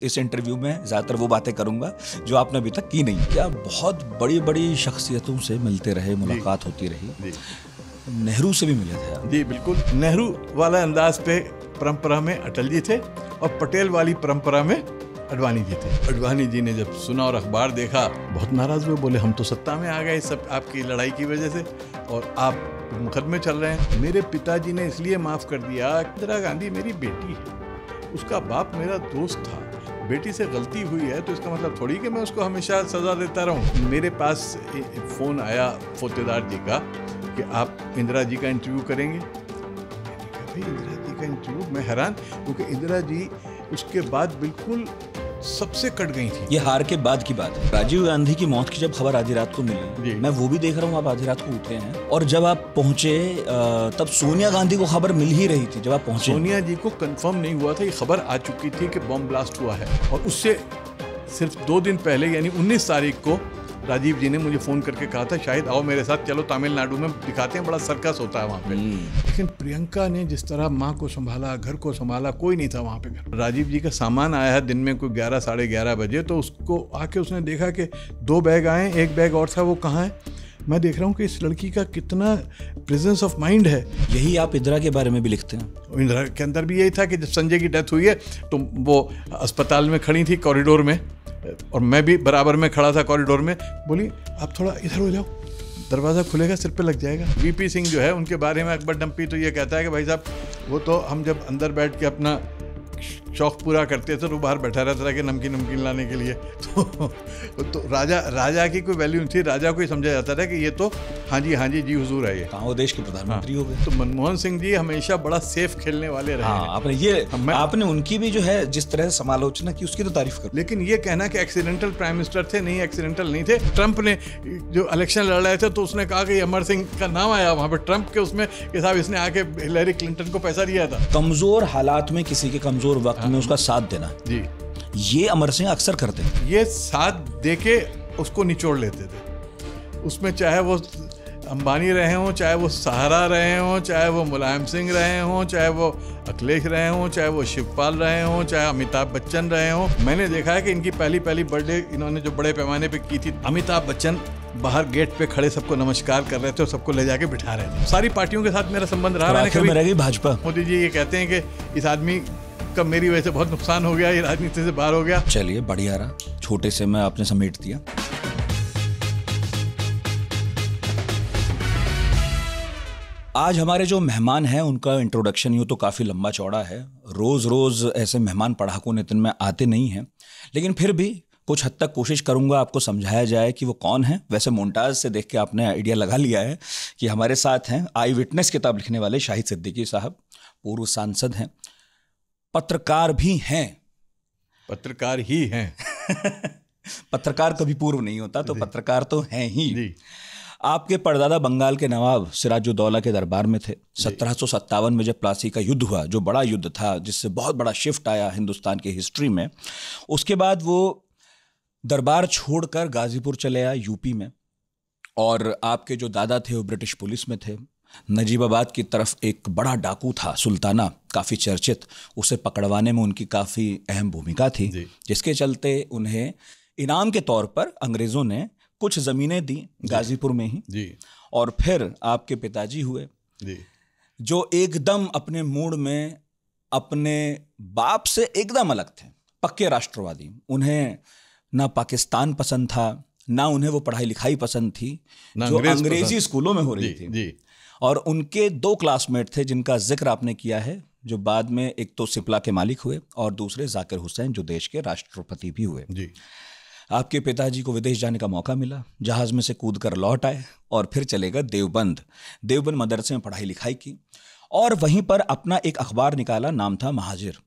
इस इंटरव्यू में ज़्यादातर वो बातें करूंगा जो आपने अभी तक की नहीं। क्या बहुत बड़ी बड़ी शख्सियतों से मिलते रहे, मुलाकात होती रही। नेहरू से भी मिले थे आप? जी बिल्कुल। नेहरू वाला अंदाज पे परंपरा में अटल जी थे और पटेल वाली परंपरा में अडवाणी जी थे। अडवाणी जी ने जब सुना और अखबार देखा बहुत नाराज हुए, बोले हम तो सत्ता में आ गए सब आपकी लड़ाई की वजह से और आप मुकदमे चल रहे हैं। मेरे पिताजी ने इसलिए माफ़ कर दिया, इंदिरा गांधी मेरी बेटी है, उसका बाप मेरा दोस्त था, बेटी से गलती हुई है तो इसका मतलब थोड़ी कि मैं उसको हमेशा सज़ा देता रहूं। मेरे पास फ़ोन आया फोतेदार जी का कि आप इंदिरा जी का इंटरव्यू करेंगे। भाई इंदिरा जी का इंटरव्यू, मैं हैरान, क्योंकि इंदिरा जी उसके बाद बिल्कुल सबसे कट गई थी। ये हार के बाद की बात है। राजीव गांधी की मौत की जब खबर आधी रात को मिली, मैं वो भी देख रहा हूँ, आप आधी रात को उठे हैं और जब आप पहुंचे तब सोनिया गांधी को खबर मिल ही रही थी। जब आप पहुंचे, सोनिया जी को कंफर्म नहीं हुआ था, ये खबर आ चुकी थी कि बॉम्ब ब्लास्ट हुआ है और उससे सिर्फ 2 दिन पहले यानी 19 तारीख को राजीव जी ने मुझे फ़ोन करके कहा था शायद आओ मेरे साथ, चलो तमिलनाडु में दिखाते हैं, बड़ा सर्कस होता है वहाँ पे। लेकिन प्रियंका ने जिस तरह माँ को संभाला, घर को संभाला, कोई नहीं था वहाँ पे घर। राजीव जी का सामान आया है दिन में कोई 11 साढ़े 11 बजे, तो उसको आके उसने देखा कि 2 बैग आए, एक बैग और था, वो कहाँ है। मैं देख रहा हूँ कि इस लड़की का कितना प्रेजेंस ऑफ माइंड है। यही आप इंदिरा के बारे में भी लिखते हैं। इंदिरा के अंदर भी यही था कि जब संजय की डेथ हुई है तो वो अस्पताल में खड़ी थी कॉरिडोर में और मैं भी बराबर में खड़ा था कॉरिडोर में, बोली आप थोड़ा इधर हो जाओ, दरवाज़ा खुलेगा सिर पे लग जाएगा। वीपी सिंह जो है उनके बारे में अकबर डंपी तो ये कहता है कि भाई साहब वो तो हम जब अंदर बैठ के अपना शौक पूरा करते थे तो बाहर बैठा रहता था कि नमकीन लाने के लिए। तो राजा की कोई वैल्यू नहीं थी, राजा को ही समझा जाता था कि ये तो हाँ जी हुजूर है, ये वो देश के प्रधानमंत्री हो गए। तो मनमोहन सिंह जी हमेशा बड़ा सेफ खेलने वाले रहे। आपने उनकी भी जो है जिस तरह से समालोचना की उसकी तो तारीफ कर, लेकिन ये कहना कि एक्सीडेंटल प्राइम मिनिस्टर थे, नहीं एक्सीडेंटल नहीं थे। ट्रंप ने जो इलेक्शन लड़ रहे थे तो उसने कहा कि अमर सिंह का नाम आया वहाँ पे ट्रंप के उसमें कि साहब इसने आके हिलैरी क्लिंटन को पैसा दिया था। कमजोर हालात में किसी के कमजोर वक्त में उसका साथ देना जी, ये अमर सिंह अक्सर करते हैं। ये साथ देके उसको निचोड़ लेते थे उसमें, चाहे वो अंबानी रहे हों, चाहे वो सहारा रहे हों, चाहे वो मुलायम सिंह रहे हों, चाहे वो अखिलेश रहे हों, चाहे वो शिवपाल रहे हों, चाहे अमिताभ बच्चन रहे हों। मैंने देखा है कि इनकी पहली बर्थडे इन्होंने जो बड़े पैमाने पे की थी, अमिताभ बच्चन बाहर गेट पे खड़े सबको नमस्कार कर रहे थे और सबको ले जाके बिठा रहे थे। सारी पार्टियों के साथ मेरा संबंध रहा। मैंने भाजपा, मोदी जी ये कहते हैं कि इस आदमी का मेरी वजह से बहुत नुकसान हो गया, ये राजनीति से बाहर हो गया। चलिए बढ़िया रहा, छोटे से में आपने समेट दिया। आज हमारे जो मेहमान हैं उनका इंट्रोडक्शन यूँ तो काफ़ी लंबा चौड़ा है। रोज़ ऐसे मेहमान पढ़ाकू नितिन में आते नहीं हैं, लेकिन फिर भी कुछ हद तक कोशिश करूंगा आपको समझाया जाए कि वो कौन है। वैसे मोन्टाज से देख के आपने आइडिया लगा लिया है कि हमारे साथ हैं आई विटनेस किताब लिखने वाले शाहिद सिद्दीकी साहब, पूर्व सांसद हैं, पत्रकार भी हैं। पत्रकार ही हैं। पत्रकार कभी पूर्व नहीं होता, तो पत्रकार तो हैं ही। आपके परदादा बंगाल के नवाब सिराजुद्दौला के दरबार में थे। 1757 में जब प्लासी का युद्ध हुआ, जो बड़ा युद्ध था जिससे बहुत बड़ा शिफ्ट आया हिंदुस्तान की हिस्ट्री में, उसके बाद वो दरबार छोड़कर गाजीपुर चले आए यूपी में। और आपके जो दादा थे वो ब्रिटिश पुलिस में थे। नजीबाबाद की तरफ एक बड़ा डाकू था सुल्ताना, काफ़ी चर्चित, उसे पकड़वाने में उनकी काफ़ी अहम भूमिका थी, जिसके चलते उन्हें इनाम के तौर पर अंग्रेज़ों ने कुछ ज़मीनें दी गाजीपुर में ही। और फिर आपके पिताजी हुए जो एकदम अपने मूड में अपने बाप से एकदम अलग थे, पक्के राष्ट्रवादी। उन्हें ना पाकिस्तान पसंद था, ना उन्हें वो पढ़ाई लिखाई पसंद थी जो अंग्रेजी स्कूलों में हो रही थी। और उनके 2 क्लासमेट थे जिनका जिक्र आपने किया है, जो बाद में एक तो सिप्ला के मालिक हुए और दूसरे जाकिर हुसैन जो देश के राष्ट्रपति भी हुए। आपके पिताजी को विदेश जाने का मौका मिला, जहाज़ में से कूद कर लौट आए और फिर चले गए देवबंद मदरसे में पढ़ाई लिखाई की और वहीं पर अपना एक अखबार निकाला, नाम था महाजिर।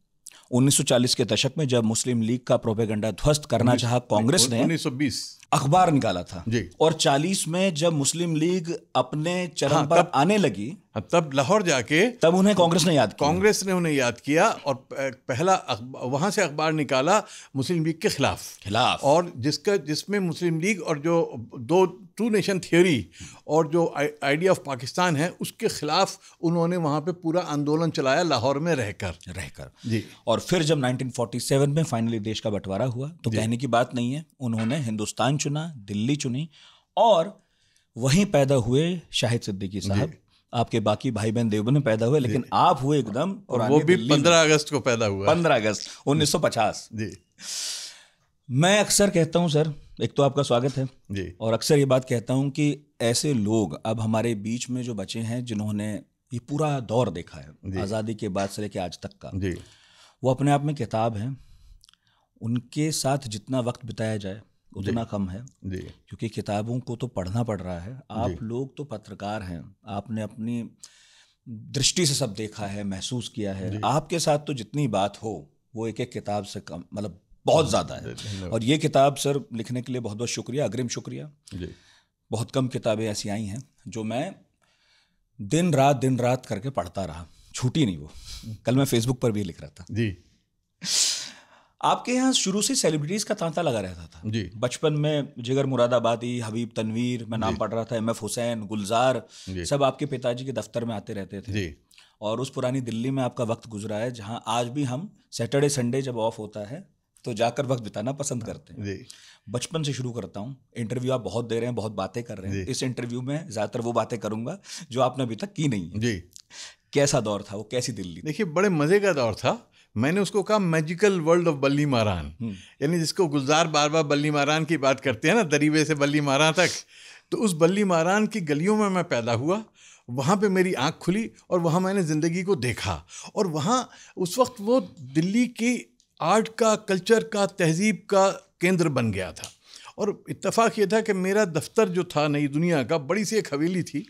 1940 के दशक में जब मुस्लिम लीग का प्रोपेगेंडा ध्वस्त करना चाहा कांग्रेस ने, 1920 अखबार निकाला था। और 40 में जब मुस्लिम लीग अपने चरम पर आने लगी तब लाहौर जाके तब उन्हें कांग्रेस ने याद किया। कांग्रेस ने उन्हें याद किया और पहला वहाँ से अखबार निकाला मुस्लिम लीग के खिलाफ, और जिसमें मुस्लिम लीग और जो टू नेशन थियोरी और जो आइडिया ऑफ पाकिस्तान है उसके खिलाफ उन्होंने वहाँ पे पूरा आंदोलन चलाया लाहौर में रहकर जी। और फिर जब 1947 में फाइनली देश का बंटवारा हुआ तो कहने की बात नहीं है, उन्होंने हिंदुस्तान चुना, दिल्ली चुनी, और वहीं पैदा हुए शाहिद सिद्दीकी साहब। आपके बाकी भाई बहन देवबंद में पैदा हुए, लेकिन आप हुए एकदम, और वो भी 15 अगस्त को पैदा हुआ, 15 अगस्त 1950 जी। मैं अक्सर कहता हूं सर, एक तो आपका स्वागत है जी, और अक्सर ये बात कहता हूं कि ऐसे लोग अब हमारे बीच में जो बचे हैं जिन्होंने ये पूरा दौर देखा है आज़ादी के बाद से लेकर आज तक का जी, वो अपने आप में किताब है। उनके साथ जितना वक्त बिताया जाए उतना कम है जी, क्योंकि किताबों को तो पढ़ना पड़ रहा है। आप लोग तो पत्रकार हैं, आपने अपनी दृष्टि से सब देखा है, महसूस किया है। आपके साथ तो जितनी बात हो वो एक एक किताब से कम, मतलब बहुत ज़्यादा है। और ये किताब सर लिखने के लिए बहुत बहुत शुक्रिया, अग्रिम शुक्रिया जी। बहुत कम किताबें ऐसी आई हैं जो मैं दिन रात करके पढ़ता रहा, छूटी नहीं वो। कल मैं फेसबुक पर भी लिख रहा था जी। आपके यहाँ शुरू से सेलिब्रिटीज का तांता लगा रहता था जी। बचपन में जिगर मुरादाबादी, हबीब तनवीर, मैं नाम पढ़ रहा था, MF हुसैन, गुलजार, सब आपके पिताजी के दफ्तर में आते रहते थे जी। और उस पुरानी दिल्ली में आपका वक्त गुजरा है जहाँ आज भी हम सैटरडे संडे जब ऑफ होता है तो जाकर वक्त बिताना पसंद करते हैं जी। बचपन से शुरू करता हूँ। इंटरव्यू आप बहुत दे रहे हैं, बहुत बातें कर रहे हैं। इस इंटरव्यू में ज़्यादातर वो बातें करूँगा जो आपने अभी तक की नहीं है जी। कैसा दौर था वो, कैसी दिल्ली? देखिए, बड़े मज़े का दौर था। मैंने उसको कहा मैजिकल वर्ल्ड ऑफ बल्ली मारान, यानी जिसको गुलजार बार बार बल्ली मारान की बात करते हैं ना, दरीबे से बल्ली मारान तक। तो उस बल्ली मारान की गलियों में मैं पैदा हुआ, वहाँ पे मेरी आँख खुली और वहाँ मैंने ज़िंदगी को देखा। और वहाँ उस वक्त वो दिल्ली की आर्ट का, कल्चर का, तहजीब का केंद्र बन गया था। और इत्तेफाक ये था कि मेरा दफ्तर जो था नई दुनिया का, बड़ी सी एक हवेली थी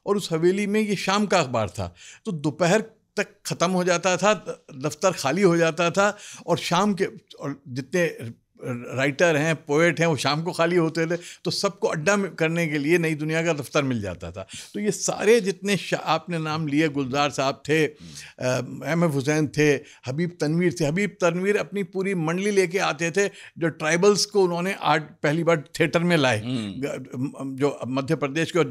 और उस हवेली में ये शाम का अखबार था। तो दोपहर तक ख़त्म हो जाता था, दफ्तर खाली हो जाता था, और शाम के और जितने राइटर हैं, पोएट हैं, वो शाम को खाली होते थे। तो सबको अड्डा करने के लिए नई दुनिया का दफ्तर मिल जाता था। तो ये सारे जितने आपने नाम लिए, गुलजार साहब थे, MF हुसैन थे, हबीब तनवीर थे। हबीब तनवीर अपनी पूरी मंडली लेके आते थे, जो ट्राइबल्स को उन्होंने आर्ट पहली बार थिएटर में लाए, जो मध्य प्रदेश के और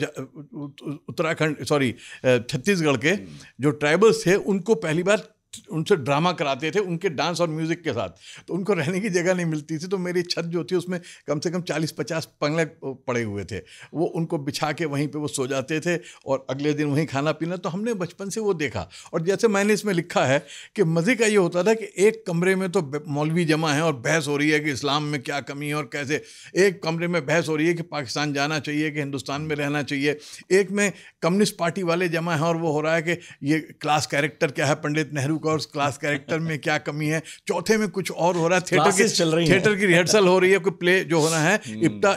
उत्तराखंड छत्तीसगढ़ के जो ट्राइबल्स थे उनको पहली बार उनसे ड्रामा कराते थे, उनके डांस और म्यूज़िक के साथ। तो उनको रहने की जगह नहीं मिलती थी, तो मेरी छत जो थी उसमें कम से कम 40-50 बंगले पड़े हुए थे। वो उनको बिछा के वहीं पे वो सो जाते थे और अगले दिन वहीं खाना पीना। तो हमने बचपन से वो देखा। और जैसे मैंने इसमें लिखा है कि मज़े का ये होता था कि एक कमरे में तो मौलवी जमा है और बहस हो रही है कि इस्लाम में क्या कमी है और कैसे। एक कमरे में बहस हो रही है कि पाकिस्तान जाना चाहिए कि हिंदुस्तान में रहना चाहिए। एक में कम्युनिस्ट पार्टी वाले जमा हैं और वो हो रहा है कि ये क्लास कैरेक्टर क्या है पंडित नेहरू और उस क्लास कैरेक्टर में क्या कमी है। चौथे में कुछ और हो रहा है, थिएटर की रिहर्सल हो रही है, कोई प्ले जो होना है।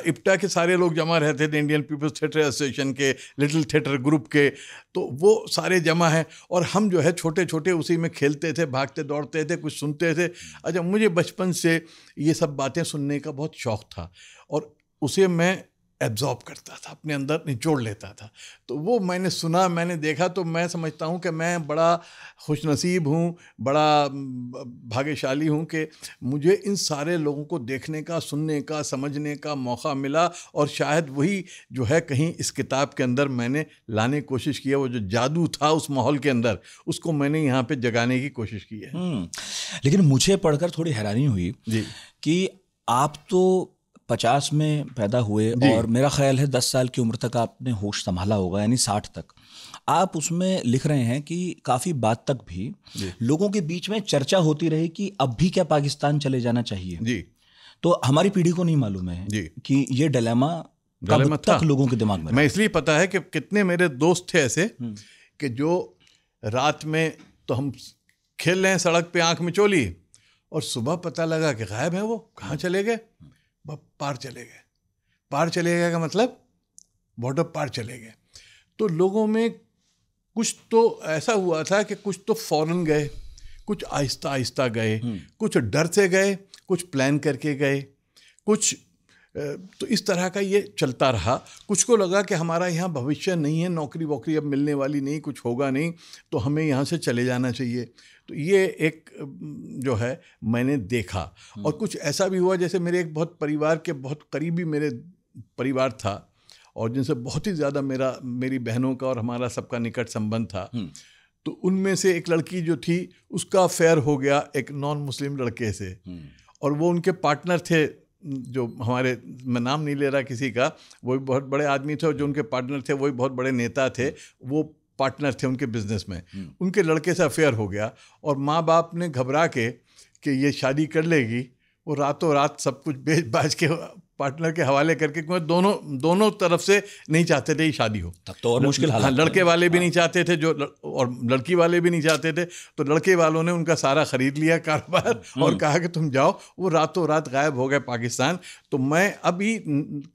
इप्टा के सारे लोग जमा रहते थे, इंडियन पीपल्स थिएटर एसोसिएशन के, लिटिल थिएटर ग्रुप के। तो वो सारे जमा है और हम जो है छोटे छोटे उसी में खेलते थे, भागते दौड़ते थे, कुछ सुनते थे। अच्छा, मुझे बचपन से ये सब बातें सुनने का बहुत शौक़ था और उसे मैं एब्जॉर्ब करता था, अपने अंदर निचोड़ लेता था। तो वो मैंने सुना, मैंने देखा, तो मैं समझता हूँ कि मैं बड़ा खुशनसीब हूँ, बड़ा भाग्यशाली हूँ कि मुझे इन सारे लोगों को देखने का, सुनने का, समझने का मौका मिला। और शायद वही जो है कहीं इस किताब के अंदर मैंने लाने की कोशिश की है। वो जो जादू था उस माहौल के अंदर, उसको मैंने यहाँ पे जगाने की कोशिश की है। लेकिन मुझे पढ़कर थोड़ी हैरानी हुई जी कि आप तो 50 में पैदा हुए और मेरा ख्याल है 10 साल की उम्र तक आपने होश संभाला होगा, यानी 60 तक। आप उसमें लिख रहे हैं कि काफ़ी बात तक भी लोगों के बीच में चर्चा होती रही कि अब भी क्या पाकिस्तान चले जाना चाहिए जी। तो हमारी पीढ़ी को नहीं मालूम है कि ये डिलेमा कब तक लोगों के दिमाग में। मैं इसलिए पता है कि कितने मेरे दोस्त थे ऐसे कि जो रात में तो हम खेल रहे हैं सड़क पे, आँख में चोली, और सुबह पता लगा कि गायब है। वो कहाँ चले गए? पार चले गए। पार चले गए का मतलब बॉर्डर पार चले गए। तो लोगों में कुछ तो ऐसा हुआ था कि कुछ तो फौरन गए, कुछ आहिस्ता आहिस्ता गए, कुछ डर से गए, कुछ प्लान करके गए, कुछ तो इस तरह का ये चलता रहा। कुछ को लगा कि हमारा यहाँ भविष्य नहीं है, नौकरी वोकरी अब मिलने वाली नहीं, कुछ होगा नहीं, तो हमें यहाँ से चले जाना चाहिए। तो ये एक जो है मैंने देखा। और कुछ ऐसा भी हुआ, जैसे मेरे एक बहुत परिवार के बहुत करीबी मेरे परिवार था और जिनसे बहुत ही ज़्यादा मेरी बहनों का और हमारा सबका निकट संबंध था। तो उनमें से एक लड़की जो थी उसका अफेयर हो गया एक नॉन मुस्लिम लड़के से, और वो उनके पार्टनर थे, जो हमारे, मैं नाम नहीं ले रहा किसी का, वो भी बहुत बड़े आदमी थे, और जो उनके पार्टनर थे वो भी बहुत बड़े नेता थे, वो पार्टनर थे उनके बिजनेस में। उनके लड़के से अफेयर हो गया और माँ बाप ने घबरा के कि ये शादी कर लेगी, वो रातों रात सब कुछ बेच बाज के पार्टनर के हवाले करके, क्योंकि दोनों तरफ से नहीं चाहते थे ये शादी हो। तब तो और मुश्किल हालात। लड़के वाले भी नहीं चाहते थे और लड़की वाले भी नहीं चाहते थे। तो लड़के वालों ने उनका सारा खरीद लिया कारोबार और कहा कि तुम जाओ। वो रातों रात गायब हो गए पाकिस्तान। तो मैं अभी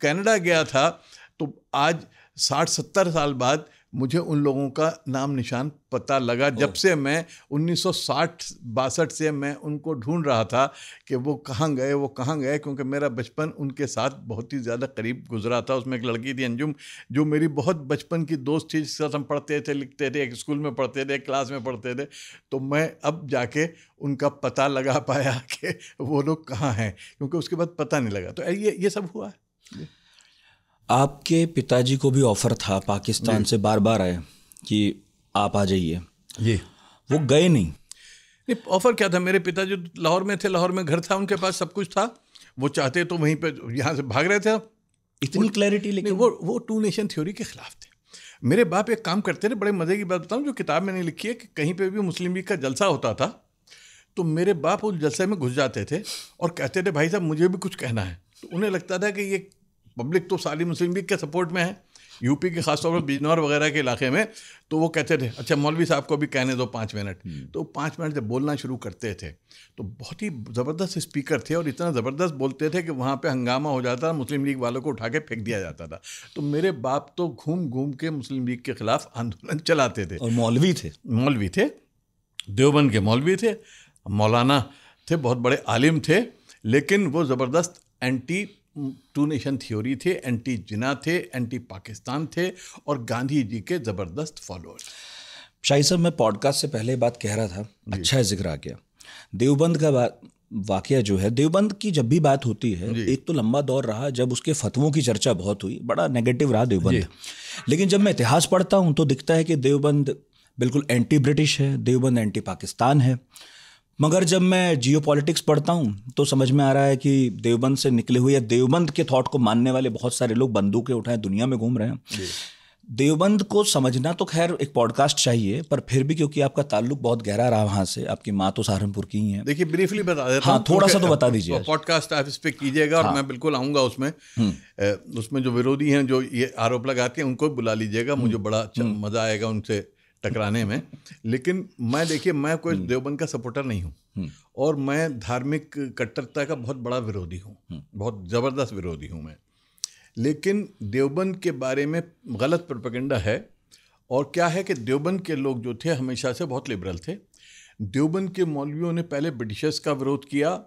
कनाडा गया था, तो आज 60-70 साल बाद मुझे उन लोगों का नाम निशान पता लगा। जब से मैं 1960-62 से मैं उनको ढूंढ रहा था कि वो कहाँ गए, क्योंकि मेरा बचपन उनके साथ बहुत ही ज़्यादा करीब गुजरा था। उसमें एक लड़की थी अंजुम, जो मेरी बहुत बचपन की दोस्त थी, जिसके साथ हम पढ़ते थे, लिखते थे, एक स्कूल में पढ़ते थे, एक क्लास में पढ़ते थे। तो मैं अब जाके उनका पता लगा पाया कि वो लोग कहाँ हैं, क्योंकि उसके बाद पता नहीं लगा। तो ये सब हुआ है। आपके पिताजी को भी ऑफर था पाकिस्तान से, बार बार आए कि आप आ जाइए, जी, वो गए नहीं। ऑफर क्या था, मेरे पिताजी लाहौर में थे, लाहौर में घर था, उनके पास सब कुछ था, वो चाहते तो वहीं पे यहाँ से भाग रहे थे। इतनी क्लैरिटी, लेकिन वो टू नेशन थ्योरी के खिलाफ थे। मेरे बाप एक काम करते थे, बड़े मज़े की बात बताऊँ, जो किताब मैंने लिखी है, कि कहीं पे भी मुस्लिम लीग का जलसा होता था तो मेरे बाप उस जलसे में घुस जाते थे और कहते थे भाई साहब मुझे भी कुछ कहना है। तो उन्हें लगता था कि ये पब्लिक तो सारी मुस्लिम लीग के सपोर्ट में है, यूपी के खासतौर पर बिजनौर वगैरह के इलाके में। तो वो कहते थे अच्छा मौलवी साहब को भी कहने दो 5 मिनट। तो 5 मिनट जब बोलना शुरू करते थे तो बहुत ही ज़बरदस्त स्पीकर थे और इतना ज़बरदस्त बोलते थे कि वहाँ पे हंगामा हो जाता, मुस्लिम लीग वालों को उठा के फेंक दिया जाता था। तो मेरे बाप तो घूम घूम के मुस्लिम लीग के खिलाफ आंदोलन चलाते थे। और मौलवी थे, देवबंद के मौलवी थे, मौलाना थे, बहुत बड़े आलिम थे, लेकिन वो ज़बरदस्त एंटी टू नेशन थ्योरी थे, एंटी जिना थे, एंटी पाकिस्तान थे और गांधी जी के ज़बरदस्त फॉलोअर। शाही साहब, मैं पॉडकास्ट से पहले बात कह रहा था, अच्छा है जिक्र आ गया। देवबंद का वाकया जो है, देवबंद की जब भी बात होती है, एक तो लंबा दौर रहा जब उसके फतवों की चर्चा बहुत हुई, बड़ा नेगेटिव रहा देवबंद। लेकिन जब मैं इतिहास पढ़ता हूँ तो दिखता है कि देवबंद बिल्कुल एंटी ब्रिटिश है, देवबंद एंटी पाकिस्तान है। मगर जब मैं जियो पॉलिटिक्स पढ़ता हूँ तो समझ में आ रहा है कि देवबंद से निकले हुए या देवबंद के थॉट को मानने वाले बहुत सारे लोग बंदूकें उठाए दुनिया में घूम रहे हैं। देवबंद को समझना तो खैर एक पॉडकास्ट चाहिए, पर फिर भी क्योंकि आपका ताल्लुक बहुत गहरा रहा वहाँ से, आपकी माँ तो सहारनपुर की ही है। देखिए ब्रीफली बता देता हूँ। हाँ, थोड़ा सा तो बता दीजिए। पॉडकास्ट आप इस पे कीजिएगा और मैं बिल्कुल आऊँगा उसमें जो विरोधी हैं, जो ये आरोप लगाते हैं, उनको बुला लीजिएगा। मुझे बड़ा मज़ा आएगा उनसे टकराने में। लेकिन मैं, देखिए, मैं कोई देवबंद का सपोर्टर नहीं हूँ और मैं धार्मिक कट्टरता का बहुत बड़ा विरोधी हूँ, बहुत ज़बरदस्त विरोधी हूँ मैं। लेकिन देवबंद के बारे में गलत प्रोपेगेंडा है। और क्या है कि देवबंद के लोग जो थे हमेशा से बहुत लिबरल थे। देवबंद के मौलवियों ने पहले ब्रिटिशर्स का विरोध किया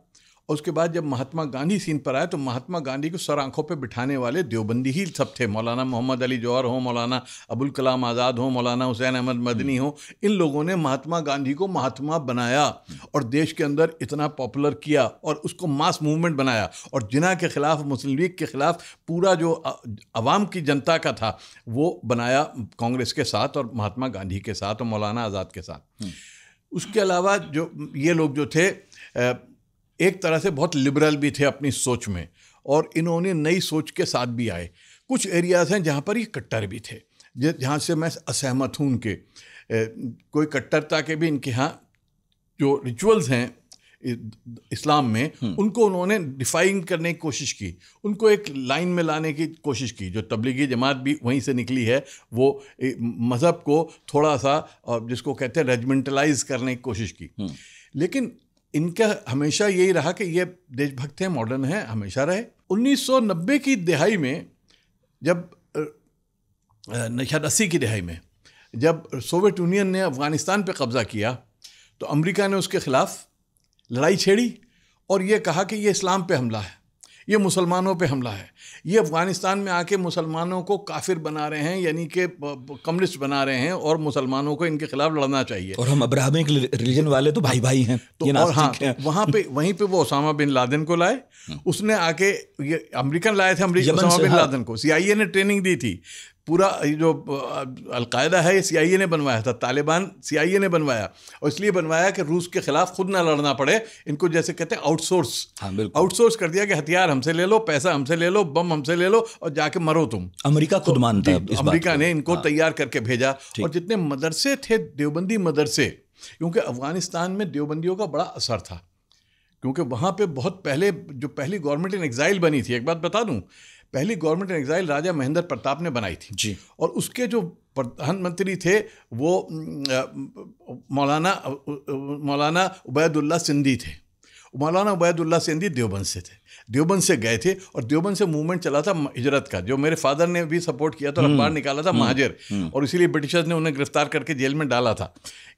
और उसके बाद जब महात्मा गांधी सीन पर आए तो महात्मा गांधी को सर आंखों पे बिठाने वाले देवबंदी ही सब थे। मौलाना मोहम्मद अली जौहर हो, मौलाना अबुल कलाम आज़ाद हो, मौलाना हुसैन अहमद मदनी हो, इन लोगों ने महात्मा गांधी को महात्मा बनाया और देश के अंदर इतना पॉपुलर किया और उसको मास मूवमेंट बनाया। और जिना के ख़िलाफ़, मुस्लिम लीग के ख़िलाफ़ पूरा जो अवाम की जनता का था वो बनाया कांग्रेस के साथ और महात्मा गांधी के साथ और मौलाना आज़ाद के साथ। उसके अलावा जो ये लोग जो थे एक तरह से बहुत लिबरल भी थे अपनी सोच में और इन्होंने नई सोच के साथ भी आए। कुछ एरियाज़ हैं जहाँ पर ये कट्टर भी थे, जहाँ से मैं असहमत हूँ उनके। कोई कट्टरता के भी इनके यहाँ जो रिचुअल्स हैं इस्लाम में, उनको उन्होंने डिफाइन करने की कोशिश की, उनको एक लाइन में लाने की कोशिश की। जो तबलीगी जमात भी वहीं से निकली है, वो मज़हब को थोड़ा सा, जिसको कहते हैं, रेजिमेंटलाइज करने की कोशिश की। लेकिन इनका हमेशा यही रहा कि ये देशभक्त हैं, मॉडर्न हैं, हमेशा रहे। 1990 की दिहाई में, जब शायद 80 की दिहाई में, जब सोवियत यूनियन ने अफ़गानिस्तान पे कब्ज़ा किया तो अमेरिका ने उसके ख़िलाफ़ लड़ाई छेड़ी और ये कहा कि ये इस्लाम पे हमला है, ये मुसलमानों पे हमला है, ये अफगानिस्तान में आके मुसलमानों को काफिर बना रहे हैं, यानी कि कम्युनिस्ट बना रहे हैं, और मुसलमानों को इनके खिलाफ लड़ना चाहिए। और हम अब्राहमिक रिलीजन वाले तो भाई भाई हैं, तो और हाँ, वहीं पे वो ओसामा बिन लादेन को लाए, उसने आके, ये अमेरिकन लाए थे ओसामा बिन लादेन को, CIA ने ट्रेनिंग दी थी। पूरा जो अलकायदा है ये CIA ने बनवाया था, तालिबान CIA ने बनवाया, और इसलिए बनवाया कि रूस के खिलाफ खुद ना लड़ना पड़े इनको, जैसे कहते हैं आउटसोर्स कर दिया कि हथियार हमसे ले लो, पैसा हमसे ले लो, बम हमसे ले लो और जाके मरो तुम। अमेरिका खुद मानता है इस अमेरिका ने इनको तैयार करके भेजा। और जितने मदरसे थे, देवबंदी मदरसे, क्योंकि अफगानिस्तान में देवबंदियों का बड़ा असर था, क्योंकि वहाँ पे बहुत पहले जो पहली गवर्नमेंट इन एग्जाइल बनी थी, एक बात बता दूं, पहली गवर्नमेंट इन एग्जाइल राजा महेंद्र प्रताप ने बनाई थी जी। और उसके जो प्रधानमंत्री थे वो मौलाना उबैदुल्ला सिंधी थे। मौलाना उबैदुल्ला सिंधी देवबंद से थे, देवबंद से गए थे, और देवबंद से मूवमेंट चला था हिजरत का, जो मेरे फादर ने भी सपोर्ट किया था, अखबार निकाला था महाजिर, और इसीलिए ब्रिटिशर्स ने उन्हें गिरफ्तार करके जेल में डाला था,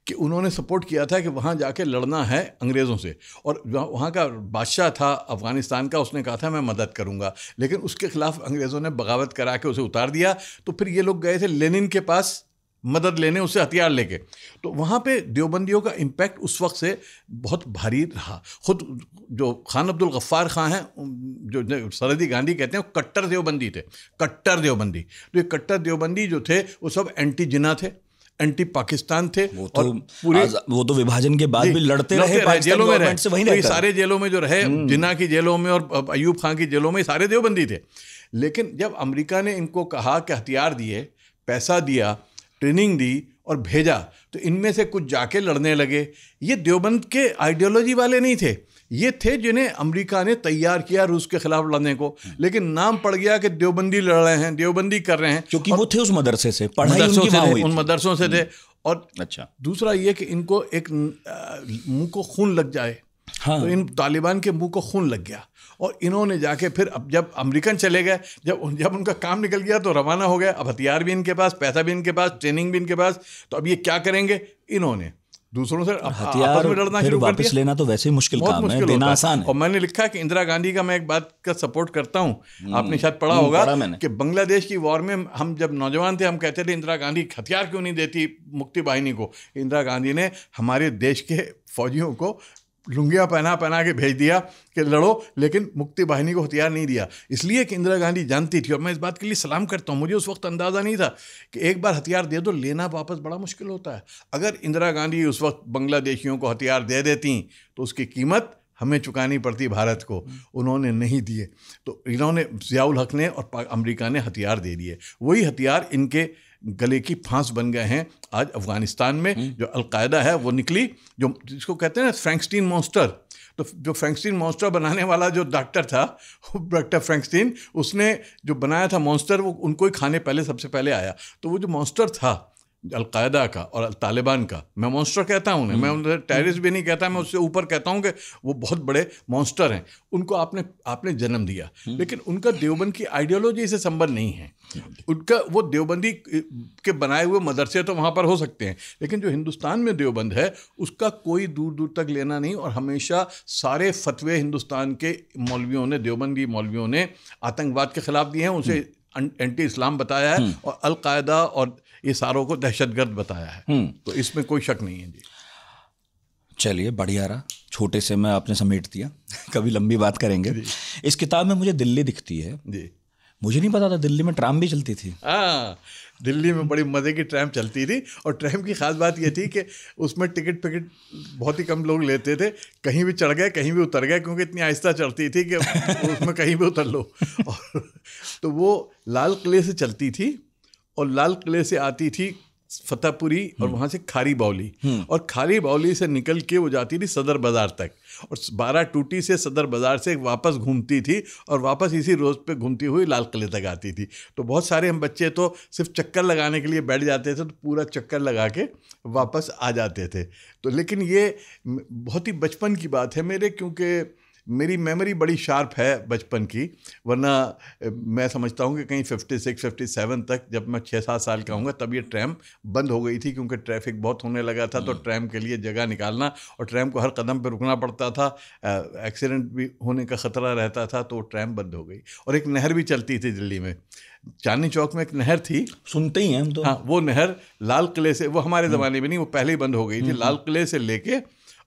कि उन्होंने सपोर्ट किया था कि वहाँ जाके लड़ना है अंग्रेज़ों से। और वहाँ का बादशाह था अफ़गानिस्तान का, उसने कहा था मैं मदद करूँगा, लेकिन उसके खिलाफ अंग्रेज़ों ने बगावत करा के उसे उतार दिया। तो फिर ये लोग गए थे लेनिन के पास मदद लेने, उससे हथियार लेके। तो वहाँ पे देवबंदियों का इम्पैक्ट उस वक्त से बहुत भारी रहा। खुद जो खान अब्दुल गफ्फार खां हैं, जो सरहदी गांधी कहते हैं, वो कट्टर देवबंदी थे, कट्टर देवबंदी। तो ये कट्टर देवबंदी जो थे वो सब एंटी जिन्ना थे, एंटी पाकिस्तान थे। वो तो विभाजन के बाद भी लड़ते रहे, जेलों में रहे, से वहीं तो सारे जेलों में जो रहे, जिन्ना की जेलों में और अयूब खां की जेलों में, सारे देवबंदी थे। लेकिन जब अमेरिका ने इनको कहा कि हथियार दिए, पैसा दिया, ट्रेनिंग दी और भेजा, तो इनमें से कुछ जाके लड़ने लगे। ये देवबंद के आइडियोलॉजी वाले नहीं थे, ये थे जिन्हें अमेरिका ने तैयार किया रूस के खिलाफ लड़ने को, लेकिन नाम पड़ गया कि देवबंदी लड़ रहे हैं, देवबंदी कर रहे हैं, क्योंकि वो थे उस मदरसे से, पढ़ाई उनकी वहाँ हुई थी, उन मदरसों से थे। और अच्छा, दूसरा ये कि इनको एक मुंह को खून लग जाए, हाँ। तो इन तालिबान के मुंह को खून लग गया, और इन्होंने जाके फिर, अब जब अमेरिकन चले गए, जब उनका काम निकल गया तो रवाना हो गया। अब हथियार भी इनके पास, पैसा भी इनके पास, ट्रेनिंग भी इनके पास, तो अब ये क्या करेंगे? इन्होंने दूसरों से हथियार में लड़ना शुरू कर दिया। लेना तो वैसे ही मुश्किल काम है, देना आसान है। और मैंने लिखा कि इंदिरा गांधी का मैं एक बात का सपोर्ट करता हूँ, आपने शायद पढ़ा होगा कि बांग्लादेश की वॉर में हम जब नौजवान थे, हम कहते थे इंदिरा गांधी हथियार क्यों नहीं देती मुक्ति बाहिनी को। इंदिरा गांधी ने हमारे देश के फौजियों को लुंगियाँ पहना के भेज दिया कि लड़ो, लेकिन मुक्ति बाहिनी को हथियार नहीं दिया, इसलिए कि इंदिरा गांधी जानती थी। और मैं इस बात के लिए सलाम करता हूँ, मुझे उस वक्त अंदाज़ा नहीं था कि एक बार हथियार दे दो, लेना वापस बड़ा मुश्किल होता है। अगर इंदिरा गांधी उस वक्त बांग्लादेशियों को हथियार दे देती तो उसकी कीमत हमें चुकानी पड़ती भारत को। उन्होंने नहीं दिए, तो इन्होंने, ज़ियाउल हक ने और अमेरिका ने हथियार दे दिए। वही हथियार इनके गले की फांस बन गए हैं आज अफगानिस्तान में। जो अलकायदा है वो निकली, जो जिसको कहते हैं ना फ्रैंकस्टीन मॉन्स्टर, तो जो फ्रैंकस्टीन मॉन्स्टर बनाने वाला जो डॉक्टर था, डॉक्टर फ्रैंकस्टीन, उसने जो बनाया था मॉन्स्टर, वो उनको ही खाने पहले सबसे पहले आया। तो वो जो मॉन्स्टर था अलकायदा का और तालिबान का, मैं मॉन्स्टर कहता हूँ उन्हें, मैं उन्हें टेररिस्ट भी नहीं कहता, मैं उससे ऊपर कहता हूँ कि वो बहुत बड़े मॉन्स्टर हैं। उनको आपने जन्म दिया, लेकिन उनका देवबंद की आइडियोलॉजी से संबंध नहीं है। उनका वो देवबंदी के बनाए हुए मदरसे तो वहाँ पर हो सकते हैं, लेकिन जो हिंदुस्तान में देवबंद है उसका कोई दूर दूर तक लेना नहीं। और हमेशा सारे फतवे हिंदुस्तान के मौलवियों ने, देवबंदी मौलवियों ने आतंकवाद के खिलाफ दिए हैं, उसे एंटी इस्लाम बताया है, और अलकायदा और ये सारों को दहशतगर्द बताया है। तो इसमें कोई शक नहीं है जी। चलिए, बढ़िया रहा, छोटे से मैं आपने समेट दिया, कभी लंबी बात करेंगे। इस किताब में मुझे दिल्ली दिखती है जी। मुझे नहीं पता था दिल्ली में ट्राम भी चलती थी। दिल्ली में बड़ी मज़े की ट्रैम चलती थी, और ट्रैम की खास बात ये थी कि उसमें टिकट बहुत ही कम लोग लेते थे, कहीं भी चढ़ गए कहीं भी उतर गए, क्योंकि इतनी आहिस्ता चढ़ती थी कि उसमें कहीं भी उतर लो। और तो वो लाल किले से चलती थी, और लाल किले से आती थी फतेहपुरी, और वहाँ से खारी बावली, और खारी बावली से निकल के वो जाती थी सदर बाज़ार तक, और 12 टूटी से सदर बाज़ार से वापस घूमती थी, और वापस इसी रोज़ पे घूमती हुई लाल किले तक आती थी। तो बहुत सारे हम बच्चे तो सिर्फ चक्कर लगाने के लिए बैठ जाते थे, तो पूरा चक्कर लगा के वापस आ जाते थे। तो लेकिन ये बहुत ही बचपन की बात है मेरे, क्योंकि मेरी मेमोरी बड़ी शार्प है बचपन की, वरना मैं समझता हूँ कि कहीं 56-57 तक, जब मैं 6-7 साल का हूँगा, तब ये ट्रैम बंद हो गई थी, क्योंकि ट्रैफिक बहुत होने लगा था। तो ट्रैम के लिए जगह निकालना, और ट्रैम को हर कदम पर रुकना पड़ता था, एक्सीडेंट भी होने का ख़तरा रहता था, तो ट्रैम बंद हो गई। और एक नहर भी चलती थी दिल्ली में, चांदनी चौक में एक नहर थी, सुनते ही हैं हम तो। हाँ, वो नहर लाल किले से, वो हमारे ज़माने में नहीं, वो पहले ही बंद हो गई थी, लाल किले से लेके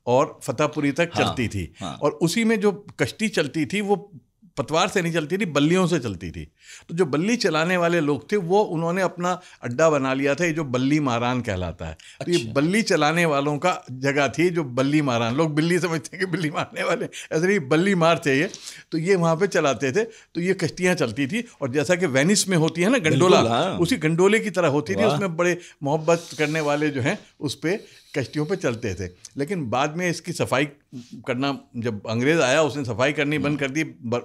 और फतेहपुरी तक चलती थी। और उसी में जो कश्ती चलती थी वो पतवार से नहीं चलती थी, बल्लियों से चलती थी। तो जो बल्ली चलाने वाले लोग थे वो उन्होंने अपना अड्डा बना लिया था, ये जो बल्ली मारान कहलाता है। तो ये बल्ली चलाने वालों का जगह थी, जो बल्ली मारान, लोग बिल्ली समझते हैं कि बिल्ली मारने वाले, ऐसे नहीं, बल्ली मार थे ये। तो ये वहाँ पे चलाते थे, तो ये कश्तियाँ चलती थी। और जैसा कि वेनिस में होती है ना गंडोला, उसी गंडोले की तरह होती थी, उसमें बड़े मोहब्बत करने वाले जो हैं उस पर कश्तियों पे चलते थे। लेकिन बाद में इसकी सफाई करना, जब अंग्रेज़ आया उसने सफाई करनी बंद कर दी,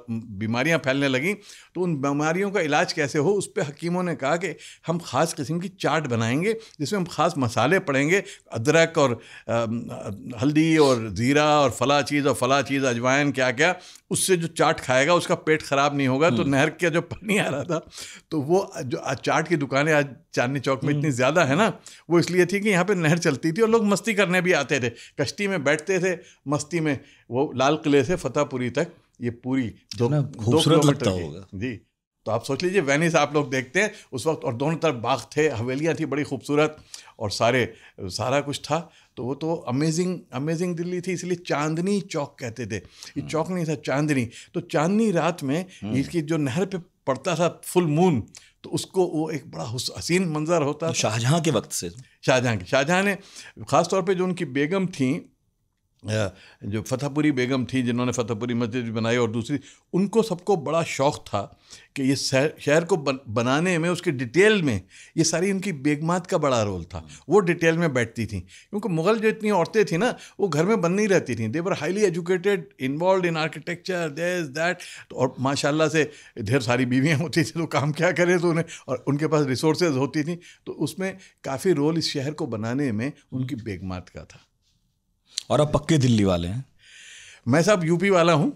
बीमारियां फैलने लगीं। तो उन बीमारियों का इलाज कैसे हो, उस पर हकीमों ने कहा कि हम ख़ास किस्म की चाट बनाएंगे, जिसमें हम ख़ास मसाले पड़ेंगे, अदरक और हल्दी और ज़ीरा और फला चीज़ अजवाइन, क्या क्या, उससे जो चाट खाएगा उसका पेट ख़राब नहीं होगा। तो नहर का जो पानी आ रहा था, तो वो जो चाट की दुकानें आज चांदनी चौक में इतनी ज़्यादा है ना, वो इसलिए थी कि यहाँ पे नहर चलती थी और लोग मस्ती करने भी आते थे, कश्ती में बैठते थे मस्ती में। वो लाल किले से फतेहपुरी तक ये पूरी दो किलोमीटर होगा जी। तो आप सोच लीजिए, वेनिस आप लोग देखते हैं उस वक्त, और दोनों तरफ बाग थे, हवेलियाँ थी बड़ी खूबसूरत, और सारा कुछ था। तो वो तो अमेजिंग दिल्ली थी, इसलिए चांदनी चौक कहते थे। ये चौक नहीं था, चांदनी। तो चांदनी रात में इसकी जो नहर पे पड़ता था फुल मून, तो उसको वो एक बड़ा हसीन मंजर होता था। शाहजहां के वक्त से, शाहजहां ने ख़ास तौर पे, जो उनकी बेगम थी, जो फतेहपुरी बेगम थी, जिन्होंने फतेहपुरी मस्जिद भी बनाई, और दूसरी, उनको सबको बड़ा शौक़ था कि ये शहर को बनाने में, उसके डिटेल में, ये सारी उनकी बेगमात का बड़ा रोल था। वो डिटेल में बैठती थी, क्योंकि मुग़ल जो इतनी औरतें थी ना, वो घर में बंद नहीं रहती थी। They were highly educated, involved in architecture, this that. और माशाल्लाह से ढेर सारी बीवियाँ होती थी, तो काम क्या करें, तो उन्हें, और उनके पास रिसोर्सेज होती थी। तो उसमें काफ़ी रोल इस शहर को बनाने में उनकी बेगमात का था। और अब पक्के दिल्ली वाले हैं। मैं साहब यूपी वाला हूँ।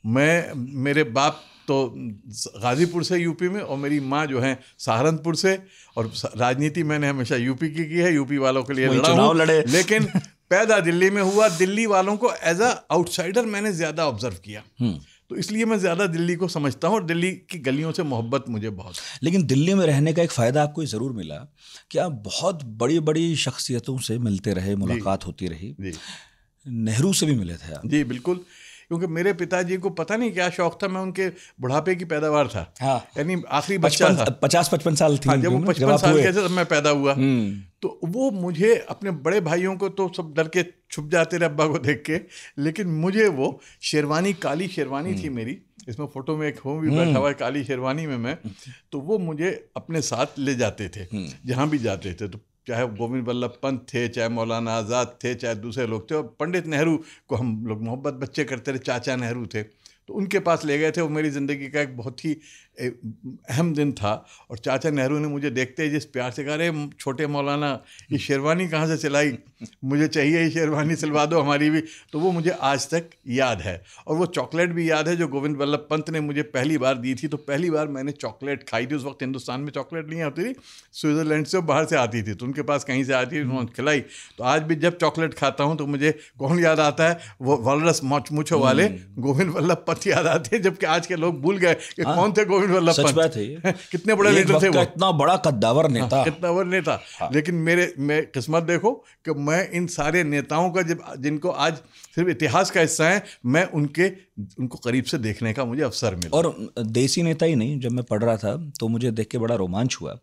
मेरे बाप तो गाज़ीपुर से यूपी में, और मेरी माँ जो है सहारनपुर से, और राजनीति मैंने हमेशा यूपी की है, यूपी वालों के लिए लड़ा, लेकिन पैदा दिल्ली में हुआ। दिल्ली वालों को एज अ आउटसाइडर मैंने ज़्यादा ऑब्जर्व किया, तो इसलिए मैं ज़्यादा दिल्ली को समझता हूँ, और दिल्ली की गलियों से मोहब्बत मुझे बहुत। लेकिन दिल्ली में रहने का एक फ़ायदा आपको ज़रूर मिला कि आप बहुत बड़ी बड़ी शख्सियतों से मिलते रहे, मुलाकात होती रही। नेहरू से भी मिले थे आप? जी बिल्कुल, क्योंकि मेरे पिताजी को पता नहीं क्या शौक था, मैं उनके बुढ़ापे की पैदावार था। यानी आखिरी बच्चा था, 50-55 साल थी। जब वो 55 साल के थे तब मैं पैदा हुआ। तो वो मुझे, अपने बड़े भाइयों को तो सब डर के छुप जाते रहे अब्बा को देख के, लेकिन मुझे वो शेरवानी, काली शेरवानी थी मेरी, इसमें फोटो में एक हो भी बैठा हुआ है काली शेरवानी में मैं, तो वो मुझे अपने साथ ले जाते थे जहाँ भी जाते थे। तो चाहे गोविंद वल्लभ पंत थे, चाहे मौलाना आज़ाद थे, चाहे दूसरे लोग थे, और पंडित नेहरू को हम लोग मोहब्बत बच्चे करते रहे, चाचा नेहरू थे, तो उनके पास ले गए थे। वो मेरी ज़िंदगी का एक बहुत ही अहम दिन था। और चाचा नेहरू ने मुझे देखते ही जिस प्यार से कहा, अरे छोटे मौलाना, ये शेरवानी कहाँ से सिलाई, मुझे चाहिए ये शेरवानी, सिलवा दो हमारी भी। तो वो मुझे आज तक याद है। और वो चॉकलेट भी याद है जो गोविंद वल्लभ पंत ने मुझे पहली बार दी थी। तो पहली बार मैंने चॉकलेट खाई थी, उस वक्त हिंदुस्तान में चॉकलेट नहीं आती थी, स्विट्ज़रलैंड से बाहर से आती थी, तो उनके पास कहीं से आती थी, उन्होंने खिलाई। तो आज भी जब चॉकलेट खाता हूँ तो मुझे कौन याद आता है, वो वॉलरस मुछो वाले गोविंद वल्लभ पंत याद आते हैं, जबकि आज के लोग भूल गए कि कौन थे गोविंद वल्लभ पंत। कितने बड़े लीडर थे वो, इतना बड़ा कद्दावर नेता, कितना बड़ा नेता। लेकिन मैं किस्मत देखो कि मैं इन सारे नेताओं का, जिनको आज सिर्फ इतिहास का हिस्सा है, मैं उनको करीब से देखने का मुझे अवसर मिला। और देसी नेता ही नहीं, जब मैं पढ़ रहा था तो मुझे देख के बड़ा रोमांच हुआ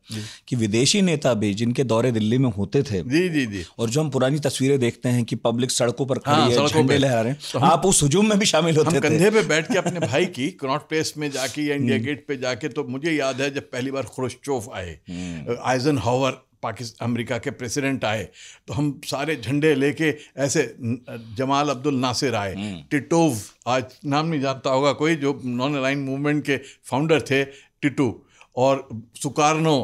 कि विदेशी नेता भी जिनके दौरे दिल्ली में होते थे, जी, और जो हम पुरानी तस्वीरें देखते हैं कि पब्लिक सड़कों पर खड़ी है, झंडे लहरा रहे हैं, तो आप उस हुजूम में भी शामिल होते थे। कंधे पे बैठ के अपने भाई की कनॉट प्लेस में जाके या इंडिया गेट पे जाके, तो मुझे याद है जब पहली बार ख्रुश्चोव आए, आइजनहावर अमेरिका के प्रेसिडेंट आए, तो हम सारे झंडे लेके ऐसे, जमाल अब्दुल नासिर आए, टिटोव, आज नाम नहीं जानता होगा कोई, जो नॉन अलाइन मूवमेंट के फाउंडर थे, टिटू, और सुकार्नो,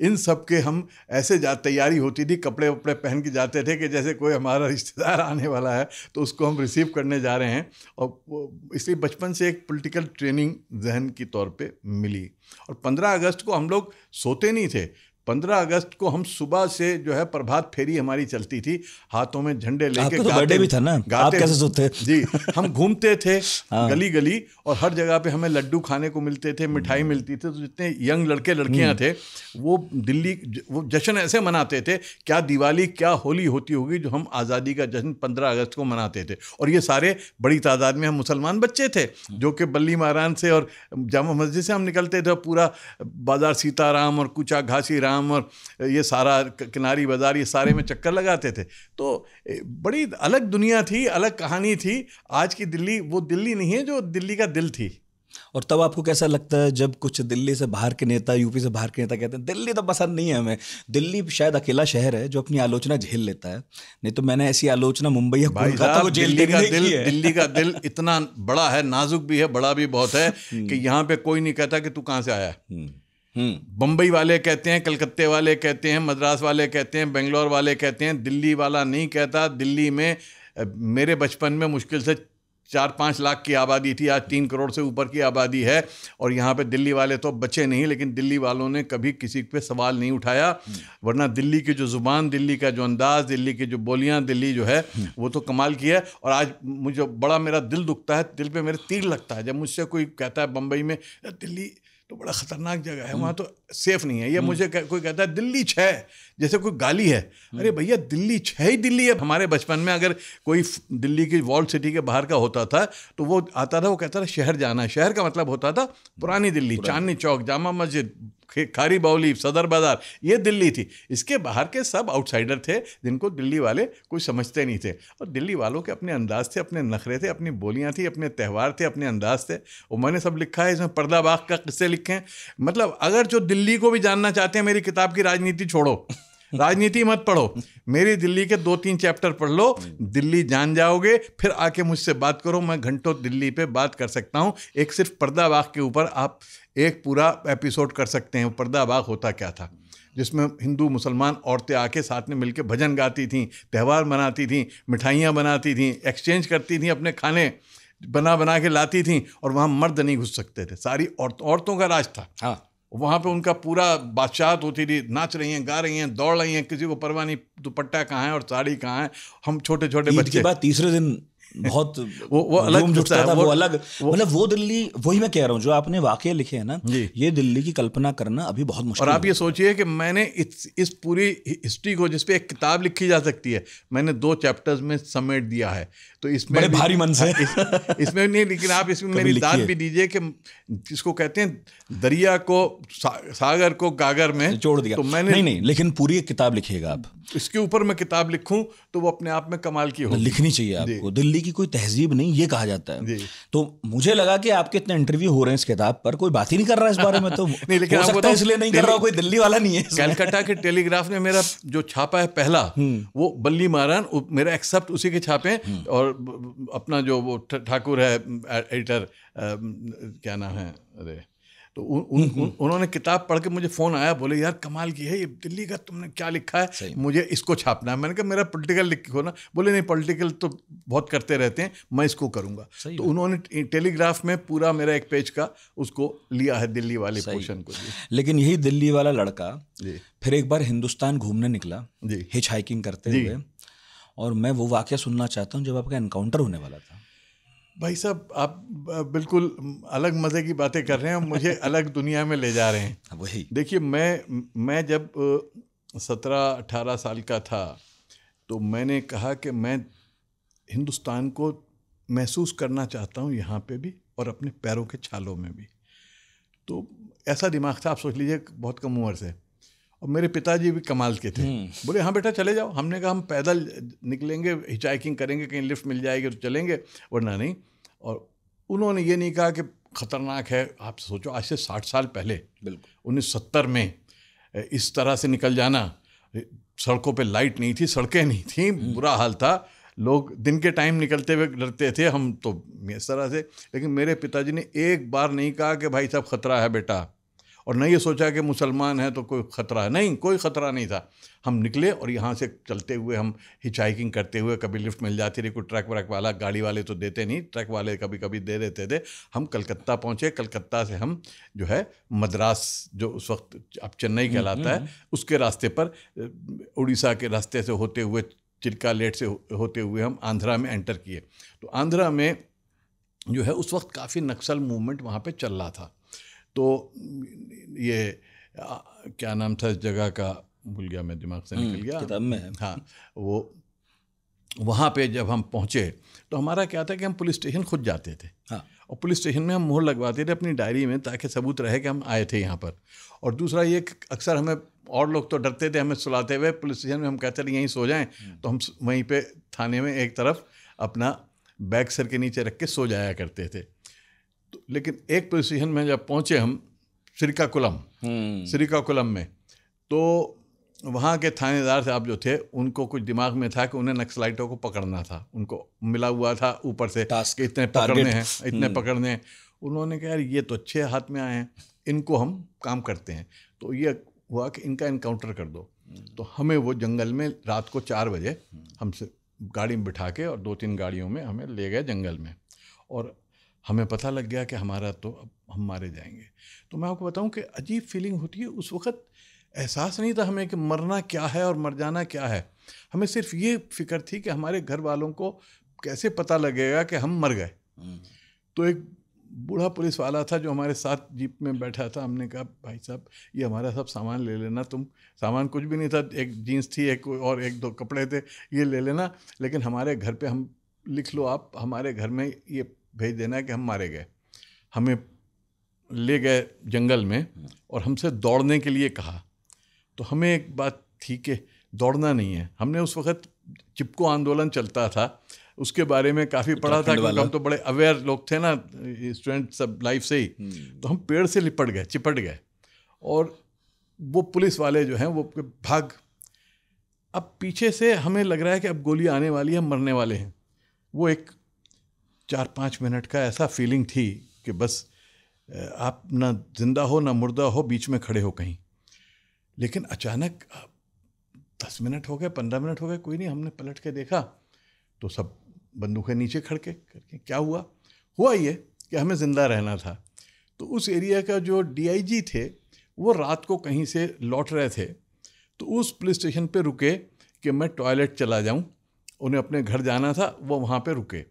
इन सब के हम ऐसे तैयारी होती थी, कपड़े वपड़े पहन के जाते थे कि जैसे कोई हमारा रिश्तेदार आने वाला है तो उसको हम रिसीव करने जा रहे हैं। और इसलिए बचपन से एक पॉलिटिकल ट्रेनिंग जहन की तौर पे मिली। और 15 अगस्त को हम लोग सोते नहीं थे। 15 अगस्त को हम सुबह से जो है प्रभात फेरी हमारी चलती थी, हाथों में झंडे लेके। आपका तो बर्थडे भी था ना, आप कैसे सोते? जी, हम घूमते थे गली गली, और हर जगह पे हमें लड्डू खाने को मिलते थे, मिठाई मिलती थी। तो जितने यंग लड़के लड़कियां थे वो दिल्ली वो जश्न ऐसे मनाते थे, क्या दिवाली क्या होली होती होगी जो हम आज़ादी का जश्न 15 अगस्त को मनाते थे। और ये सारे बड़ी तादाद में हम मुसलमान बच्चे थे जो कि बल्ली मारान से और जामा मस्जिद से हम निकलते थे, पूरा बाजार सीताराम और कूचा घासी राम और ये सारा किनारी बाजार, ये सारे में चक्कर लगाते थे। तो बड़ी अलग दुनिया थी, अलग कहानी थी। आज की दिल्ली वो दिल्ली नहीं है जो दिल्ली का दिल थी। और तब आपको कैसा लगता है जब कुछ दिल्ली से बाहर के नेता, यूपी से बाहर के नेता कहते हैं दिल्ली तो पसंद नहीं है हमें, दिल्ली शायद अकेला शहर है जो अपनी आलोचना झेल लेता है, नहीं तो मैंने ऐसी आलोचना मुंबई या कोलकाता को झेल दिल्ली का दिल इतना बड़ा है, नाजुक भी है, बड़ा भी बहुत है कि यहाँ पे कोई नहीं कहता कि तू कहाँ से आया है। बम्बई वाले कहते हैं, कलकत्ते वाले कहते हैं, मद्रास वाले कहते हैं, बेंगलोर वाले कहते हैं, दिल्ली वाला नहीं कहता। दिल्ली में मेरे बचपन में मुश्किल से 4-5 लाख की आबादी थी, आज 3 करोड़ से ऊपर की आबादी है। और यहाँ पे दिल्ली वाले तो बचे नहीं, लेकिन दिल्ली वालों ने कभी किसी पे सवाल नहीं उठाया। वरना दिल्ली की जो ज़ुबान, दिल्ली का जो अंदाज़, दिल्ली की जो बोलियाँ, दिल्ली जो है वो तो कमाल की है। और आज मुझे बड़ा मेरा दिल दुखता है, दिल पे मेरे तीर लगता है जब मुझसे कोई कहता है बम्बई में दिल्ली तो बड़ा ख़तरनाक जगह है, वहाँ तो सेफ नहीं है। या मुझे कोई कहता है दिल्ली 6, जैसे कोई गाली है। अरे भैया दिल्ली 6 ही दिल्ली है। हमारे बचपन में अगर कोई दिल्ली की वॉल सिटी के बाहर का होता था तो वो आता था, वो कहता था शहर जाना है। शहर का मतलब होता था पुरानी दिल्ली, चांदनी चौक, जामा मस्जिद, खारी बाउली, सदर बाजार, ये दिल्ली थी। इसके बाहर के सब आउटसाइडर थे जिनको दिल्ली वाले कुछ समझते नहीं थे। और दिल्ली वालों के अपने अंदाज थे, अपने नखरे थे, अपनी बोलियां थी, अपने त्यौहार थे, अपने अंदाज थे। और मैंने सब लिखा है इसमें, पर्दा बाग का किस्से लिखे हैं। मतलब अगर जो दिल्ली को भी जानना चाहते हैं, मेरी किताब की राजनीति छोड़ो, राजनीति मत पढ़ो, मेरी दिल्ली के 2-3 चैप्टर पढ़ लो, दिल्ली जान जाओगे। फिर आके मुझसे बात करो, मैं घंटों दिल्ली पे बात कर सकता हूँ। एक सिर्फ पर्दा बाग के ऊपर आप एक पूरा एपिसोड कर सकते हैं। पर्दा बाग होता क्या था, जिसमें हिंदू मुसलमान औरतें आके साथ में मिलकर भजन गाती थीं, त्यौहार मनाती थीं, मिठाइयाँ बनाती थीं, एक्सचेंज करती थीं, अपने खाने बना के लाती थीं। और वहाँ मर्द नहीं घुस सकते थे, सारी औरतों का राज था। हाँ, वहाँ पे उनका पूरा बादशाहत होती थी, नाच रही हैं, गा रही हैं, दौड़ रही हैं, किसी को परवाह नहीं दुपट्टा कहाँ है और साड़ी कहाँ है। हम छोटे छोटे बच्चे के बाद तीसरे दिन बहुत वो अलग जुटता था, वो अलग, मतलब वो दिल्ली, वही मैं कह रहा हूँ जो आपने वाकये लिखे हैं ना, ये दिल्ली की कल्पना करना अभी बहुत मुश्किल। और आप ये सोचिए कि मैंने इस पूरी हिस्ट्री को, जिस पे एक किताब लिखी जा सकती है, मैंने 2 चैप्टर्स में समेट दिया है। तो इसमें बड़े भारी मन से इसमें नहीं, लेकिन आप इसमें मेरी दाद भी दीजिए कि जिसको कहते हैं दरिया को, सागर को गागर में जोड़ दिया। तो मैंने नहीं, लेकिन पूरी एक किताब लिखिएगा आप, इसके ऊपर मैं किताब लिखूं तो वो अपने आप में कमाल की होगी। लिखनी चाहिए आपको। दिल्ली की कोई तहजीब नहीं, ये कहा जाता है। तो मुझे लगा कि आपके इतने इंटरव्यू हो रहे हैं इस किताब पर, कोई बात ही नहीं कर रहा है इस बारे में। तो नहीं, लेकिन हो सकता है इसलिए नहीं कर रहा, कोई दिल्ली वाला नहीं है। कलकत्ता के टेलीग्राफ ने मेरा जो छापा है पहला, वो बल्ली मारान, मेरा एक्सेप्ट उसी के छापे। और अपना जो वो ठाकुर है एडिटर, क्या नाम है, अरे तो उन्होंने किताब पढ़ के मुझे फ़ोन आया, बोले यार कमाल की है ये दिल्ली का, तुमने क्या लिखा है, मुझे इसको छापना है। मैंने कहा मेरा पॉलिटिकल लिखो ना। बोले नहीं, पॉलिटिकल तो बहुत करते रहते हैं, मैं इसको करूँगा। तो उन्होंने टेलीग्राफ में पूरा मेरा 1 पेज का उसको लिया है, दिल्ली वाले पोर्शन को। लेकिन यही दिल्ली वाला लड़का फिर एक बार हिंदुस्तान घूमने निकला, हिच हाइकिंग करते हुए, और मैं वो वाक़या सुनना चाहता हूँ जब आपका एनकाउंटर होने वाला था। भाई साहब, आप बिल्कुल अलग मज़े की बातें कर रहे हैं, मुझे अलग दुनिया में ले जा रहे हैं। वही देखिए, मैं जब 17-18 साल का था तो मैंने कहा कि मैं हिंदुस्तान को महसूस करना चाहता हूँ, यहाँ पे भी और अपने पैरों के छालों में भी। तो ऐसा दिमाग था, आप सोच लीजिए, बहुत कम उम्र से। और मेरे पिताजी भी कमाल के थे, बोले हाँ बेटा चले जाओ। हमने कहा हम पैदल निकलेंगे, हिचाइकिंग करेंगे, कहीं लिफ्ट मिल जाएगी तो चलेंगे, वरना नहीं। और उन्होंने ये नहीं कहा कि ख़तरनाक है। आप सोचो, आज से 60 साल पहले, बिल्कुल 1970 में इस तरह से निकल जाना। सड़कों पे लाइट नहीं थी, सड़कें नहीं थी, बुरा हाल था। लोग दिन के टाइम निकलते हुए डरते थे, हम तो इस तरह से। लेकिन मेरे पिताजी ने एक बार नहीं कहा कि भाई साहब ख़तरा है बेटा। और न ये सोचा कि मुसलमान है तो कोई ख़तरा है, नहीं, कोई ख़तरा नहीं था। हम निकले और यहाँ से चलते हुए हम हिचहाइकिंग करते हुए, कभी लिफ्ट मिल जाती रही, कोई ट्रक व्रक वाला, गाड़ी वाले तो देते नहीं, ट्रक वाले कभी कभी दे देते थे। हम कलकत्ता पहुँचे, कलकत्ता से हम जो है मद्रास, जो उस वक्त अब चेन्नई कहलाता है, उसके रास्ते पर उड़ीसा के रास्ते से होते हुए, चिल्का लेट से होते हुए हम आंध्रा में एंटर किए। तो आंध्रा में जो है उस वक्त काफ़ी नक्सल मूवमेंट वहाँ पे चल रहा था। तो ये क्या नाम था इस जगह का, भूल गया मैं, दिमाग से निकल गया, किताब में है। हाँ, वो वहाँ पे जब हम पहुँचे तो हमारा क्या था कि हम पुलिस स्टेशन खुद जाते थे। हाँ। और पुलिस स्टेशन में हम मोहर लगवाते थे अपनी डायरी में, ताकि सबूत रहे कि हम आए थे यहाँ पर। और दूसरा ये, अक्सर हमें और लोग तो डरते थे हमें सुलाते हुए पुलिस स्टेशन में, हम कहते थे यहीं सो जाएं, तो हम वहीं पे थाने में एक तरफ अपना बैग सर के नीचे रख के सो जाया करते थे। तो लेकिन एक पुलिस स्टेशन में जब पहुँचे हम, श्रीकाकुलम में, तो वहाँ के थानेदार साहब जो थे, उनको कुछ दिमाग में था कि उन्हें नक्सलाइटों को पकड़ना था, उनको मिला हुआ था ऊपर से टास्क, इतने पकड़ने हैं, इतने पकड़ने हैं। उन्होंने कहा यार ये तो अच्छे हाथ में आए हैं, इनको हम काम करते हैं। तो ये हुआ कि इनका इनकाउंटर कर दो। तो हमें वो जंगल में रात को 4 बजे हमसे गाड़ी में बिठा के और 2-3 गाड़ियों में हमें ले गए जंगल में, और हमें पता लग गया कि हमारा तो अब हम मारे जाएंगे। तो मैं आपको बताऊं कि अजीब फीलिंग होती है उस वक्त। एहसास नहीं था हमें कि मरना क्या है और मर जाना क्या है। हमें सिर्फ ये फिक्र थी कि हमारे घर वालों को कैसे पता लगेगा कि हम मर गए। तो एक बूढ़ा पुलिस वाला था जो हमारे साथ जीप में बैठा था। हमने कहा भाई साहब ये हमारा सब सामान ले लेना, तुम सामान कुछ भी नहीं था, एक जीन्स थी, एक और 1-2 कपड़े थे, ये ले लेना, लेकिन हमारे घर पे हम लिख लो, आप हमारे घर में ये भेज देना कि हम मारे गए। हमें ले गए जंगल में और हमसे दौड़ने के लिए कहा। तो हमें एक बात थी कि दौड़ना नहीं है। हमने उस वक्त चिपको आंदोलन चलता था, उसके बारे में काफ़ी पढ़ा था, क्योंकि हम तो बड़े अवेयर लोग थे ना, स्टूडेंट सब लाइफ से ही। तो हम पेड़ से चिपट गए और वो पुलिस वाले जो हैं वो भाग। अब पीछे से हमें लग रहा है कि अब गोली आने वाली है, हम मरने वाले हैं। वो एक 4-5 मिनट का ऐसा फीलिंग थी कि बस आप ना जिंदा हो ना मुर्दा हो, बीच में खड़े हो कहीं। लेकिन अचानक 10 मिनट हो गए, 15 मिनट हो गए, कोई नहीं। हमने पलट के देखा तो सब बंदूकें नीचे खड़के करके, क्या हुआ ये कि हमें ज़िंदा रहना था। तो उस एरिया का जो DIG थे वो रात को कहीं से लौट रहे थे, तो उस पुलिस स्टेशन पे रुके कि मैं टॉयलेट चला जाऊं। उन्हें अपने घर जाना था, वो वहाँ पे रुके।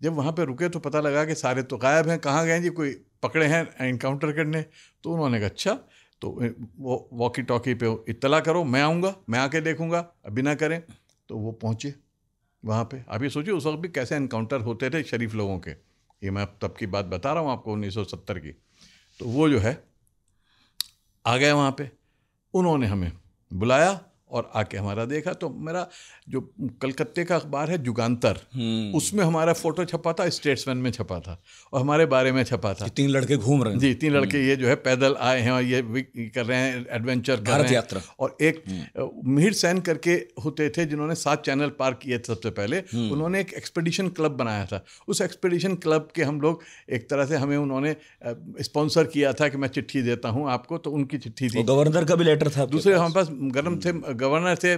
जब वहाँ पे रुके तो पता लगा कि सारे तो गायब हैं, कहाँ गए जी, कोई पकड़े हैं इनकाउंटर करने। तो उन्होंने कहा अच्छा, तो वो वॉकी टॉकी पे इत्तला करो, मैं आऊँगा, मैं आके देखूँगा, अभी ना करें। तो वो पहुँचे वहाँ पे। आप ये सोचिए उस वक्त भी कैसे एनकाउंटर होते थे शरीफ लोगों के। ये मैं तब की बात बता रहा हूँ आपको, 1970 की। तो वो जो है आ गए वहाँ पे, उन्होंने हमें बुलाया और आके हमारा देखा। तो मेरा जो कलकत्ते का अखबार है जुगांतर, उसमें हमारा फ़ोटो छपा था, स्टेट्समैन में छपा था, और हमारे बारे में छपा था। 3 लड़के घूम रहे हैं जी, 3 लड़के ये जो है पैदल आए हैं और ये कर रहे हैं, एडवेंचर कर रहे हैं, यात्रा। और एक मिहिर सेन करके होते थे जिन्होंने 7 चैनल पार किए थे सबसे पहले। उन्होंने एक एक्सपेडिशन क्लब बनाया था। उस एक्सपेडिशन क्लब के हम लोग एक तरह से, हमें उन्होंने स्पॉन्सर किया था कि मैं चिट्ठी देता हूँ आपको। तो उनकी चिट्ठी थी, गवर्नर का भी लेटर था। दूसरे हमारे पास गवर्नर थे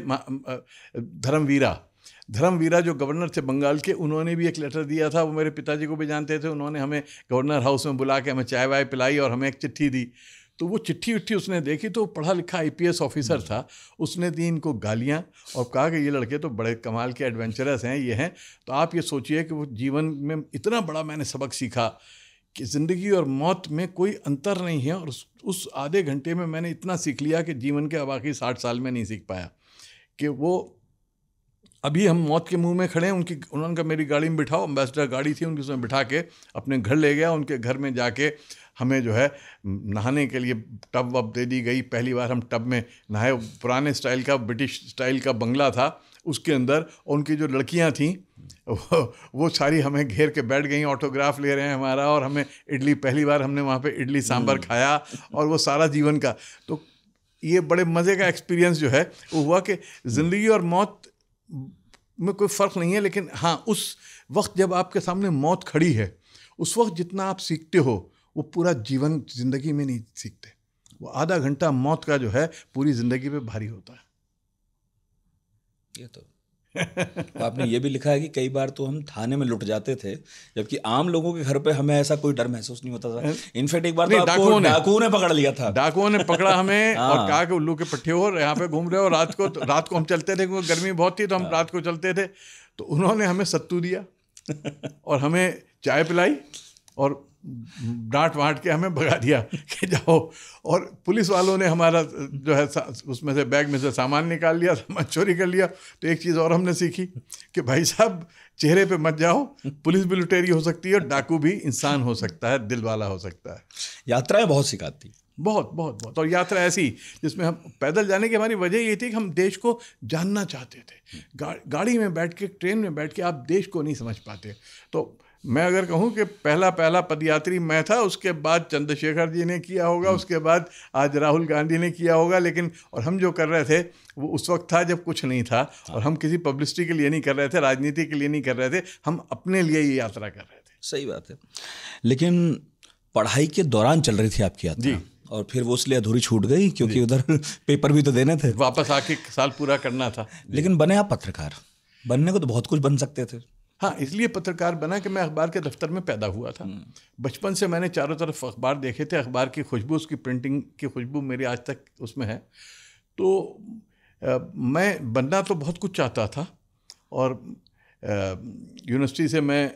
धर्मवीरा जो गवर्नर थे बंगाल के, उन्होंने भी एक लेटर दिया था। वो मेरे पिताजी को भी जानते थे। उन्होंने हमें गवर्नर हाउस में बुला के हमें चाय वाय पिलाई और हमें एक चिट्ठी दी। तो वो चिट्ठी उसने देखी, तो पढ़ा लिखा IPS ऑफिसर था। उसने दी इनको गालियाँ और कहा कि ये लड़के तो बड़े कमाल के एडवेंचरस हैं, ये हैं। तो आप ये सोचिए कि वो जीवन में इतना बड़ा मैंने सबक सीखा कि ज़िंदगी और मौत में कोई अंतर नहीं है। और उस आधे घंटे में मैंने इतना सीख लिया कि जीवन के बाकी 60 साल में नहीं सीख पाया। कि वो अभी हम मौत के मुंह में खड़े हैं। उन्होंने कहा मेरी गाड़ी में बिठाओ, एम्बेसडर गाड़ी थी उनकी, उसमें बिठा के अपने घर ले गया। उनके घर में जाके हमें जो है नहाने के लिए टब वब दे दी गई। पहली बार हम टब में नहाए। पुराने स्टाइल का, ब्रिटिश स्टाइल का बंगला था उसके अंदर। और उनकी जो लड़कियां थीं वो सारी हमें घेर के बैठ गई, ऑटोग्राफ ले रहे हैं हमारा। और हमें इडली, पहली बार हमने वहाँ पे इडली सांभर खाया। और वो सारा जीवन का, तो ये बड़े मज़े का एक्सपीरियंस जो है वो हुआ कि ज़िंदगी और मौत में कोई फ़र्क नहीं है। लेकिन हाँ, उस वक्त जब आपके सामने मौत खड़ी है, उस वक्त जितना आप सीखते हो वो पूरा जीवन ज़िंदगी में नहीं सीखते। वो आधा घंटा मौत का जो है पूरी जिंदगी पे भारी होता है। ये तो आपने ये भी लिखा है कि कई बार तो हम थाने में लुट जाते थे, जबकि आम लोगों के घर पे हमें ऐसा कोई डर महसूस नहीं होता था। इनफैक्ट एक बार तो आपको डाकुओं ने पकड़ लिया था। डाकुओं ने पकड़ा हमें और कहा कि उल्लू के पट्टे हो, यहाँ पे घूम रहे हो। रात को हम चलते थे क्योंकि गर्मी बहुत थी, तो हम रात को चलते थे। तो उन्होंने हमें सत्तू दिया और हमें चाय पिलाई और डांट वांट के हमें भगा दिया कि जाओ। और पुलिस वालों ने हमारा जो है उसमें से बैग में से सामान निकाल लिया, सामान चोरी कर लिया। तो एक चीज़ और हमने सीखी कि भाई साहब चेहरे पे मत जाओ, पुलिस भी लुटेरी हो सकती है और डाकू भी इंसान हो सकता है, दिल वाला हो सकता है। यात्राएं बहुत सिखाती, बहुत बहुत बहुत। और यात्रा ऐसी जिसमें हम पैदल जाने की हमारी वजह ये थी कि हम देश को जानना चाहते थे। गाड़ी में बैठ के, ट्रेन में बैठ के आप देश को नहीं समझ पाते। तो मैं अगर कहूँ कि पहला पदयात्री मैं था, उसके बाद चंद्रशेखर जी ने किया होगा, उसके बाद आज राहुल गांधी ने किया होगा। लेकिन और हम जो कर रहे थे वो उस वक्त था जब कुछ नहीं था, और हम किसी पब्लिसिटी के लिए नहीं कर रहे थे, राजनीति के लिए नहीं कर रहे थे, हम अपने लिए ये यात्रा कर रहे थे। सही बात है। लेकिन पढ़ाई के दौरान चल रही थी आपकी यात्रा जी, और फिर वो इसलिए अधूरी छूट गई क्योंकि उधर पेपर भी तो देने थे, वापस आके साल पूरा करना था। लेकिन बने आप पत्रकार। बनने को तो बहुत कुछ बन सकते थे। हाँ, इसलिए पत्रकार बना कि मैं अखबार के दफ्तर में पैदा हुआ था। बचपन से मैंने चारों तरफ अखबार देखे थे, अखबार की खुशबू, उसकी प्रिंटिंग की खुशबू मेरी आज तक उसमें है। तो मैं बनना तो बहुत कुछ चाहता था, और यूनिवर्सिटी से मैं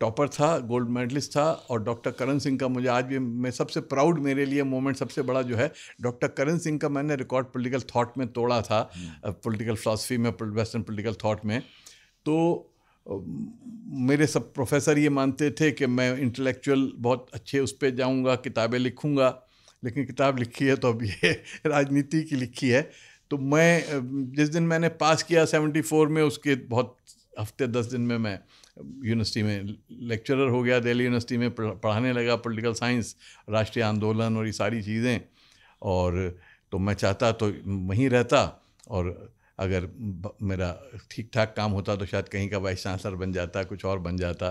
टॉपर था, गोल्ड मेडलिस्ट था। और डॉक्टर करण सिंह का मुझे आज भी, मैं सबसे प्राउड, मेरे लिए मोमेंट सबसे बड़ा जो है, डॉक्टर करण सिंह का मैंने रिकॉर्ड पॉलिटिकल थॉट में तोड़ा था, पॉलिटिकल फिलॉसफी में, वेस्टर्न पॉलिटिकल थॉट में। तो मेरे सब प्रोफेसर ये मानते थे कि मैं इंटेलेक्चुअल बहुत अच्छे उस पर जाऊँगा, किताबें लिखूँगा। लेकिन किताब लिखी है तो अब ये राजनीति की लिखी है। तो मैं जिस दिन मैंने पास किया 74 में, उसके बहुत हफ्ते 10 दिन में मैं यूनिवर्सिटी में लेक्चरर हो गया, दिल्ली यूनिवर्सिटी में पढ़ाने लगा पॉलिटिकल साइंस, राष्ट्रीय आंदोलन और ये सारी चीज़ें। और तो मैं चाहता तो वहीं रहता, और अगर मेरा ठीक ठाक काम होता तो शायद कहीं का वाइस चांसलर बन जाता, कुछ और बन जाता।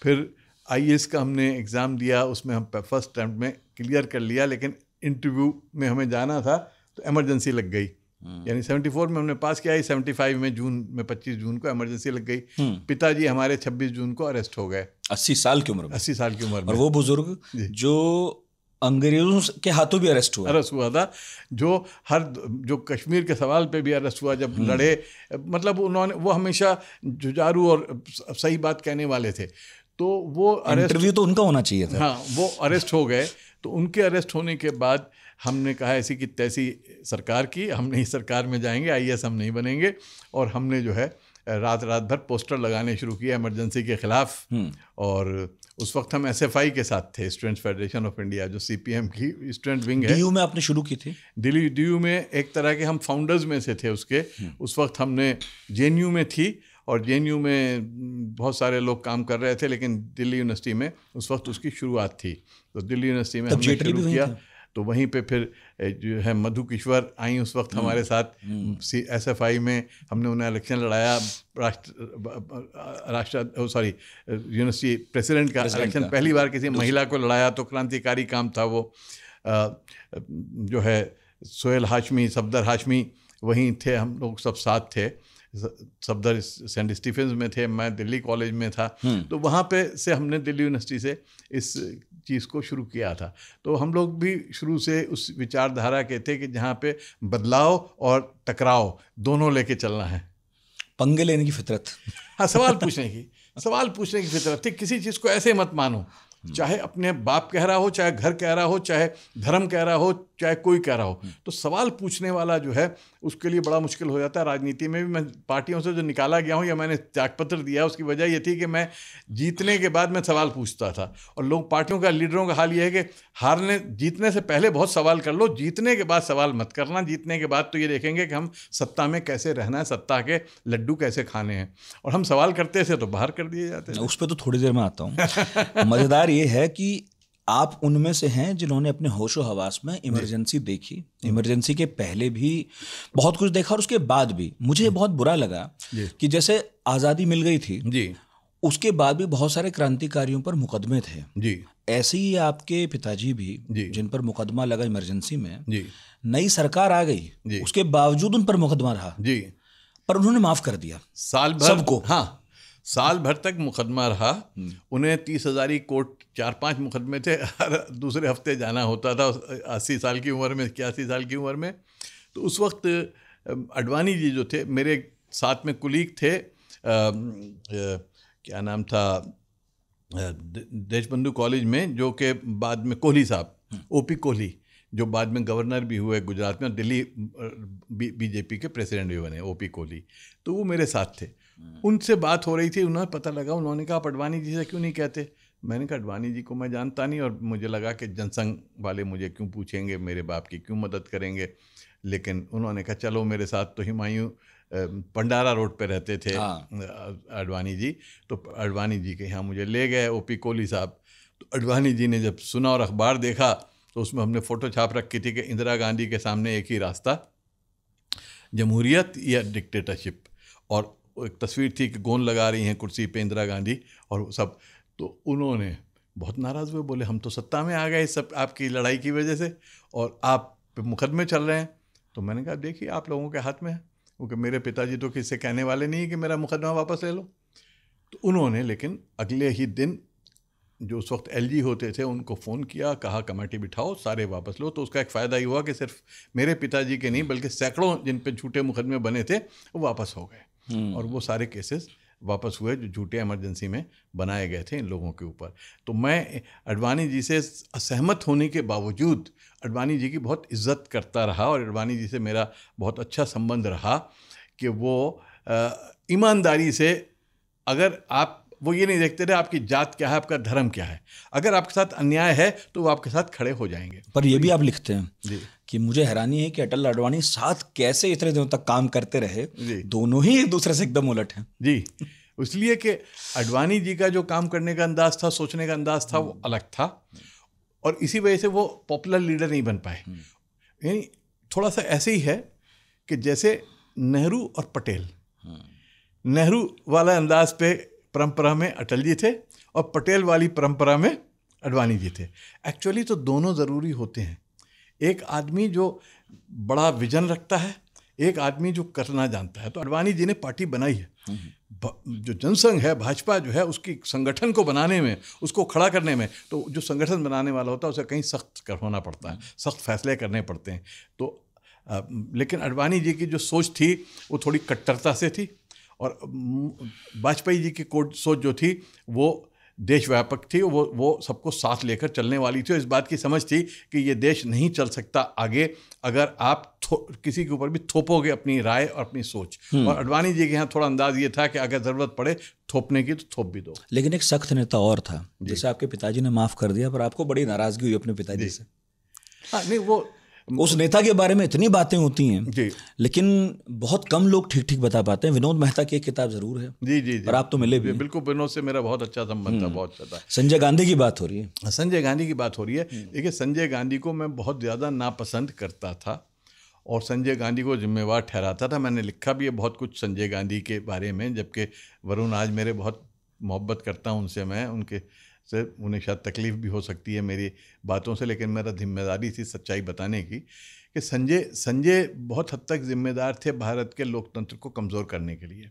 फिर IAS का हमने एग्ज़ाम दिया, उसमें हम फर्स्ट अटेम्प्ट में क्लियर कर लिया, लेकिन इंटरव्यू में हमें जाना था तो इमरजेंसी लग गई। यानी 74 में हमने पास किया, 75 में जून में 25 जून को इमरजेंसी लग गई। पिताजी हमारे 26 जून को अरेस्ट हो गए, 80 साल की उम्र में। 80 साल की उम्र में। और वो बुजुर्ग जो अंग्रेजों के हाथों भी अरेस्ट हुआ था, जो कश्मीर के सवाल पे भी अरेस्ट हुआ जब लड़े। मतलब उन्होंने, वो हमेशा जुझारू और सही बात कहने वाले थे। तो वो इंटरव्यू तो उनका होना चाहिए था। हाँ, वो अरेस्ट हो गए। तो उनके अरेस्ट होने के बाद हमने कहा ऐसी कि तैसी सरकार की, हम नहीं सरकार में जाएंगे, IAS हम नहीं बनेंगे। और हमने जो है रात भर पोस्टर लगाने शुरू किया इमरजेंसी के खिलाफ। और उस वक्त हम SFI के साथ थे, स्टूडेंट्स फेडरेशन ऑफ इंडिया, जो CPM की स्टूडेंट विंग है। DU में आपने शुरू की थी? दिल्ली DU में एक तरह के हम फाउंडर्स में से थे उसके। उस वक्त हमने JNU में थी, और JNU में बहुत सारे लोग काम कर रहे थे, लेकिन दिल्ली यूनिवर्सिटी में उस वक्त उसकी शुरुआत थी। तो दिल्ली यूनिवर्सिटी में हमने शुरू किया। तो वहीं पे फिर जो है मधु किश्वर आई उस वक्त हमारे साथ। SFI में हमने उन्हें इलेक्शन लड़ाया, यूनिवर्सिटी प्रेसिडेंट का इलेक्शन पहली बार किसी महिला को लड़ाया, तो क्रांतिकारी काम था वो। जो है सोहेल हाशमी, सफदर हाशमी वहीं थे, हम लोग सब साथ थे। सफदर सेंट स्टीफेंस में थे, मैं दिल्ली कॉलेज में था। तो वहाँ पे से हमने दिल्ली यूनिवर्सिटी से इस चीज़ को शुरू किया था। तो हम लोग भी शुरू से उस विचारधारा के थे कि जहाँ पे बदलाव और टकराव दोनों लेके चलना है। पंगे लेने की फितरत। हाँ, सवाल पूछने की फितरत थी। किसी चीज़ को ऐसे मत मानो, चाहे अपने बाप कह रहा हो, चाहे घर कह रहा हो, चाहे धर्म कह रहा हो, चाहे कोई कह रहा हो। तो सवाल पूछने वाला जो है उसके लिए बड़ा मुश्किल हो जाता है। राजनीति में भी मैं पार्टियों से जो निकाला गया हूँ या मैंने त्यागपत्र दिया, उसकी वजह ये थी कि मैं जीतने के बाद मैं सवाल पूछता था। और लोग, पार्टियों का, लीडरों का हाल ये है कि जीतने से पहले बहुत सवाल कर लो, जीतने के बाद सवाल मत करना। जीतने के बाद तो ये देखेंगे कि हम सत्ता में कैसे रहना है, सत्ता के लड्डू कैसे खाने हैं। और हम सवाल करते थे तो बाहर कर दिए जाते थे। उस पर तो थोड़ी देर में आता हूँ। मज़ेदार ये है कि आप उनमें से हैं जिन्होंने अपने होशो हवास में इमरजेंसी देखी। इमरजेंसी के पहले भी बहुत कुछ देखा और उसके बाद भी। मुझे बहुत बुरा लगा कि जैसे आज़ादी मिल गई थी जी, उसके बाद भी बहुत सारे क्रांतिकारियों पर मुकदमे थे जी। ऐसे ही आपके पिताजी भी जी। जिन पर मुकदमा लगा इमरजेंसी में जी। नई सरकार आ गई जी। उसके बावजूद उन पर मुकदमा रहा जी। पर उन्होंने माफ कर दिया साल भर सबको। हाँ, साल भर तक मुकदमा रहा। उन्हें 30,000 कोर्ट 4-5 मुकदमे थे, हर दूसरे हफ्ते जाना होता था 80 साल की उम्र में, 81 साल की उम्र में। तो उस वक्त अडवाणी जी जो थे, मेरे साथ में कुलीग थे, क्या नाम था, देशबंधु कॉलेज में, जो कि बाद में कोहली साहब, ओपी कोहली, जो बाद में गवर्नर भी हुए गुजरात में, दिल्ली बीजेपी के प्रेसिडेंट भी बने, ओपी कोहली। तो वो मेरे साथ थे, उनसे बात हो रही थी, उन्हें पता लगा, उन्होंने कहा आप अडवाणी जी से क्यों नहीं कहते। मैंने कहा अडवाणी जी को मैं जानता नहीं, और मुझे लगा कि जनसंघ वाले मुझे क्यों पूछेंगे, मेरे बाप की क्यों मदद करेंगे। लेकिन उन्होंने कहा चलो मेरे साथ। तो हुमायूं पंडारा रोड पे रहते थे अडवाणी जी, तो अडवाणी जी के यहाँ मुझे ले गए ओपी कोहली साहब। तो अडवाणी जी ने जब सुना और अखबार देखा तो उसमें हमने फ़ोटो छाप रखी थी कि इंदिरा गांधी के सामने एक ही रास्ता, जमहूरियत या डिक्टेटरशिप। और एक तस्वीर थी कि गोंद लगा रही हैं कुर्सी पे इंदिरा गांधी और सब। तो उन्होंने बहुत नाराज़ हुए, बोले हम तो सत्ता में आ गए सब आपकी लड़ाई की वजह से, और आप पे मुकदमे चल रहे हैं। तो मैंने कहा देखिए आप लोगों के हाथ में है, क्योंकि मेरे पिताजी तो किसी से कहने वाले नहीं कि मेरा मुकदमा वापस ले लो। तो उन्होंने लेकिन अगले ही दिन, जो उस वक्त एलजी होते थे, उनको फ़ोन किया, कहा कमेटी बिठाओ, सारे वापस लो। तो उसका एक फ़ायदा ये हुआ कि सिर्फ मेरे पिताजी के नहीं बल्कि सैकड़ों जिन पे झूठे मुकदमे बने थे वो वापस हो गए, और वो सारे केसेस वापस हुए जो झूठे इमरजेंसी में बनाए गए थे इन लोगों के ऊपर। तो मैं अडवाणी जी से असहमत होने के बावजूद अडवाणी जी की बहुत इज्जत करता रहा, और अडवाणी जी से मेरा बहुत अच्छा संबंध रहा कि वो ईमानदारी से, अगर आप, वो ये नहीं देखते थे आपकी जात क्या है, आपका धर्म क्या है, अगर आपके साथ अन्याय है तो वो आपके साथ खड़े हो जाएंगे। पर ये भी आप लिखते हैं कि मुझे हैरानी है कि अटल अडवाणी साथ कैसे इतने दिनों तक काम करते रहे, दोनों ही एक दूसरे से एकदम उलट हैं। जी, इसलिए कि अडवाणी जी का जो काम करने का अंदाज था, सोचने का अंदाज था, वो अलग था, और इसी वजह से वो पॉपुलर लीडर नहीं बन पाए। यानी थोड़ा सा ऐसे ही है कि जैसे नेहरू और पटेल, नेहरू वाला अंदाज पे परंपरा में अटल जी थे, और पटेल वाली परंपरा में अडवाणी जी थे। एक्चुअली तो दोनों ज़रूरी होते हैं। एक आदमी जो बड़ा विजन रखता है, एक आदमी जो करना जानता है। तो अडवाणी जी ने पार्टी बनाई है, जो जनसंघ है, भाजपा जो है, उसकी संगठन को बनाने में, उसको खड़ा करने में, तो जो संगठन बनाने वाला होता है उसे कहीं सख्त होना पड़ता है, सख्त फैसले करने पड़ते हैं। तो लेकिन अडवाणी जी की जो सोच थी वो थोड़ी कट्टरता से थी, और वाजपेयी जी की सोच जो थी वो देशव्यापक थी, वो सबको साथ लेकर चलने वाली थी। और इस बात की समझ थी कि ये देश नहीं चल सकता आगे अगर आप किसी के ऊपर भी थोपोगे अपनी राय और अपनी सोच। और अडवाणी जी के यहाँ थोड़ा अंदाज ये था कि अगर ज़रूरत पड़े थोपने की तो थोप भी दो। लेकिन एक सख्त नेता और था, जैसे आपके पिताजी ने माफ़ कर दिया, पर आपको बड़ी नाराज़गी हुई अपने पिताजी से। हाँ, नहीं, वो उस नेता के बारे में इतनी बातें होती हैं जी, लेकिन बहुत कम लोग ठीक ठीक बता पाते हैं। विनोद मेहता की एक किताब जरूर है। जी जी, पर आप तो मिले भी। बिल्कुल, विनोद से मेरा बहुत अच्छा संबंध था, बहुत अच्छा था। संजय गांधी की बात हो रही है। संजय गांधी की बात हो रही है। देखिए, संजय गांधी को मैं बहुत ज़्यादा नापसंद करता था और संजय गांधी को जिम्मेवार ठहराता था। मैंने लिखा भी है बहुत कुछ संजय गांधी के बारे में, जबकि वरुण आज मेरे बहुत मोहब्बत करता हूँ उनसे, मैं उनके से, उन्हें शायद तकलीफ़ भी हो सकती है मेरी बातों से, लेकिन मेरा जिम्मेदारी थी सच्चाई बताने की कि संजय बहुत हद तक जिम्मेदार थे भारत के लोकतंत्र को कमज़ोर करने के लिए।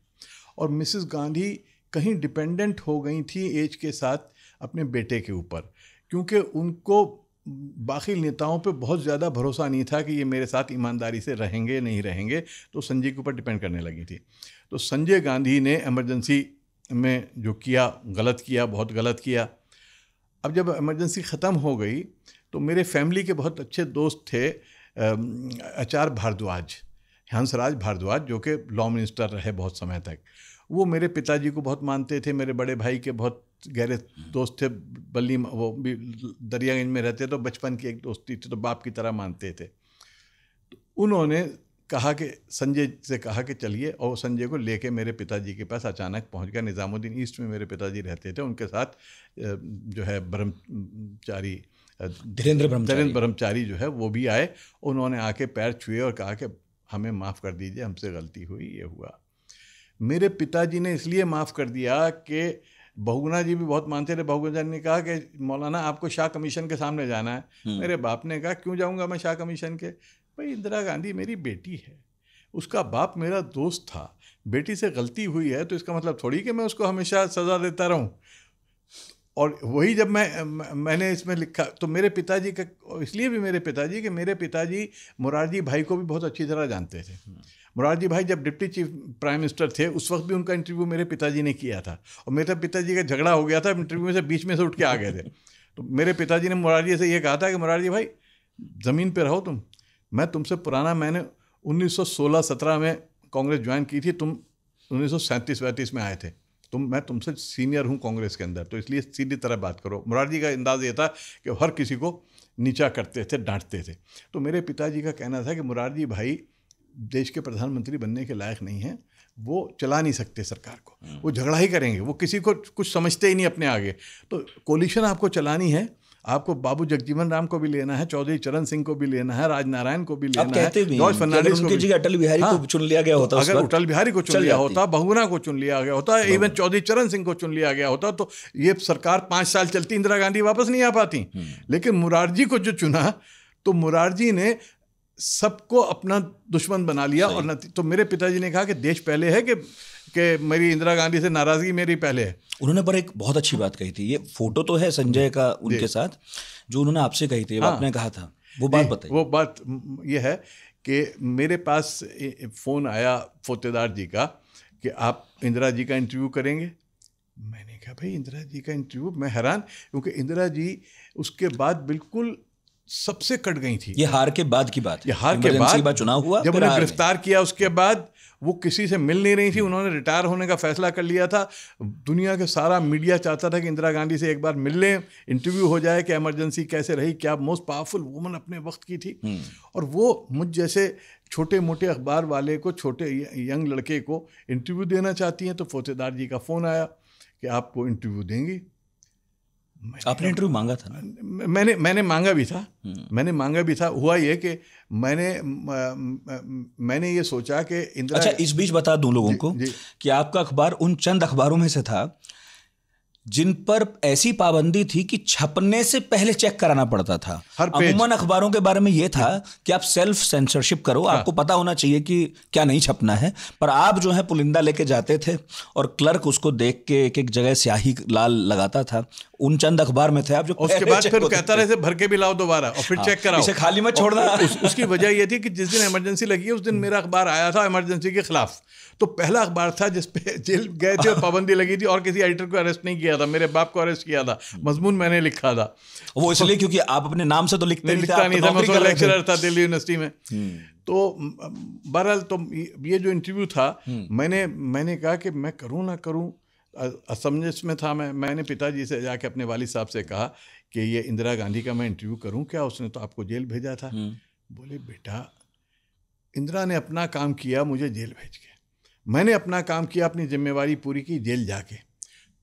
और मिसेस गांधी कहीं डिपेंडेंट हो गई थी एज के साथ अपने बेटे के ऊपर, क्योंकि उनको बाकी नेताओं पे बहुत ज़्यादा भरोसा नहीं था कि ये मेरे साथ ईमानदारी से रहेंगे नहीं रहेंगे, तो संजय के ऊपर डिपेंड करने लगी थी। तो संजय गांधी ने इमरजेंसी में जो किया, गलत किया, बहुत गलत किया। अब जब इमरजेंसी ख़त्म हो गई तो मेरे फैमिली के बहुत अच्छे दोस्त थे आचार्य भारद्वाज, हंसराज भारद्वाज, जो कि लॉ मिनिस्टर रहे बहुत समय तक। वो मेरे पिताजी को बहुत मानते थे, मेरे बड़े भाई के बहुत गहरे दोस्त थे। बल्ली, वो भी दरियागंज में रहते, तो बचपन की एक दोस्ती थी, तो बाप की तरह मानते थे। तो उन्होंने कहा कि संजय से कहा कि चलिए, और संजय को लेके मेरे पिताजी के पास अचानक पहुंच गया। निज़ामुद्दीन ईस्ट में मेरे पिताजी रहते थे, उनके साथ जो है ब्रह्मचारी धीरेन्द्र ब्रह्मचारी जो है वो भी आए। उन्होंने आके पैर छुए और कहा कि हमें माफ़ कर दीजिए, हमसे गलती हुई, ये हुआ। मेरे पिताजी ने इसलिए माफ़ कर दिया कि बहुगुणा जी भी बहुत मानते थे। बहुगुणा जी ने कहा कि मौलाना आपको शाह कमीशन के सामने जाना है। मेरे बाप ने कहा क्यों जाऊंगा मैं शाह कमीशन के? भाई इंदिरा गांधी मेरी बेटी है, उसका बाप मेरा दोस्त था, बेटी से गलती हुई है तो इसका मतलब थोड़ी कि मैं उसको हमेशा सज़ा देता रहूं। और वही जब मैंने इसमें लिखा तो मेरे पिताजी का, इसलिए भी मेरे पिताजी कि मेरे पिताजी मुरारजी भाई को भी बहुत अच्छी तरह जानते थे। मुरारजी भाई जब डिप्टी चीफ प्राइम मिनिस्टर थे उस वक्त भी उनका इंटरव्यू मेरे पिताजी ने किया था, और मेरे पिताजी का झगड़ा हो गया था इंटरव्यू में से, बीच में से उठ के आ गए थे। तो मेरे पिताजी ने मुरारजी से ये कहा था कि मुरारजी भाई ज़मीन पे रहो तुम, मैं तुमसे पुराना, मैंने 1916-17 में कांग्रेस ज्वाइन की थी, तुम 1937-38 में आए थे, मैं तुमसे सीनियर हूँ कांग्रेस के अंदर, तो इसलिए सीधी तरह बात करो। मुरारजी का अंदाज़ ये था कि हर किसी को नीचा करते थे, डांटते थे। तो मेरे पिताजी का कहना था कि मुरारजी भाई देश के प्रधानमंत्री बनने के लायक नहीं हैं, वो चला नहीं सकते सरकार को, वो झगड़ा ही करेंगे, वो किसी को कुछ समझते ही नहीं अपने आगे। तो कोलिशन आपको चलानी है, आपको बाबू जगजीवन राम को भी लेना है, चौधरी चरण सिंह को भी लेना है, राजनारायण को भी लेना है, जॉर्ज फर्नांडिस को भी। अटल बिहारी को चुन लिया गया होता, अगर अटल बिहारी को चुन लिया होता, बहुगुणा को चुन लिया गया होता, इवन चौधरी चरण सिंह को चुन लिया गया होता, तो ये सरकार 5 साल चलती, इंदिरा गांधी वापस नहीं आ पाती। लेकिन मुरारजी को जो चुना, तो मुरारजी ने सबको अपना दुश्मन बना लिया। और तो मेरे पिताजी ने कहा कि देश पहले है कि मेरी इंदिरा गांधी से नाराजगी मेरी पहले है। उन्होंने पर एक बहुत अच्छी बात कही थी, ये फोटो तो है संजय का उनके साथ, जो उन्होंने आपसे कही थी, आपने कहा था, वो बात बताइए। वो बात ये है कि मेरे पास फ़ोन आया फोतेदार जी का कि आप इंदिरा जी का इंटरव्यू करेंगे। मैंने कहा भाई इंदिरा जी का इंटरव्यू? मैं हैरान, क्योंकि इंदिरा जी उसके बाद बिल्कुल सबसे कट गई थी। ये हार के बाद की बात है, ये हार के बाद चुनाव हुआ, जब उन्हें गिरफ्तार किया उसके बाद वो किसी से मिल नहीं रही थी, उन्होंने रिटायर होने का फैसला कर लिया था। दुनिया के सारा मीडिया चाहता था कि इंदिरा गांधी से एक बार मिल लें, इंटरव्यू हो जाए कि इमरजेंसी कैसे रही, क्या मोस्ट पावरफुल वुमन अपने वक्त की थी। और वो मुझ जैसे छोटे मोटे अखबार वाले को, छोटे यंग लड़के को इंटरव्यू देना चाहती हैं। तो फोतेदार जी का फ़ोन आया कि आपको इंटरव्यू देंगी। आपने इंटरव्यू मांगा था ना? मैंने मांगा भी था, मैंने मांगा भी था। हुआ ये कि मैंने ये सोचा कि इंदिरा। अच्छा, इस बीच बता दूं लोगों को कि आपका अखबार उन चंद अखबारों में से था जिन पर ऐसी पाबंदी थी कि छपने से पहले चेक कराना पड़ता था। अमूमन अखबारों के बारे में यह था कि आप सेल्फ सेंसरशिप करो, आपको पता होना चाहिए कि क्या नहीं छपना है, पर आप जो है पुलिंदा लेके जाते थे और क्लर्क उसको देख के एक एक जगह स्याही लाल लगाता था। उन चंद अखबार में थे आप जो उसके बाद फिर कहता रहे भर के भी लाओ दोबारा और फिर चेक कराओ, इसे खाली मत छोड़ना। उसकी वजह यह थी कि जिस दिन इमरजेंसी लगी है उस दिन मेरा अखबार आया था इमरजेंसी के खिलाफ। तो पहला अखबार था जिसपे जेल गए थे और पाबंदी लगी थी, और किसी एडिटर को अरेस्ट नहीं किया था, मेरे बाप को अरेस्ट किया था, मजमून मैंने लिखा था। वो इसलिए क्योंकि आप अपने नाम से तो लिखता नहीं था, मैं लेक्चरर था दिल्ली यूनिवर्सिटी में। तो बहरहाल तो ये जो इंटरव्यू था, मैंने कहा कि मैं करूँ ना करूँ, असमंजस में था। मैंने पिताजी से जाके अपने वालिद साहब से कहा कि ये इंदिरा गांधी का मैं इंटरव्यू करूं क्या, उसने तो आपको जेल भेजा था। बोले बेटा, इंदिरा ने अपना काम किया मुझे जेल भेज के, मैंने अपना काम किया, अपनी जिम्मेवारी पूरी की जेल जाके।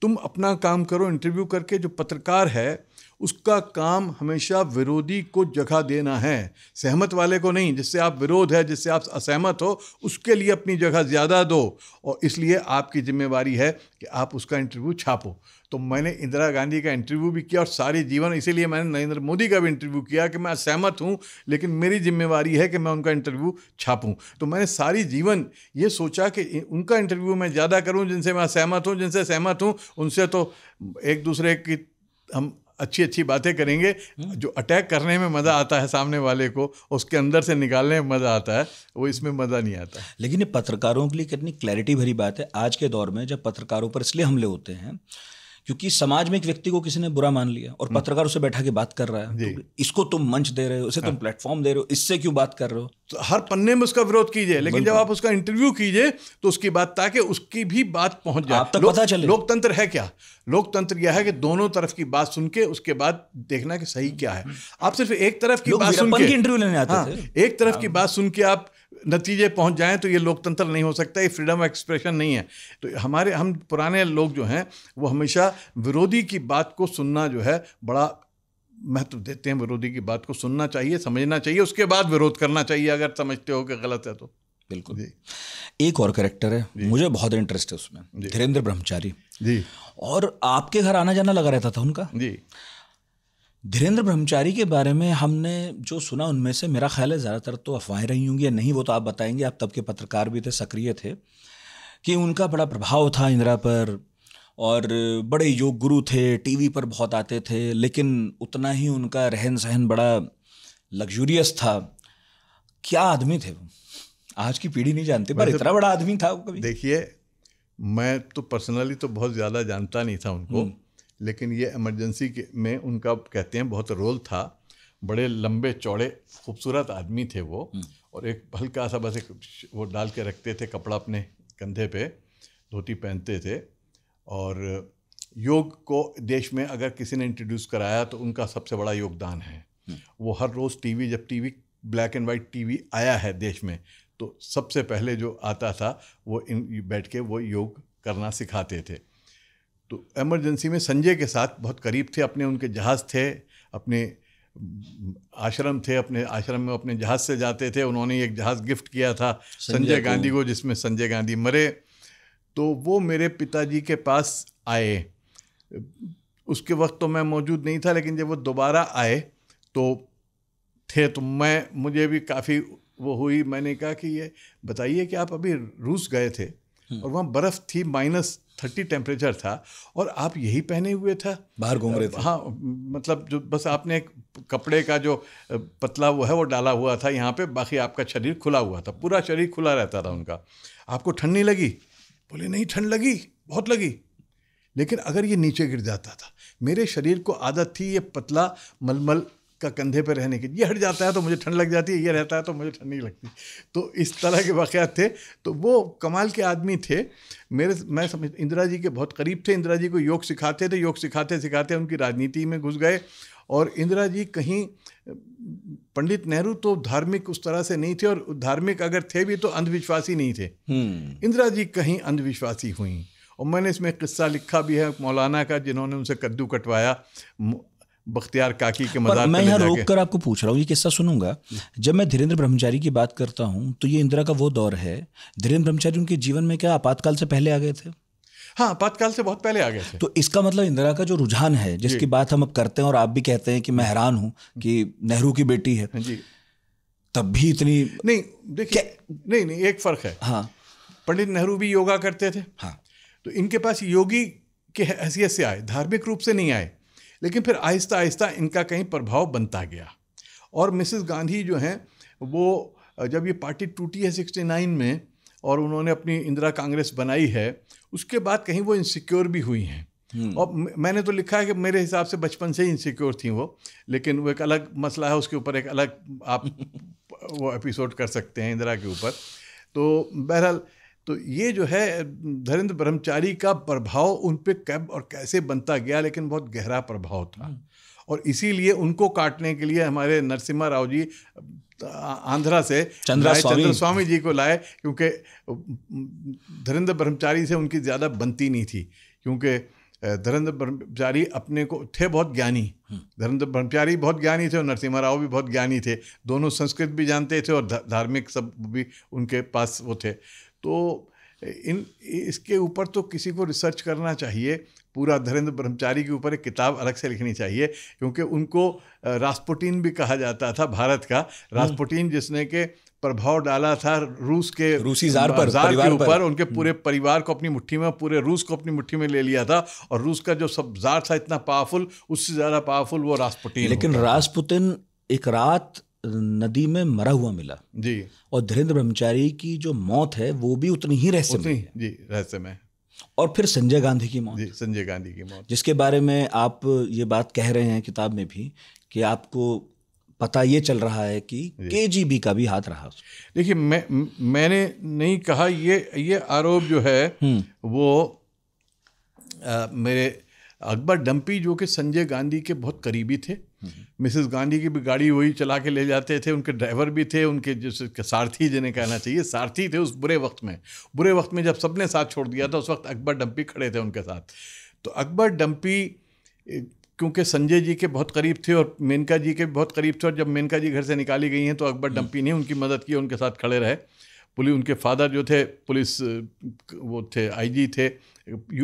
तुम अपना काम करो इंटरव्यू करके। जो पत्रकार है उसका काम हमेशा विरोधी को जगह देना है, सहमत वाले को नहीं। जिससे आप विरोध है, जिससे आप असहमत हो, उसके लिए अपनी जगह ज़्यादा दो, और इसलिए आपकी जिम्मेवारी है कि आप उसका इंटरव्यू छापो। तो मैंने इंदिरा गांधी का इंटरव्यू भी किया और सारे जीवन, इसीलिए मैंने नरेंद्र मोदी का भी इंटरव्यू किया कि मैं असहमत हूँ लेकिन मेरी जिम्मेवारी है कि मैं उनका इंटरव्यू छापूँ। तो मैंने सारी जीवन ये सोचा कि उनका इंटरव्यू मैं ज़्यादा करूँ जिनसे मैं असहमत हूँ, जिनसे सहमत हूँ उनसे तो एक दूसरे की हम अच्छी अच्छी बातें करेंगे। जो अटैक करने में मज़ा आता है सामने वाले को, उसके अंदर से निकालने में मज़ा आता है, वो इसमें मज़ा नहीं आता। लेकिन ये पत्रकारों के लिए कितनी क्लैरिटी भरी बात है आज के दौर में, जब पत्रकारों पर इसलिए हमले होते हैं क्योंकि समाज में एक व्यक्ति को किसी ने बुरा मान लिया और पत्रकार उसे बैठा के बात कर रहा है, तो इसको तुम मंच दे रहे हो, इसे तुम प्लेटफॉर्म दे रहे हो, इससे क्यों बात कर रहे हो? तो हर पन्ने में उसका विरोध कीजिए, लेकिन जब आप उसका इंटरव्यू कीजिए तो उसकी बात, ताकि उसकी भी बात पहुंच जाए, आप तक पता चले। लोकतंत्र है क्या? लोकतंत्र यह है कि दोनों तरफ की बात सुन के उसके बाद देखना कि सही क्या है। आप सिर्फ एक तरफ की बात सुन के इंटरव्यू लेने आते थे, एक तरफ की बात सुन के आप नतीजे पहुंच जाएं तो ये लोकतंत्र नहीं हो सकता, ये फ्रीडम ऑफ एक्सप्रेशन नहीं है। तो हम पुराने लोग जो हैं वो हमेशा विरोधी की बात को सुनना जो है बड़ा महत्व देते हैं। विरोधी की बात को सुनना चाहिए, समझना चाहिए, उसके बाद विरोध करना चाहिए अगर समझते हो कि गलत है तो। बिल्कुल। एक और कैरेक्टर है, मुझे बहुत इंटरेस्ट है उसमें, धीरेन्द्र ब्रह्मचारी जी। और आपके घर आना जाना लगा रहता था उनका जी। धीरेन्द्र ब्रह्मचारी के बारे में हमने जो सुना उनमें से मेरा ख्याल है ज़्यादातर तो अफवाहें रही होंगी या नहीं, वो तो आप बताएंगे, आप तब के पत्रकार भी थे, सक्रिय थे, कि उनका बड़ा प्रभाव था इंदिरा पर और बड़े योग गुरु थे, टीवी पर बहुत आते थे, लेकिन उतना ही उनका रहन सहन बड़ा लग्जूरियस था। क्या आदमी थे वो, आज की पीढ़ी नहीं जानती, पर इतना बड़ा आदमी था वो कभी? देखिए, मैं तो पर्सनली तो बहुत ज़्यादा जानता नहीं था उनको, लेकिन ये इमरजेंसी में उनका कहते हैं बहुत रोल था। बड़े लंबे चौड़े खूबसूरत आदमी थे वो, और एक हल्का सा बस एक वो डाल के रखते थे कपड़ा अपने कंधे पे, धोती पहनते थे। और योग को देश में अगर किसी ने इंट्रोड्यूस कराया तो उनका सबसे बड़ा योगदान है। वो हर रोज़ टीवी, जब TV black and white TV आया है देश में, तो सबसे पहले जो आता था वो बैठ के वो योग करना सिखाते थे। तो इमरजेंसी में संजय के साथ बहुत करीब थे, अपने उनके जहाज़ थे, अपने आश्रम थे, अपने आश्रम में अपने जहाज़ से जाते थे। उन्होंने एक जहाज़ गिफ्ट किया था संजय गांधी को, जिसमें संजय गांधी मरे। तो वो मेरे पिताजी के पास आए, उसके वक्त तो मैं मौजूद नहीं था, लेकिन जब वो दोबारा आए तो थे, तो मुझे भी काफ़ी वो हुई। मैंने कहा कि ये बताइए कि आप अभी रूस गए थे और वहाँ बर्फ़ थी, -30 टेम्परेचर था, और आप यही पहने हुए था, बाहर घूम रहे थे। हाँ, मतलब जो बस आपने एक कपड़े का जो पतला वो है वो डाला हुआ था यहाँ पे, बाकी आपका शरीर खुला हुआ था, पूरा शरीर खुला रहता था उनका। आपको ठंड नहीं लगी? बोले नहीं, ठंड लगी, बहुत लगी, लेकिन अगर ये नीचे गिर जाता था, मेरे शरीर को आदत थी ये पतला मलमल का कंधे पे रहने की, ये हट जाता है तो मुझे ठंड लग जाती है, ये रहता है तो मुझे ठंड नहीं लगती। तो इस तरह के वाक़यात थे। तो वो कमाल के आदमी थे। मैं समझ इंदिरा जी के बहुत करीब थे, इंदिरा जी को योग सिखाते थे, योग सिखाते सिखाते उनकी राजनीति में घुस गए। और इंदिरा जी कहीं, पंडित नेहरू तो धार्मिक उस तरह से नहीं थे, और धार्मिक अगर थे भी तो अंधविश्वासी नहीं थे। इंदिरा जी कहीं अंधविश्वासी हुई, और मैंने इसमें किस्सा लिखा भी है मौलाना का, जिन्होंने उनसे कद्दू कटवाया बख्तियार काकी के मज़ार। मैं यहाँ रोक कर आपको पूछ रहा हूँ, ये किस्सा सुनूंगा। जब मैं धीरेन्द्र ब्रह्मचारी की बात करता हूँ तो ये इंदिरा का वो दौर है। धीरेन्द्र ब्रह्मचारी उनके जीवन में क्या आपातकाल से पहले आ गए थे? हाँ, आपातकाल से बहुत पहले आ गए थे। तो इसका मतलब इंदिरा का जो रुझान है, जिसकी बात हम अब करते हैं और आप भी कहते हैं कि मैं हैरान हूँ कि नेहरू की बेटी है जी, तब भी इतनी नहीं, देखिए, नहीं, एक फ़र्क है। हाँ, पंडित नेहरू भी योगा करते थे। हाँ, तो इनके पास योगी के हैसियत से आए, धार्मिक रूप से नहीं आए, लेकिन फिर आहिस्ता आहिस्ता इनका कहीं प्रभाव बनता गया। और मिसेस गांधी जो हैं, वो जब ये पार्टी टूटी है 69 में और उन्होंने अपनी इंदिरा कांग्रेस बनाई है, उसके बाद कहीं वो इनसिक्योर भी हुई हैं। और मैंने तो लिखा है कि मेरे हिसाब से बचपन से ही इनसिक्योर थी वो, लेकिन वो एक अलग मसला है, उसके ऊपर एक अलग आप वो एपिसोड कर सकते हैं इंदिरा के ऊपर। तो बहरहाल, तो ये जो है धीरेन्द्र ब्रह्मचारी का प्रभाव उन पे कब और कैसे बनता गया, लेकिन बहुत गहरा प्रभाव था। और इसीलिए उनको काटने के लिए हमारे नरसिम्हा राव जी आंध्रा से चंद्र स्वामी जी को लाए, क्योंकि धीरेन्द्र ब्रह्मचारी से उनकी ज़्यादा बनती नहीं थी, क्योंकि धीरेन्द्र ब्रह्मचारी अपने को थे बहुत ज्ञानी। धीरेन्द्र ब्रह्मचारी बहुत ज्ञानी थे और नरसिम्हा राव भी बहुत ज्ञानी थे, दोनों संस्कृत भी जानते थे और धार्मिक सब भी उनके पास वो थे। तो इसके ऊपर तो किसी को रिसर्च करना चाहिए, पूरा धीरेन्द्र ब्रह्मचारी के ऊपर एक किताब अलग से लिखनी चाहिए, क्योंकि उनको रास्पुटिन भी कहा जाता था, भारत का रास्पुटिन, जिसने के प्रभाव डाला था रूसी ज़ार के ऊपर, उनके पूरे परिवार को अपनी मुट्ठी में, पूरे रूस को अपनी मुट्ठी में ले लिया था। और रूस का जो सब ज़ार था इतना पावरफुल, उससे ज़्यादा पावरफुल वो रास्पुटिन। लेकिन रास्पुटिन एक रात नदी में मरा हुआ मिला जी, और धीरेन्द्र ब्रह्मचारी की जो मौत है वो भी उतनी ही रहस्यमय है। जी, रहस्यमय। और फिर संजय गांधी की मौत, जी, संजय गांधी की मौत, जिसके बारे में आप ये बात कह रहे हैं किताब में भी कि आपको पता ये चल रहा है कि KGB का भी हाथ रहा। देखिए, मैंने नहीं कहा, ये आरोप जो है वो मेरे अकबर डम्पी, जो कि संजय गांधी के बहुत करीबी थे, मिसेस गांधी की भी गाड़ी वही चला के ले जाते थे, उनके ड्राइवर भी थे, उनके जो सारथी जिन्हें कहना चाहिए, सारथी थे उस बुरे वक्त में जब सबने साथ छोड़ दिया था, उस वक्त अकबर डम्पी खड़े थे उनके साथ। तो अकबर डम्पी क्योंकि संजय जी के बहुत करीब थे और मेनका जी के बहुत करीब थे, और जब मेनका जी घर से निकाली गई हैं तो अकबर डम्पी ने उनकी मदद की, उनके साथ खड़े रहे। पुलिस, उनके फादर जो थे पुलिस वो थे आईजी थे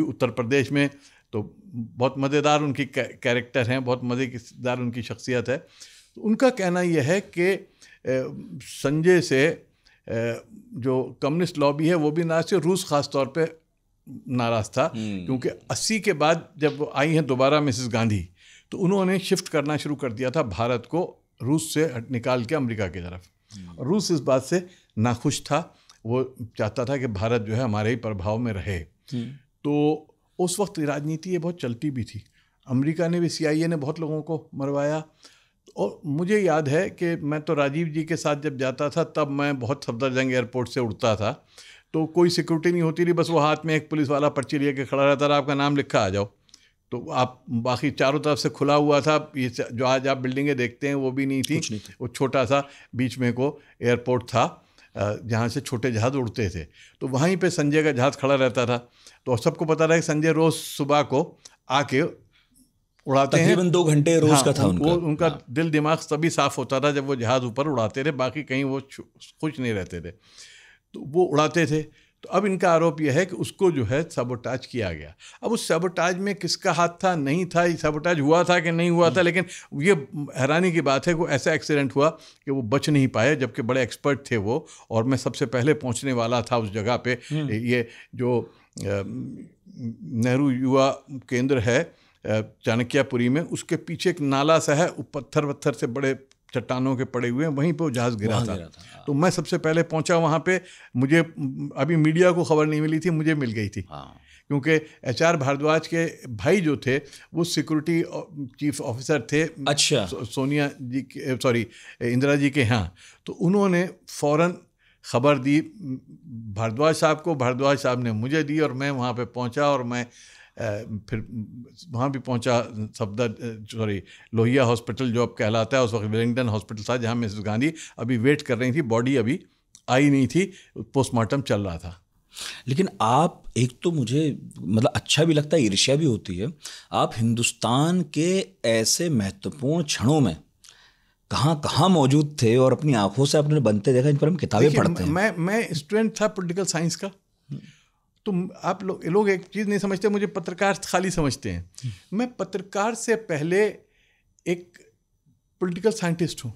उत्तर प्रदेश में, तो बहुत मज़ेदार उनकी कैरेक्टर हैं, बहुत मज़ेदार उनकी शख्सियत है। तो उनका कहना यह है कि संजय से जो कम्युनिस्ट लॉबी है वो भी नाराज़ थी, रूस ख़ास तौर पे नाराज़ था, क्योंकि 80 के बाद जब वो आई हैं दोबारा मिसेस गांधी, तो उन्होंने शिफ्ट करना शुरू कर दिया था भारत को रूस से निकाल के अमेरिका की तरफ। रूस इस बात से नाखुश था, वो चाहता था कि भारत जो है हमारे ही प्रभाव में रहे। तो उस वक्त राजनीति ये बहुत चलती भी थी, अमेरिका ने भी, CIA ने बहुत लोगों को मरवाया। और मुझे याद है कि मैं तो राजीव जी के साथ जब जाता था तब मैं बहुत सफदरजंग एयरपोर्ट से उड़ता था, तो कोई सिक्योरिटी नहीं होती थी, बस वो हाथ में एक पुलिस वाला पर्ची लिए के खड़ा रहता था, आपका नाम लिखा आ जाओ। तो आप बाकी चारों तरफ से खुला हुआ था, ये जो आज आप बिल्डिंगें देखते हैं वो भी नहीं थी, वो छोटा सा बीच में को एयरपोर्ट था जहाँ से छोटे जहाज़ उड़ते थे। तो वहीं पे संजय का जहाज़ खड़ा रहता था, तो सबको पता था कि संजय रोज़ सुबह को आके उड़ाते हैं, तकरीबन 2 घंटे रोज़ का था उनका दिल दिमाग तभी साफ़ होता था जब वो जहाज़ ऊपर उड़ाते थे, बाकी कहीं वो खुश नहीं रहते थे, तो वो उड़ाते थे। तो अब इनका आरोप यह है कि उसको जो है सबोटाज किया गया। अब उस सबोटाज में किसका हाथ था, नहीं था, ये सबोटाज हुआ था कि नहीं हुआ था, लेकिन ये हैरानी की बात है कि ऐसा एक्सीडेंट हुआ कि वो बच नहीं पाए, जबकि बड़े एक्सपर्ट थे वो, और मैं सबसे पहले पहुंचने वाला था उस जगह पे। ये जो नेहरू युवा केंद्र है चाणक्यपुरी में, उसके पीछे एक नाला सा है, पत्थर से बड़े चट्टानों के पड़े हुए हैं, वहीं पे वो जहाज़ गिरा था। तो मैं सबसे पहले पहुंचा वहाँ पे, मुझे अभी मीडिया को खबर नहीं मिली थी, मुझे मिल गई थी, क्योंकि HR भारद्वाज के भाई जो थे वो सिक्योरिटी चीफ ऑफिसर थे, अच्छा, सोनिया जी के, सॉरी इंदिरा जी के यहाँ। तो उन्होंने फ़ौरन खबर दी भारद्वाज साहब को, भारद्वाज साहब ने मुझे दी, और मैं वहाँ पे पहुँचा, और मैं फिर वहाँ भी पहुँचा लोहिया हॉस्पिटल जो अब कहलाता है, उस वक्त वेलिंगटन हॉस्पिटल था, जहाँ मिसेस गांधी अभी वेट कर रही थी, बॉडी अभी आई नहीं थी, पोस्टमार्टम चल रहा था। लेकिन आप, एक तो मुझे मतलब अच्छा भी लगता है, ईर्ष्या भी होती है, आप हिंदुस्तान के ऐसे महत्वपूर्ण क्षणों में कहाँ कहाँ मौजूद थे और अपनी आंखों से आपने बनते देखा, इन पर हम किताबें पढ़ते हैं। मैं स्टूडेंट था पॉलिटिकल साइंस का, तो आप लोग एक चीज़ नहीं समझते, मुझे पत्रकार खाली समझते हैं। मैं पत्रकार से पहले एक पॉलिटिकल साइंटिस्ट हूँ।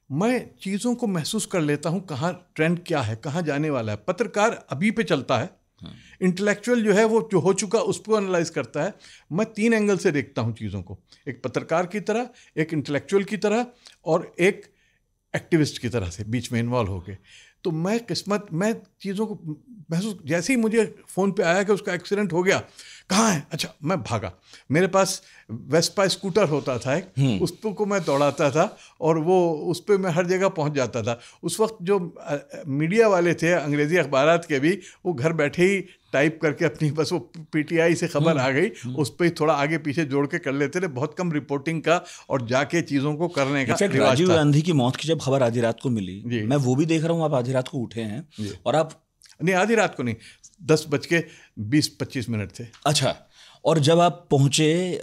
मैं चीज़ों को महसूस कर लेता हूँ, कहाँ ट्रेंड क्या है, कहाँ जाने वाला है। पत्रकार अभी पे चलता है, इंटेलेक्चुअल जो है वो जो हो चुका उसको एनालाइज करता है। मैं 3 एंगल से देखता हूँ चीज़ों को, एक पत्रकार की तरह, एक इंटेलेक्चुअल की तरह, और एक एक्टिविस्ट की तरह से बीच में इन्वॉल्व हो गए। तो मैं चीज़ों को महसूस, जैसे ही मुझे फ़ोन पे आया कि उसका एक्सीडेंट हो गया, कहाँ है, अच्छा, मैं भागा। मेरे पास वेस्पा स्कूटर होता था एक, उस पर को मैं दौड़ाता था, और वो उस पर मैं हर जगह पहुंच जाता था। उस वक्त जो मीडिया वाले थे, अंग्रेज़ी अखबारात के भी, वो घर बैठे ही टाइप करके अपनी, बस वो PTI से खबर आ गई, उस पर ही थोड़ा आगे पीछे जोड़ के कर लेते थे। बहुत कम रिपोर्टिंग का और जाके चीज़ों को करने का रिवाज था। राजीव गांधी की मौत की जब खबर आधी रात को मिली, मैं वो भी देख रहा हूँ, आप आधी रात को उठे हैं, और आप, नहीं आधी रात को नहीं, 10:20-25 थे। अच्छा, और जब आप पहुंचे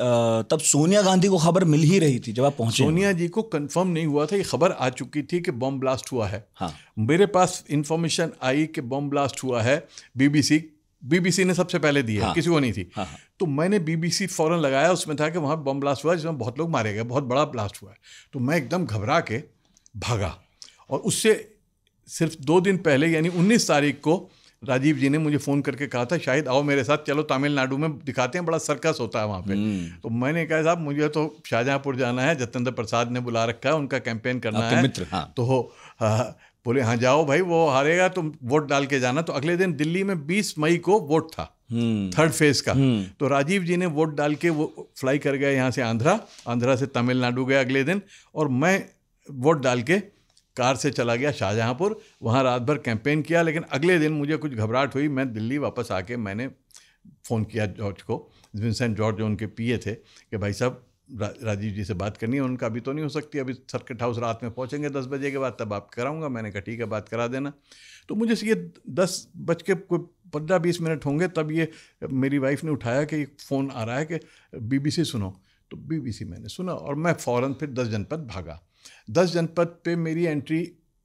तब सोनिया गांधी को खबर मिल ही रही थी जब आप पहुंचे? सोनिया जी को कंफर्म नहीं हुआ था, ये खबर आ चुकी थी कि बॉम्ब ब्लास्ट हुआ है। हाँ। मेरे पास इंफॉर्मेशन आई कि बॉम्ब ब्लास्ट हुआ है, BBC ने सबसे पहले दी है। हाँ। किसी को नहीं थी। हाँ। तो मैंने BBC फौरन लगाया, उसमें था कि वहाँ बॉम्ब ब्लास्ट हुआ जिसमें बहुत लोग मारे गए, बहुत बड़ा ब्लास्ट हुआ है। तो मैं एकदम घबरा के भागा, और उससे सिर्फ 2 दिन पहले यानी 19 तारीख को राजीव जी ने मुझे फ़ोन करके कहा था, शायद आओ मेरे साथ, चलो तमिलनाडु में दिखाते हैं, बड़ा सर्कस होता है वहाँ पे। तो मैंने कहा साहब मुझे तो शाहजहाँपुर जाना है, जतेंद्र प्रसाद ने बुला रखा है, उनका कैंपेन करना है। मित्र, हाँ। तो बोले हाँ जाओ भाई, वो हारेगा तो वोट डाल के जाना। तो अगले दिन दिल्ली में 20 मई को वोट था, 3rd फेज का। तो राजीव जी ने वोट डाल के वो फ्लाई कर गए यहाँ से आंध्रा से तमिलनाडु गए अगले दिन, और मैं वोट डाल के कार से चला गया शाहजहाँपुर, वहाँ रात भर कैंपेन किया। लेकिन अगले दिन मुझे कुछ घबराहट हुई, मैं दिल्ली वापस आके मैंने फ़ोन किया जॉर्ज को, विंसेंट जॉर्ज जो उनके PA थे, कि भाई साहब राजीव जी से बात करनी है। उनका अभी तो नहीं हो सकती, अभी सर्किट हाउस रात में पहुँचेंगे 10 बजे के बाद, तब आप कराऊंगा। मैंने कहा ठीक है, बात करा देना। तो मुझे ये 10:15-20 होंगे, तब ये मेरी वाइफ ने उठाया कि एक फ़ोन आ रहा है कि BBC सुनो। तो BBC मैंने सुना, और मैं फ़ौरन फिर 10 जनपद भागा। 10 जनपद पे मेरी एंट्री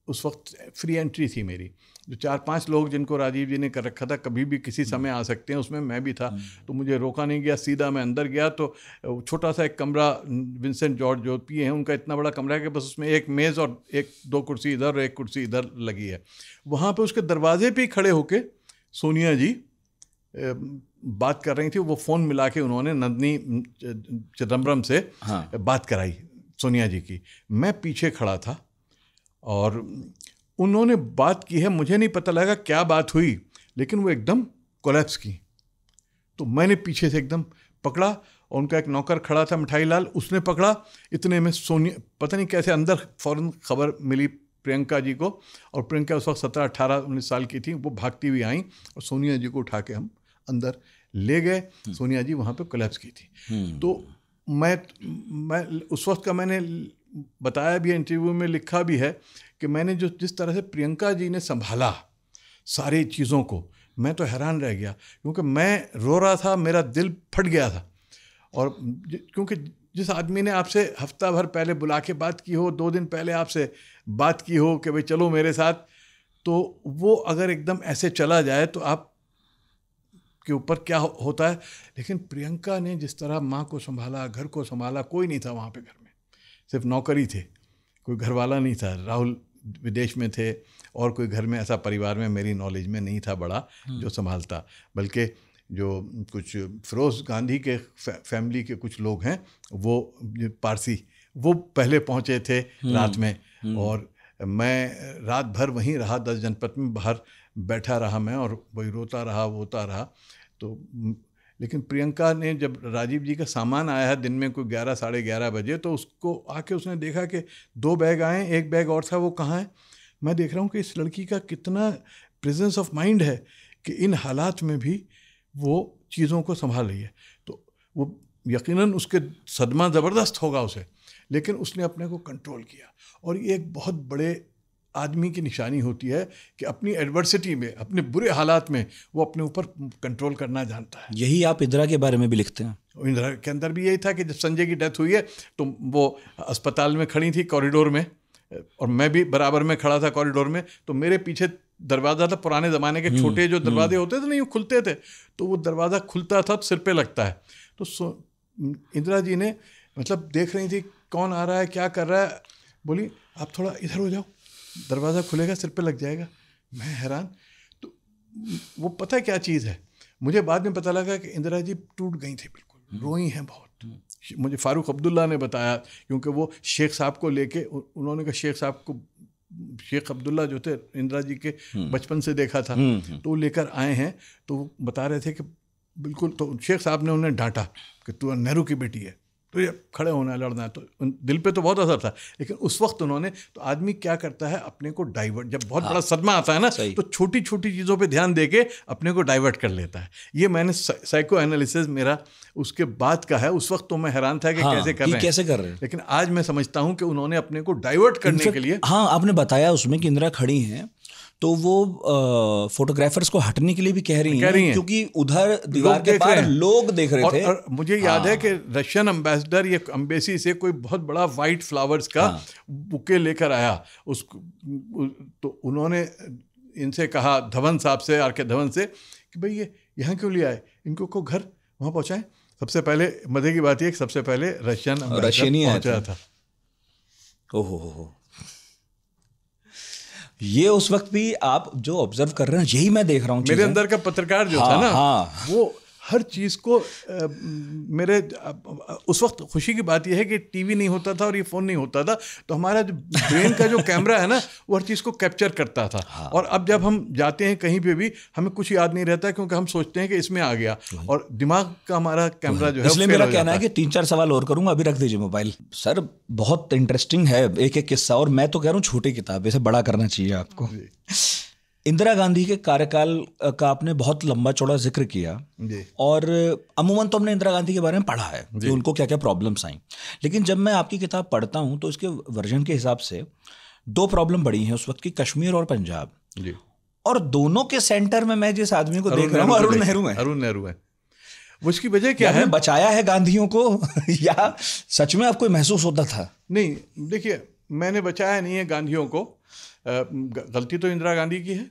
उस वक्त फ्री एंट्री थी मेरी, जो 4-5 लोग जिनको राजीव जी ने कर रखा था कभी भी किसी समय आ सकते हैं, उसमें मैं भी था। तो मुझे रोका नहीं गया, सीधा मैं अंदर गया। तो छोटा सा एक कमरा, विंसेंट जॉर्ज जो पी हैं उनका इतना बड़ा कमरा है कि बस उसमें एक मेज़ और 1-2 कुर्सी इधर और एक कुर्सी इधर लगी है। वहाँ पे उसके दरवाजे पे खड़े होके सोनिया जी बात कर रही थी। वो फ़ोन मिला के उन्होंने नंदिनी चिदम्बरम से बात कराई सोनिया जी की। मैं पीछे खड़ा था और उन्होंने बात की है, मुझे नहीं पता लगा क्या बात हुई, लेकिन वो एकदम कोलैप्स की। तो मैंने पीछे से एकदम पकड़ा और उनका एक नौकर खड़ा था मिठाई लाल, उसने पकड़ा। इतने में सोनिया पता नहीं कैसे अंदर फौरन खबर मिली प्रियंका जी को, और प्रियंका उस वक्त 17, 18, 19 साल की थी। वो भागती हुई आई और सोनिया जी को उठा के हम अंदर ले गए। सोनिया जी वहाँ पे कोलैप्स की थी। तो मैं उस वक्त का मैंने बताया भी, इंटरव्यू में लिखा भी है कि मैंने जिस तरह से प्रियंका जी ने संभाला सारी चीज़ों को, मैं तो हैरान रह गया, क्योंकि मैं रो रहा था, मेरा दिल फट गया था। और क्योंकि जिस आदमी ने आपसे हफ्ता भर पहले बुला के बात की हो, 2 दिन पहले आपसे बात की हो कि भाई चलो मेरे साथ, तो वो अगर एकदम ऐसे चला जाए तो आप के ऊपर क्या होता है। लेकिन प्रियंका ने जिस तरह माँ को संभाला, घर को संभाला, कोई नहीं था वहाँ पे घर में, सिर्फ नौकर ही थे, कोई घर वाला नहीं था। राहुल विदेश में थे और कोई घर में ऐसा परिवार में मेरी नॉलेज में नहीं था बड़ा जो संभालता, बल्कि जो कुछ फिरोज़ गांधी के फैमिली के कुछ लोग हैं, वो पारसी, वो पहले पहुँचे थे रात में, और मैं रात भर वहीं रहा, 10 जनपथ में बाहर बैठा रहा मैं, और वही रोता रहा, वोता रहा। तो लेकिन प्रियंका ने जब राजीव जी का सामान आया है दिन में कोई 11, साढ़े 11 बजे, तो उसको आके उसने देखा कि 2 बैग आए, एक बैग और था, वो कहाँ है। मैं देख रहा हूँ कि इस लड़की का कितना प्रेजेंस ऑफ माइंड है कि इन हालात में भी वो चीज़ों को संभाल रही है। तो वो यकीनन उसके सदमा ज़बरदस्त होगा उसे, लेकिन उसने अपने को कंट्रोल किया। और ये एक बहुत बड़े आदमी की निशानी होती है कि अपनी एडवर्सिटी में, अपने बुरे हालात में वो अपने ऊपर कंट्रोल करना जानता है। यही आप इंदिरा के बारे में भी लिखते हैं। इंदिरा के अंदर भी यही था कि जब संजय की डेथ हुई है तो वो अस्पताल में खड़ी थी कॉरिडोर में, और मैं भी बराबर में खड़ा था कॉरिडोर में। तो मेरे पीछे दरवाज़ा था, पुराने ज़माने के छोटे जो दरवाजे होते थे नहीं, वो खुलते थे, तो वो दरवाज़ा खुलता था तो सिर पे लगता है। तो इंदिरा जी ने मतलब देख रही थी कौन आ रहा है, क्या कर रहा है, बोली आप थोड़ा इधर हो जाओ, दरवाज़ा खुलेगा, सिर पे लग जाएगा। मैं हैरान। तो वो पता है क्या चीज़ है, मुझे बाद में पता लगा कि इंदिरा जी टूट गई थी, बिल्कुल रोई हैं बहुत। मुझे फारूक अब्दुल्ला ने बताया, क्योंकि वो शेख साहब को लेके, उन्होंने कहा शेख साहब को, शेख अब्दुल्ला जो थे इंदिरा जी के बचपन से देखा था, तो वो लेकर आए हैं। तो वो बता रहे थे कि बिल्कुल, तो शेख साहब ने उन्हें डांटा कि तू नेहरू की बेटी है, तो ये खड़े होना है, लड़ना है। तो दिल पे तो बहुत असर था, लेकिन उस वक्त उन्होंने, तो आदमी क्या करता है अपने को डाइवर्ट, जब बहुत बड़ा सदमा आता है ना, तो छोटी छोटी चीज़ों पे ध्यान देके अपने को डाइवर्ट कर लेता है। ये मैंने साइको एनालिसिस मेरा उसके बाद का है। उस वक्त तो मैं हैरान था कि कैसे कर रहे हैं, लेकिन आज मैं समझता हूँ कि उन्होंने अपने को डाइवर्ट करने के लिए। हाँ, आपने बताया उसमें कि इंदिरा खड़ी हैं, तो वो फोटोग्राफर्स को हटने के लिए भी कह रही हैं, क्योंकि उधर दीवार के पार लोग देख रहे थे। और मुझे याद है कि रशियन एम्बेसडर या एम्बेसी से कोई बहुत बड़ा वाइट फ्लावर्स का बुके लेकर आया उसको, तो उन्होंने इनसे कहा, धवन साहब से, आर के धवन से, कि भाई ये यहाँ क्यों ले आए, इनको को घर वहाँ पहुँचाएं। सबसे पहले मजे की बात यह, सबसे पहले रशियन पहुँचा था। ओहो, ये उस वक्त भी आप जो ऑब्जर्व कर रहे हैं, यही मैं देख रहा हूँ। मेरे अंदर का पत्रकार जो था ना, वो हर चीज़ को मेरे उस वक्त खुशी की बात यह है कि टीवी नहीं होता था और ये फ़ोन नहीं होता था, तो हमारा जो ब्रेन का जो कैमरा है ना, वो हर चीज़ को कैप्चर करता था। और अब जब हम जाते हैं कहीं पे भी, हमें कुछ याद नहीं रहता, क्योंकि हम सोचते हैं कि इसमें आ गया, और दिमाग का हमारा कैमरा जो है। इसलिए मेरा कहना है कि 3-4 सवाल और करूँगा, अभी रख दीजिए मोबाइल। सर बहुत इंटरेस्टिंग है एक एक किस्सा, और मैं तो कह रहा हूँ छोटी किताब, इसे बड़ा करना चाहिए आपको। इंदिरा गांधी के कार्यकाल का आपने बहुत लंबा चौड़ा जिक्र किया, और अमूमन तो हमने इंदिरा गांधी के बारे में पढ़ा है कि उनको क्या क्या प्रॉब्लम्स आई, लेकिन जब मैं आपकी किताब पढ़ता हूं तो इसके वर्जन के हिसाब से 2 प्रॉब्लम बड़ी हैं उस वक्त की, कश्मीर और पंजाब, और दोनों के सेंटर में मैं जिस आदमी को देख रहा हूँ अरुण नेहरू है। उसकी वजह क्या है? बचाया है गांधियों को या सच में आपको महसूस होता था? नहीं, देखिए मैंने बचाया नहीं है गांधियों को। गलती तो इंदिरा गांधी की है।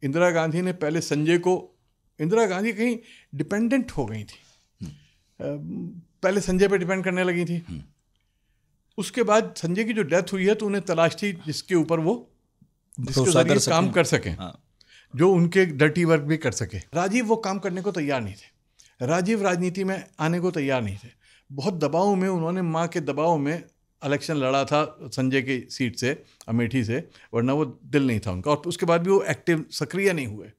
इंदिरा गांधी ने पहले संजय को, इंदिरा गांधी कहीं डिपेंडेंट हो गई थी, पहले संजय पे डिपेंड करने लगी थी। उसके बाद संजय की जो डेथ हुई है तो उन्हें तलाश थी जिसके ऊपर वो, जिसके जरिए काम कर सकें, जो उनके डर्टी वर्क भी कर सके। राजीव वो काम करने को तैयार नहीं थे। राजीव राजनीति में आने को तैयार नहीं थे। बहुत दबाव में उन्होंने, माँ के दबाव में इलेक्शन लड़ा था संजय की सीट से, अमेठी से, वरना वो दिल नहीं था उनका। और उसके बाद भी वो एक्टिव, सक्रिय नहीं हुए।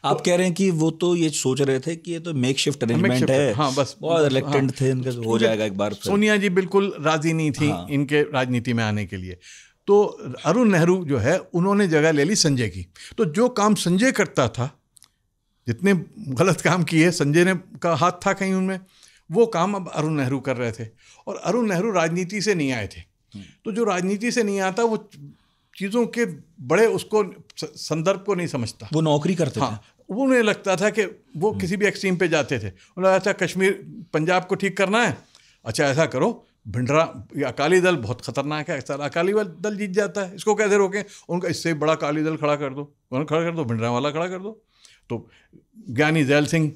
आप कह रहे हैं कि वो तो ये सोच रहे थे कि ये तो मेक शिफ्ट अरेंजमेंट है। हाँ, बस बहुत रिलेक्टेंट थे इनका, हो जाएगा एक बार। सोनिया जी बिल्कुल राजी नहीं थी इनके राजनीति में आने के लिए। तो अरुण नेहरू जो है, उन्होंने जगह ले ली संजय की। तो जो काम संजय करता था, जितने गलत काम किए संजय ने का हाथ था कहीं उनमें, वो काम अब अरुण नेहरू कर रहे थे। और अरुण नेहरू राजनीति से नहीं आए थे, तो जो राजनीति से नहीं आता वो चीज़ों के बड़े उसको संदर्भ को नहीं समझता। वो नौकरी करते थे। वो उन्हें लगता था कि वो किसी भी एक्सट्रीम पे जाते थे। उन्हें अच्छा कश्मीर, पंजाब को ठीक करना है, अच्छा ऐसा करो, भिंडरा, अकाली दल बहुत खतरनाक है, सर अकाली दल जीत जाता है, इसको कैसे रोकें? उनका इससे बड़ा अकाली दल खड़ा कर दो, खड़ा कर दो, भिंडरा वाला खड़ा कर दो। तो ज्ञानी जैल सिंह,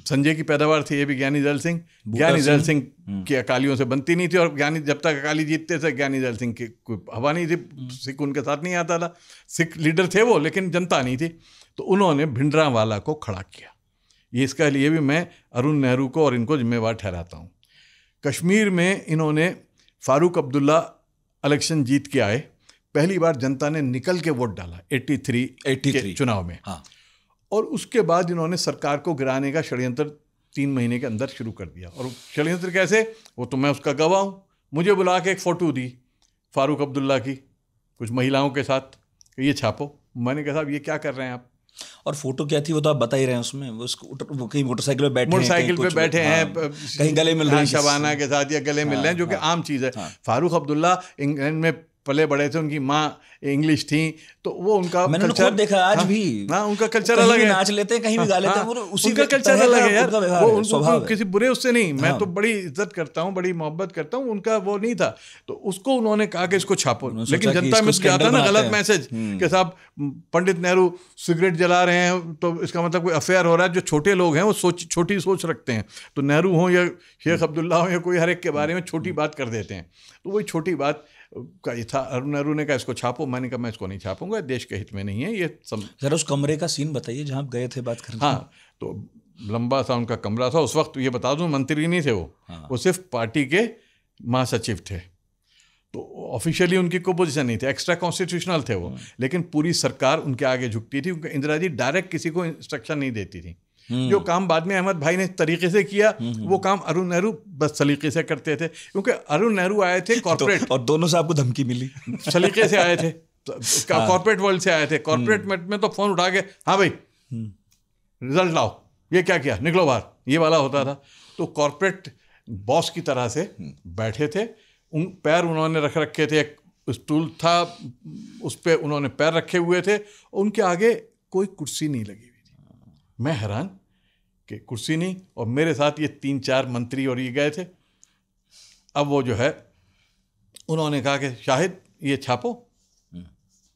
संजय की पैदावार थी ये भी ज्ञानी जैल सिंह। ज्ञानी जैल सिंह की अकालियों से बनती नहीं थी, और ज्ञानी जब तक अकाली जीतते थे, ज्ञानी जैल सिंह की कोई हवा नहीं थी, सिख उनके साथ नहीं आता था। सिख लीडर थे वो, लेकिन जनता नहीं थी। तो उन्होंने भिंडरावाला को खड़ा किया। ये इसका लिए भी मैं अरुण नेहरू को और इनको जिम्मेवार ठहराता हूँ। कश्मीर में इन्होंने, फारूक अब्दुल्ला इलेक्शन जीत के आए, पहली बार जनता ने निकल के वोट डाला 83 के चुनाव में। हाँ। और उसके बाद इन्होंने सरकार को गिराने का षड्यंत्र 3 महीने के अंदर शुरू कर दिया। और षड्यंत्र कैसे, वो तो मैं उसका गवाह हूँ। मुझे बुला के एक फ़ोटो दी फारूक अब्दुल्ला की कुछ महिलाओं के साथ, ये छापो। मैंने कहा साहब ये क्या कर रहे हैं आप? और फोटो क्या थी वो तो आप बता ही रहे हैं। उसमें वो कहीं मोटरसाइकिल पे बैठे हैं, कहीं गले मिल रहे हैं शबाना के साथ, या गले मिल रहे हैं, जो कि आम चीज़ है। फारूक अब्दुल्ला इंग्लैंड में पले बड़े थे, उनकी माँ इंग्लिश थी, तो वो उनका कल्चर देखा आज भी। हाँ, उनका कल्चर अलग है। नाच लेते हैं, कहीं भी गा लेते हैं, उसी का कल्चर अलग है यार। वो उनको किसी बुरे उससे नहीं, मैं तो बड़ी इज्जत करता हूँ, बड़ी मोहब्बत करता हूँ, उनका वो नहीं था। तो उसको उन्होंने कहा कि इसको छापो, लेकिन जनता में जाता ना गलत मैसेज कि साहब पंडित नेहरू सिगरेट जला रहे हैं, तो इसका मतलब कोई अफेयर हो रहा है। जो छोटे लोग हैं वो छोटी सोच रखते हैं, तो नेहरू हो या शेख अब्दुल्ला हो या कोई, हर एक के बारे में छोटी बात कर देते हैं। तो वही छोटी बात का ये था। अरुण नेहरू ने कहा इसको छापो, मैंने कहा मैं इसको नहीं छापूंगा, देश के हित में नहीं है ये सब। जरा उस कमरे का सीन बताइए जहाँ आप गए थे बात करने। हाँ, तो लंबा सा उनका कमरा था। उस वक्त ये बता दूं, मंत्री नहीं थे वो। हाँ। वो सिर्फ पार्टी के महासचिव थे, तो ऑफिशियली उनकी कोई पोजीशन नहीं थी, एक्स्ट्रा कॉन्स्टिट्यूशनल थे वो। लेकिन पूरी सरकार उनके आगे झुकती थी, क्योंकि इंदिरा जी डायरेक्ट किसी को इंस्ट्रक्शन नहीं देती थी। जो काम बाद में अहमद भाई ने तरीके से किया, वो काम अरुण नेहरू बस सलीके से करते थे, क्योंकि अरुण नेहरू आए थे कॉर्पोरेट। और दोनों से आपको धमकी मिली? सलीके से आए थे, कॉर्पोरेट वर्ल्ड से आए थे। कॉर्पोरेट में तो फोन उठा के, हाँ भाई रिजल्ट लाओ, ये क्या किया, निकलो बाहर, ये वाला होता था। तो कॉर्पोरेट बॉस की तरह से बैठे थे। पैर उन्होंने रख रखे थे, एक स्टूल था उस पर उन्होंने पैर रखे हुए थे, उनके आगे कोई कुर्सी नहीं लगी हुई थी। मैं हैरान कि कुर्सी नहीं, और मेरे साथ ये 3-4 मंत्री और ये गए थे। अब वो जो है, उन्होंने कहा कि शाहिद ये छापो।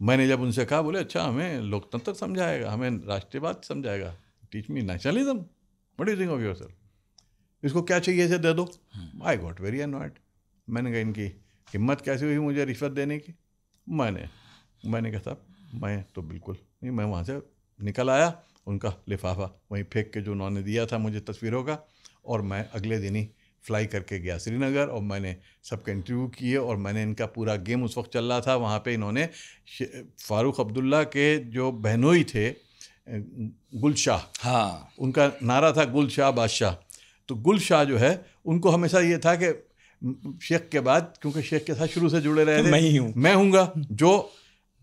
मैंने जब उनसे कहा, बोले अच्छा हमें लोकतंत्र समझाएगा, हमें राष्ट्रवाद समझाएगा, teach me nationalism, what do you think of yourself, इसको क्या चाहिए इसे दे दो। I got very annoyed. मैंने कहा इनकी हिम्मत कैसे हुई मुझे रिश्वत देने की। मैंने कहा साहब मैं तो बिल्कुल नहीं। मैं वहाँ से निकल आया, उनका लिफाफा वहीं फेंक के जो उन्होंने दिया था मुझे तस्वीरों का, और मैं अगले दिन ही फ्लाई करके गया श्रीनगर, और मैंने सबके इंटरव्यू किए। और मैंने इनका पूरा गेम उस वक्त चल रहा था वहाँ पे। इन्होंने फारूक अब्दुल्ला के जो बहनोई थे गुलशाह, हाँ, उनका नारा था गुलशाह बादशाह। तो गुलशाह जो है, उनको हमेशा ये था कि शेख के बाद, क्योंकि शेख के साथ शुरू से जुड़े रहे थे, मैं हूँगा। जो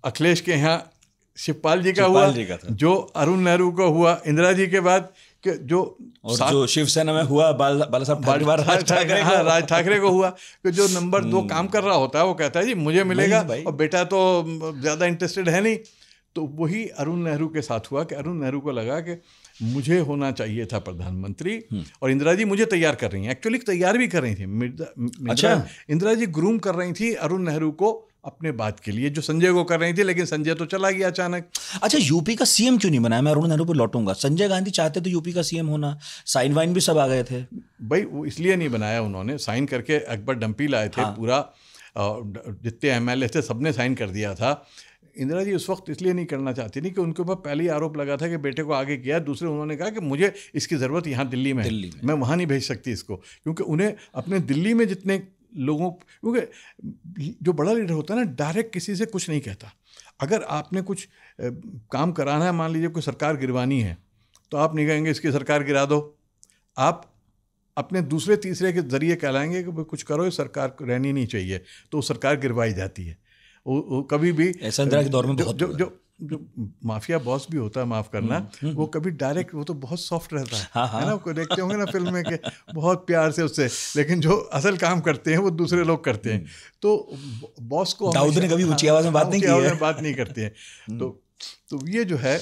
अखिलेश के यहाँ शिवपाल जी का हुआ, जो अरुण नेहरू को हुआ इंदिरा जी के बाद, कि जो जो शिवसेना में हुआ राज ठाकरे को हुआ, कि जो नंबर 2 काम कर रहा होता है वो कहता है जी मुझे मिलेगा, और बेटा तो ज़्यादा इंटरेस्टेड है नहीं। तो वही अरुण नेहरू के साथ हुआ कि अरुण नेहरू को लगा कि मुझे होना चाहिए था प्रधानमंत्री, और इंदिरा जी मुझे तैयार कर रही हैं। एक्चुअली तैयार भी कर रही थी। इंदिरा जी ग्रूम कर रही थी अरुण नेहरू को अपने बात के लिए, जो संजय को कर रही थी, लेकिन संजय तो चला गया अचानक। अच्छा, यूपी का सीएम क्यों नहीं बनाया? मैं अरुण नेहरू पर लौटूंगा। संजय गांधी चाहते तो यूपी का सीएम होना, साइन वाइन भी सब आ गए थे। भाई वो इसलिए नहीं बनाया उन्होंने, साइन करके अकबर डंपी लाए थे। हाँ। पूरा जितने एमएलए थे सबने साइन कर दिया था। इंदिरा जी उस वक्त इसलिए नहीं करना चाहती थी कि उनके ऊपर पहले ही आरोप लगा था कि बेटे को आगे किया। दूसरे उन्होंने कहा कि मुझे इसकी ज़रूरत यहाँ दिल्ली में, मैं वहाँ नहीं भेज सकती इसको, क्योंकि उन्हें अपने दिल्ली में जितने लोगों, क्योंकि जो बड़ा लीडर होता है ना, डायरेक्ट किसी से कुछ नहीं कहता। अगर आपने कुछ काम कराना है, मान लीजिए कोई सरकार गिरवानी है, तो आप नहीं कहेंगे इसकी सरकार गिरा दो, आप अपने दूसरे तीसरे के जरिए कहलाएंगे कि कुछ करो, ये सरकार रहनी नहीं चाहिए, तो सरकार गिरवाई जाती है। वो कभी भी ऐसा इंदिरा के दौर में बहुत जो माफिया बॉस भी होता है, माफ करना, वो कभी डायरेक्ट, वो तो बहुत सॉफ्ट रहता है, है ना, आपको देखते होंगे ना फिल्म में कि बहुत प्यार से उससे, लेकिन जो असल काम करते हैं वो दूसरे लोग करते हैं। तो बॉस को दाऊद ने कभी ऊंची आवाज में बात नहीं की है, बात नहीं करते हैं। तो ये जो है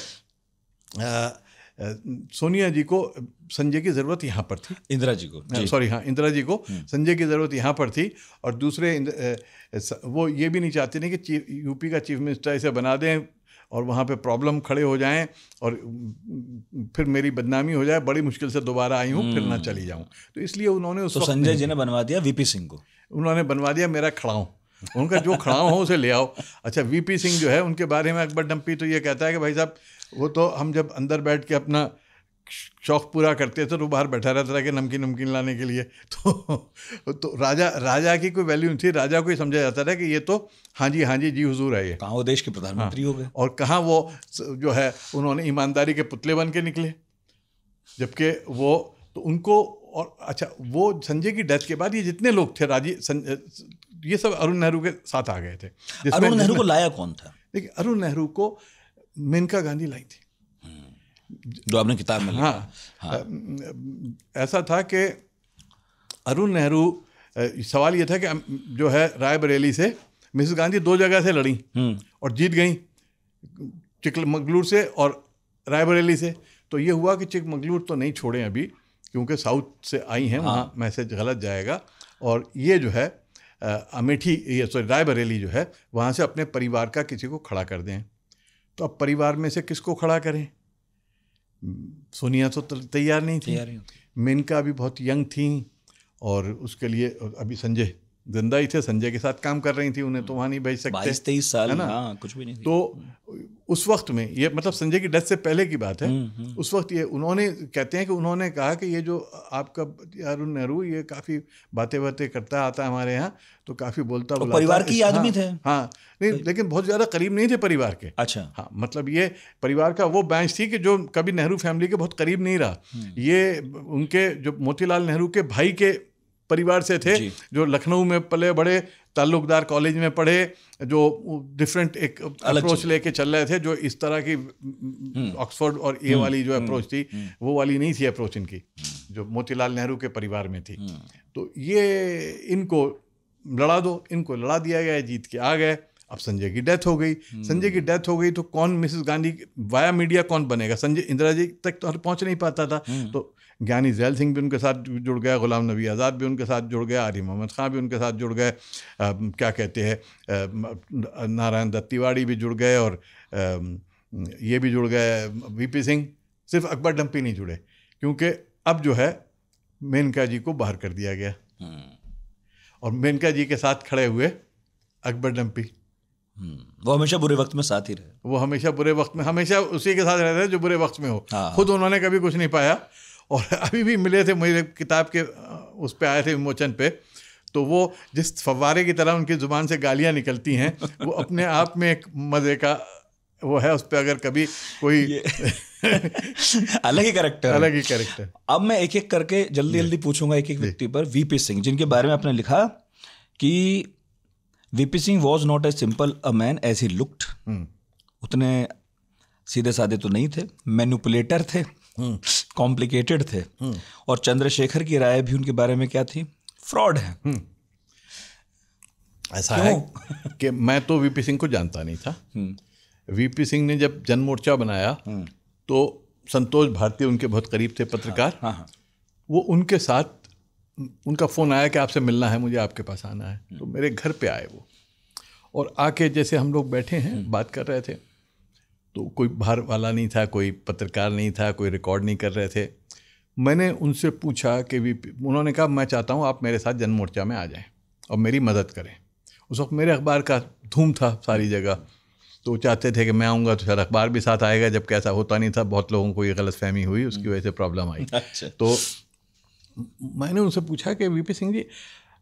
सोनिया जी को संजय की ज़रूरत यहाँ पर थी, इंदिरा जी को, सॉरी हाँ, इंदिरा जी को संजय की ज़रूरत यहाँ पर थी। और दूसरे वो ये भी नहीं चाहते नहीं कि यूपी का चीफ मिनिस्टर इसे बना दें और वहाँ पे प्रॉब्लम खड़े हो जाएं और फिर मेरी बदनामी हो जाए, बड़ी मुश्किल से दोबारा आई हूँ, फिर ना चली जाऊँ। तो इसलिए उन्होंने उस वक्त संजय जी ने बनवा दिया वीपी सिंह को, उन्होंने बनवा दिया मेरा खड़ाऊँ, उनका जो खड़ाऊँ हो उसे ले आओ। अच्छा, वीपी सिंह जो है, उनके बारे में अकबर डंपी तो ये कहता है कि भाई साहब, वो तो हम जब अंदर बैठ के अपना शौक पूरा करते थे तो बाहर बैठा रहता था कि नमकीन लाने के लिए। तो राजा की कोई वैल्यू नहीं थी, राजा को ही समझा जाता था कि ये तो हाँ जी जी हुजूर है। ये कहाँ वो देश के प्रधानमंत्री हो गए, और कहाँ वो जो है उन्होंने ईमानदारी के पुतले बन के निकले, जबकि वो तो उनको। और अच्छा, वो संजय की डेथ के बाद ये जितने लोग थे ये सब अरुण नेहरू के साथ आ गए थे। अरुण नेहरू को लाया कौन था? देखिए, अरुण नेहरू को मेनका गांधी लाई थी, जो आपने किताब में लिखा। हाँ। ऐसा था कि अरुण नेहरू, सवाल ये था कि जो है रायबरेली से मिसेस गांधी 2 जगह से लड़ी और जीत गई, चिकमगलूर से और रायबरेली से। तो ये हुआ कि चिकमगलूर तो नहीं छोड़े अभी, क्योंकि साउथ से आई हैं, वहाँ मैसेज गलत जाएगा। और ये जो है अमेठी, ये सॉरी रायबरेली जो है, वहाँ से अपने परिवार का किसी को खड़ा कर दें। तो अब परिवार में से किसको खड़ा करें? सोनिया तो तैयार नहीं थी, मेनका भी बहुत यंग थी, और उसके लिए अभी संजय जिंदा ही थे, संजय के साथ काम कर रही थी, उन्हें तो वहाँ नहीं भेज सकते, 22-23 साल, है ना, हाँ, कुछ भी नहीं थी। तो उस वक्त में ये, मतलब संजय की डेथ से पहले की बात है, उस वक्त ये उन्होंने कहते हैं कि उन्होंने कहा कि ये जो आपका अरुण नेहरू, ये काफ़ी बातें करता आता है हमारे यहाँ, तो काफ़ी बोलता परिवार की आदमी थे। हाँ, नहीं, लेकिन बहुत ज़्यादा करीब नहीं थे परिवार के। अच्छा, हाँ, मतलब ये परिवार का वो बैंच थी कि जो कभी नेहरू फैमिली के बहुत करीब नहीं रहा। ये उनके जो मोतीलाल नेहरू के भाई के परिवार से थे, जो लखनऊ में पले बड़े, ताल्लुकदार कॉलेज में पढ़े, जो डिफरेंट एक अप्रोच लेके चल रहे थे, जो इस तरह की ऑक्सफोर्ड और ये वाली जो अप्रोच थी, वो वाली नहीं थी अप्रोच इनकी, जो मोतीलाल नेहरू के परिवार में थी। तो ये इनको लड़ा दो, इनको लड़ा दिया गया, जीत के आ गए। अब संजय की डेथ हो गई, संजय की डेथ हो गई तो कौन मिसेस गांधी वाया मीडिया कौन बनेगा? संजय इंदिरा जी तक तो पहुंच नहीं पाता था। तो ज्ञानी जैल सिंह भी उनके साथ जुड़ गया, गुलाम नबी आज़ाद भी उनके साथ जुड़ गया, आरिफ मोहम्मद खां भी उनके साथ जुड़ गए, क्या कहते हैं, नारायण दत्त तिवारी भी जुड़ गए, और ये भी जुड़ गए वीपी सिंह। सिर्फ अकबर डंपी नहीं जुड़े, क्योंकि अब जो है मेनका जी को बाहर कर दिया गया, और मेनका जी के साथ खड़े हुए अकबर डंपी। वो हमेशा बुरे वक्त में साथ ही रहे, वो हमेशा बुरे वक्त में, हमेशा उसी के साथ रहते हैं जो बुरे वक्त में हो। खुद उन्होंने कभी कुछ नहीं पाया, और अभी भी मिले थे मेरे किताब के उस पे आए थे विमोचन पे, तो वो जिस फव्वारे की तरह उनकी ज़ुबान से गालियाँ निकलती हैं, वो अपने आप में एक मज़े का वो है। उस पर अगर कभी कोई अलग ही कैरेक्टर। अब मैं एक एक करके जल्दी पूछूंगा एक एक व्यक्ति पर। वीपी सिंह, जिनके बारे में आपने लिखा कि VP Singh was not a simple a man as he looked. उतने सीधे साधे तो नहीं थे, मैनिपुलेटर थे, कॉम्प्लिकेटेड थे, और चंद्रशेखर की राय भी उनके बारे में क्या थी? फ्रॉड है। ऐसा है कि मैं तो वीपी सिंह को जानता नहीं था। वीपी सिंह ने जब जन मोर्चा बनाया तो संतोष भारती उनके बहुत करीब थे, पत्रकार। वो उनके साथ, उनका फ़ोन आया कि आपसे मिलना है, मुझे आपके पास आना है। तो मेरे घर पे आए वो, और आके जैसे हम लोग बैठे हैं बात कर रहे थे, तो कोई बाहर वाला नहीं था, कोई पत्रकार नहीं था, कोई रिकॉर्ड नहीं कर रहे थे। मैंने उनसे पूछा कि उन्होंने कहा मैं चाहता हूँ आप मेरे साथ जन मोर्चा में आ जाएं और मेरी मदद करें। उस वक्त मेरे अखबार का धूम था सारी जगह, तो चाहते थे कि मैं आऊँगा तो शायद अखबार भी साथ आएगा, जबकि ऐसा होता नहीं था। बहुत लोगों को ये गलतफहमी हुई, उसकी वजह से प्रॉब्लम आई। अच्छा। तो मैंने उनसे पूछा कि VP Singh ji,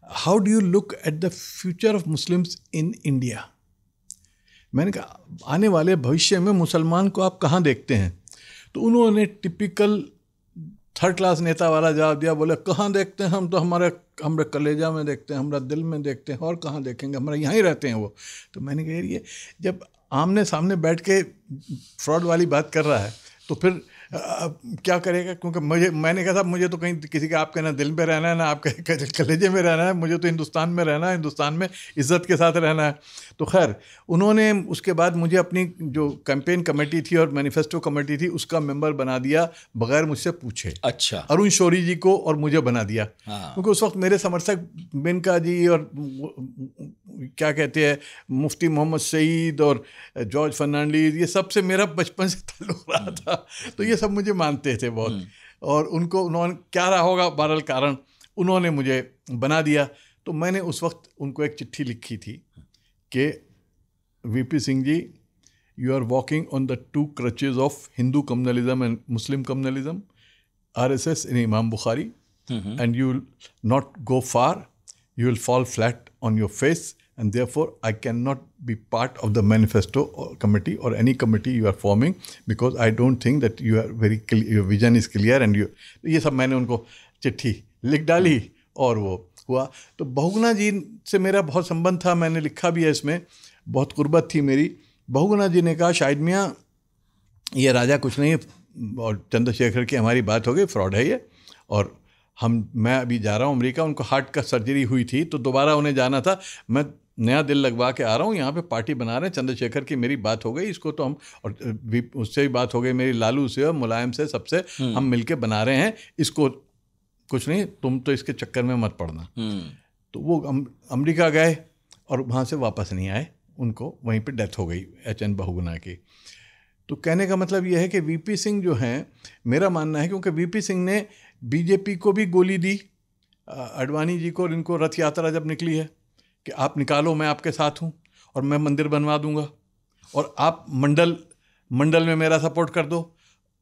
how do you look at the future of Muslims in India? मैंने कहा आने वाले भविष्य में मुसलमान को आप कहाँ देखते हैं? तो उन्होंने टिपिकल थर्ड क्लास नेता वाला जवाब दिया, बोले कहाँ देखते हैं हम तो हमारे कलेजा में देखते हैं, हमारा दिल में देखते हैं, और कहाँ देखेंगे, हमारे यहाँ ही रहते हैं वो। तो मैंने कहा ये जब आमने सामने बैठ के फ्रॉड वाली बात कर रहा है तो फिर क्या करेगा? क्योंकि मैंने कहा था मुझे तो कहीं किसी का आपके ना दिल में रहना है ना आपके कलेजे में रहना है, मुझे तो हिंदुस्तान में रहना है, हिंदुस्तान में इज्जत के साथ रहना है। तो खैर उन्होंने उसके बाद मुझे अपनी जो कैंपेन कमेटी थी और मैनिफेस्टो कमेटी थी उसका मेंबर बना दिया बगैर मुझसे पूछे। अच्छा। अरुण शौरी जी को और मुझे बना दिया। हाँ। क्योंकि उस वक्त मेरे समर्थक बिनका जी और क्या कहते हैं मुफ्ती मोहम्मद सईद और जॉर्ज फर्नांडीज, ये सबसे मेरा बचपन से ताल्लुक रहा था, तो ये सब मुझे मानते थे बहुत। और उन्होंने क्या रहा होगा बहरहाल कारण, उन्होंने मुझे बना दिया। तो मैंने उस वक्त उनको एक चिट्ठी लिखी थी कि VP Singh ji, you are walking on the two crutches of Hindu communalism and Muslim communalism, RSS in Imam Bukhari, and you will not go far, you will fall flat on your face, and therefore I cannot be part of the manifesto or committee or any committee you are forming, because I don't think that you are very clear, your vision is clear, and you ये सब मैंने उनको चिट्ठी लिख डाली और वो हुआ। तो बहुगुणा जी से मेरा बहुत संबंध था, मैंने लिखा भी है इसमें, बहुत कुर्बत थी मेरी। बहुगुणा जी ने कहा शाहिद मियाँ ये राजा कुछ नहीं और चंद्रशेखर की हमारी बात हो गई, फ्रॉड है ये, और मैं अभी जा रहा हूँ अमेरिका, उनको हार्ट का सर्जरी हुई थी तो दोबारा उन्हें जाना था, मैं नया दिल लगवा के आ रहा हूँ, यहाँ पे पार्टी बना रहे हैं, चंद्रशेखर की मेरी बात हो गई, इसको तो हम, और उससे भी बात हो गई मेरी, लालू से और मुलायम से, सबसे हम मिलके बना रहे हैं इसको, कुछ नहीं तुम तो इसके चक्कर में मत पड़ना। तो वो अमेरिका गए और वहाँ से वापस नहीं आए, उनको वहीं पे डेथ हो गई HN बहुगुणा की। तो कहने का मतलब यह है कि वीपी सिंह जो हैं, मेरा मानना है क्योंकि वीपी सिंह ने बीजेपी को भी गोली दी, अडवाणी जी को, और इनको रथ यात्रा जब निकली है कि आप निकालो मैं आपके साथ हूँ और मैं मंदिर बनवा दूंगा और आप मंडल में मेरा सपोर्ट कर दो।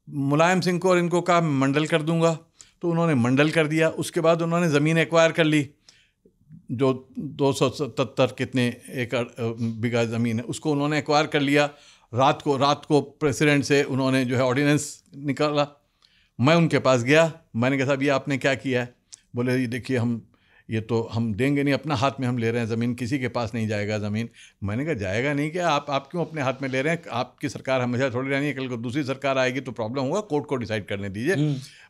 मुलायम सिंह को और इनको कहा मंडल कर दूंगा, तो उन्होंने मंडल कर दिया। उसके बाद उन्होंने ज़मीन एक्वायर कर ली, जो 277 कितने एकड़ बीघा ज़मीन है उसको उन्होंने एक्वायर कर लिया। रात को प्रेसिडेंट से उन्होंने जो है ऑर्डिनेंस निकाला। मैं उनके पास गया, मैंने कहा साहब ये आपने क्या किया है? बोले ये देखिए हम देंगे नहीं, अपना हाथ में हम ले रहे हैं ज़मीन, किसी के पास नहीं जाएगा ज़मीन। मैंने कहा जाएगा नहीं क्या? आप क्यों अपने हाथ में ले रहे हैं? आपकी सरकार हमेशा थोड़ी रहनी है, कल को दूसरी सरकार आएगी तो प्रॉब्लम होगा, कोर्ट को डिसाइड करने दीजिए।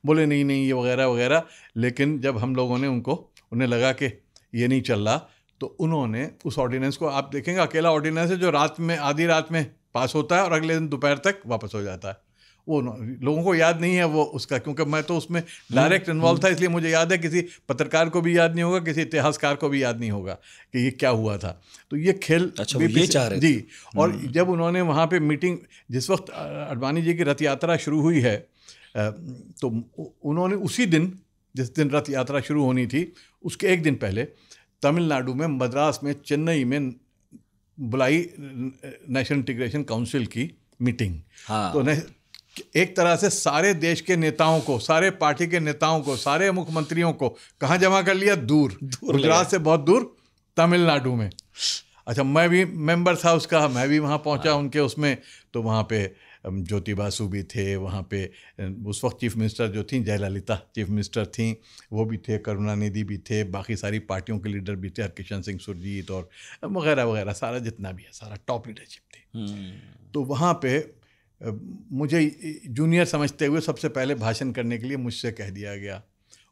बोले नहीं ये वगैरह वगैरह। लेकिन जब हम लोगों ने उन्हें लगा कि ये नहीं चल रहा, तो उन्होंने उस ऑर्डिनेंस को, आप देखेंगे अकेला ऑर्डिनेंस है जो आधी रात में पास होता है और अगले दिन दोपहर तक वापस हो जाता है। वो लोगों को याद नहीं है वो उसका, क्योंकि मैं तो उसमें डायरेक्ट इन्वॉल्व था, इसलिए मुझे याद है। किसी पत्रकार को भी याद नहीं होगा, किसी इतिहासकार को भी याद नहीं होगा कि ये क्या हुआ था। तो ये खेल ये चाह रहे जी। और जब उन्होंने वहाँ पे मीटिंग, जिस वक्त अडवाणी जी की रथ यात्रा शुरू हुई है, तो उन्होंने उसी दिन, जिस दिन रथ यात्रा शुरू होनी थी, उसके एक दिन पहले तमिलनाडु में, मद्रास में, चेन्नई में बुलाई नेशनल इंटीग्रेशन काउंसिल की मीटिंग। हाँ। तो एक तरह से सारे देश के नेताओं को, सारे पार्टी के नेताओं को, सारे मुख्यमंत्रियों को कहाँ जमा कर लिया? दूर गुजरात से बहुत दूर, तमिलनाडु में। अच्छा, मैं भी मेंबर था उसका, मैं भी वहाँ पहुँचा उनके उसमें। तो वहाँ पे ज्योति बासु भी थे, वहाँ पे उस वक्त चीफ मिनिस्टर जो थी जयललिता चीफ मिनिस्टर थी, वो भी थे, करुणानिधि भी थे, बाकी सारी पार्टियों के लीडर भी थे, हरकिशन सिंह सुरजीत और वगैरह वगैरह, सारा जितना भी है, सारा टॉप लीडरशिप थी। तो वहाँ पे मुझे जूनियर समझते हुए सबसे पहले भाषण करने के लिए मुझसे कह दिया गया,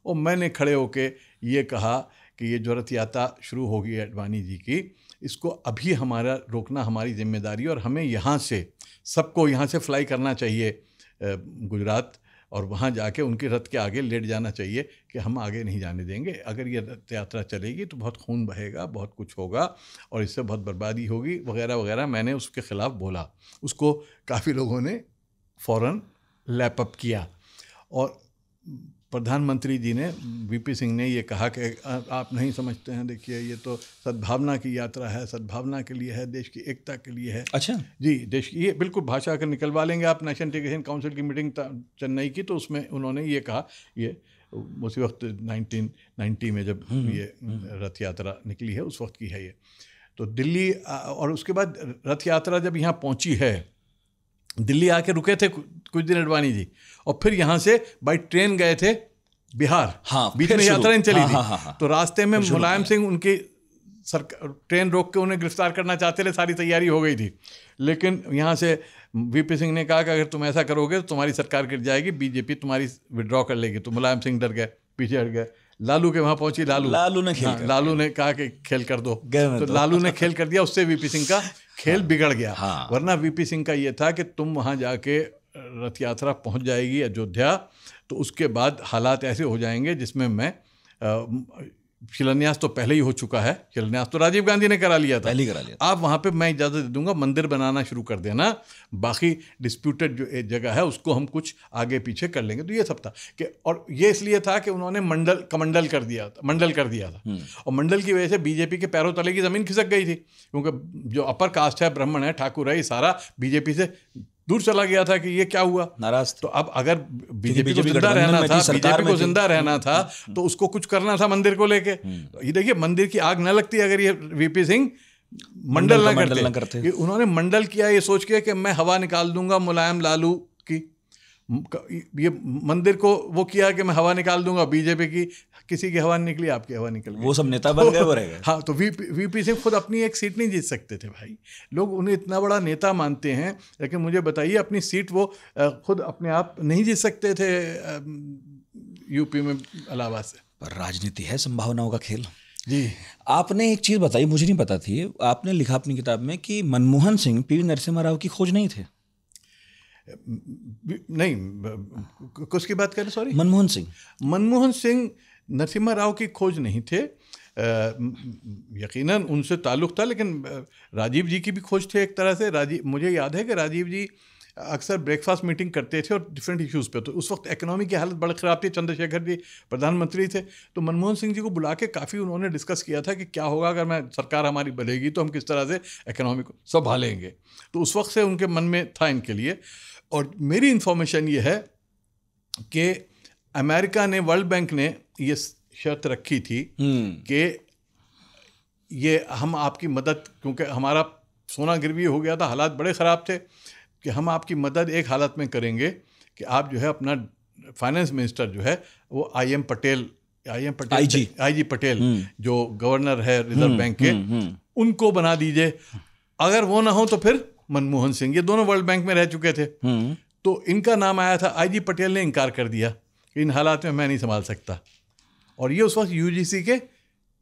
और मैंने खड़े होके ये कहा कि ये जो रथ यात्रा शुरू होगी अडवाणी जी की, इसको अभी हमारा रोकना हमारी जिम्मेदारी, और हमें यहाँ से सबको यहाँ से फ्लाई करना चाहिए गुजरात, और वहाँ जाके उनके रथ के आगे लेट जाना चाहिए कि हम आगे नहीं जाने देंगे, अगर ये रथ यात्रा चलेगी तो बहुत खून बहेगा, बहुत कुछ होगा और इससे बहुत बर्बादी होगी वगैरह वगैरह। मैंने उसके ख़िलाफ़ बोला, उसको काफ़ी लोगों ने फ़ौरन लैपअप किया और प्रधानमंत्री जी ने, वीपी सिंह ने ये कहा कि आप नहीं समझते हैं, देखिए ये तो सद्भावना की यात्रा है, सद्भावना के लिए है, देश की एकता के लिए है। अच्छा जी, देश की, ये बिल्कुल भाषा कर निकलवा लेंगे आप, नेशनल इंटीग्रेशन काउंसिल की मीटिंग चेन्नई की, तो उसमें उन्होंने ये कहा, ये उसी वक्त 1990 में जब ये रथ यात्रा निकली है उस वक्त की है ये। तो दिल्ली, और उसके बाद रथ यात्रा जब यहाँ पहुँची है, दिल्ली आके रुके थे कुछ दिन अडवाणी जी, और फिर यहाँ से बाई ट्रेन गए थे बिहार। हाँ, बीच में यात्रा नहीं चली थी। हाँ। तो रास्ते में मुलायम सिंह उनकी ट्रेन रोक के उन्हें गिरफ्तार करना चाहते थे, सारी तैयारी हो गई थी, लेकिन यहाँ से वीपी सिंह ने कहा कि अगर तुम ऐसा करोगे तो तुम्हारी सरकार गिर जाएगी, बीजेपी तुम्हारी विड्रॉ कर लेगी। तो मुलायम सिंह डर गए, पीछे हट गए। लालू के वहाँ पहुंची, लालू ने कहा कि खेल कर दो, तो लालू ने खेल कर दिया, उससे वीपी सिंह का खेल बिगड़ गया। वरना वीपी सिंह का ये था कि तुम वहाँ जाके रथ यात्रा पहुँच जाएगी अयोध्या, तो उसके बाद हालात ऐसे हो जाएंगे जिसमें मैं, शिलान्यास तो पहले ही हो चुका है, शिलान्यास तो राजीव गांधी ने करा लिया था, पहले करा लिया। आप वहाँ पे मैं इजाज़त दे दूंगा, मंदिर बनाना शुरू कर देना, बाकी डिस्प्यूटेड जो जगह है उसको हम कुछ आगे पीछे कर लेंगे। तो ये सब था कि, और ये इसलिए था कि उन्होंने मंडल कर दिया था और मंडल की वजह से बीजेपी के पैरों तले की ज़मीन खिसक गई थी, क्योंकि जो अपर कास्ट है, ब्राह्मण है, ठाकुर है, ये सारा बीजेपी से दूर चला गया था कि ये क्या हुआ, नाराज। तो अब अगर बीजेपी को जिंदा रहना था, तो उसको कुछ करना था मंदिर को लेके। ये देखिए, मंदिर की आग न लगती अगर ये वीपी सिंह मंडल न करते। उन्होंने मंडल किया ये सोच के कि मैं हवा निकाल दूंगा मुलायम लालू की, ये मंदिर को वो किया कि मैं हवा निकाल दूंगा बीजेपी की, किसी की हवा निकली, आपकी हवा निकल गई, वो सब नेता बन गए, वो रह गए। हाँ, तो वीपी सिंह खुद अपनी एक सीट नहीं जीत सकते थे भाई, लोग उन्हें इतना बड़ा नेता मानते हैं, लेकिन मुझे बताइए अपनी सीट वो खुद अपने आप नहीं जीत सकते थे यूपी में इलाहाबाद से। पर राजनीति है संभावनाओं का खेल। जी, आपने एक चीज़ बताई, मुझे नहीं पता थी, आपने लिखा अपनी किताब में कि मनमोहन सिंह पीवी नरसिम्हा राव की खोज नहीं थे। नहीं, किसकी बात करें, सॉरी? मनमोहन सिंह नरसिम्हा राव की खोज नहीं थे, यकीनन उनसे ताल्लुक़ था, लेकिन राजीव जी की भी खोज थे एक तरह से। मुझे याद है कि राजीव जी अक्सर ब्रेकफास्ट मीटिंग करते थे और डिफरेंट इश्यूज़ पे, तो उस वक्त इकोनॉमी की हालत बड़ी ख़राब थी, चंद्रशेखर जी प्रधानमंत्री थे, तो मनमोहन सिंह जी को बुला के काफ़ी उन्होंने डिस्कस किया था कि क्या होगा अगर सरकार हमारी बनेगी तो हम किस तरह से इकोनॉमी को संभालेंगे। तो उस वक्त से उनके मन में था इनके लिए। और मेरी इन्फॉर्मेशन ये है कि अमेरिका ने, वर्ल्ड बैंक ने ये शर्त रखी थी कि ये हम आपकी मदद, क्योंकि हमारा सोना गिरवी हो गया था, हालात बड़े ख़राब थे, कि हम आपकी मदद एक हालत में करेंगे कि आप जो है अपना फाइनेंस मिनिस्टर जो है वो आई जी पटेल जो गवर्नर है रिजर्व बैंक के, उनको बना दीजिए, अगर वो ना हो तो फिर मनमोहन सिंह। ये दोनों वर्ल्ड बैंक में रह चुके थे, तो इनका नाम आया था। आई जी पटेल ने इनकार कर दिया कि इन हालात में मैं नहीं संभाल सकता, और ये उस वक्त यूजीसी के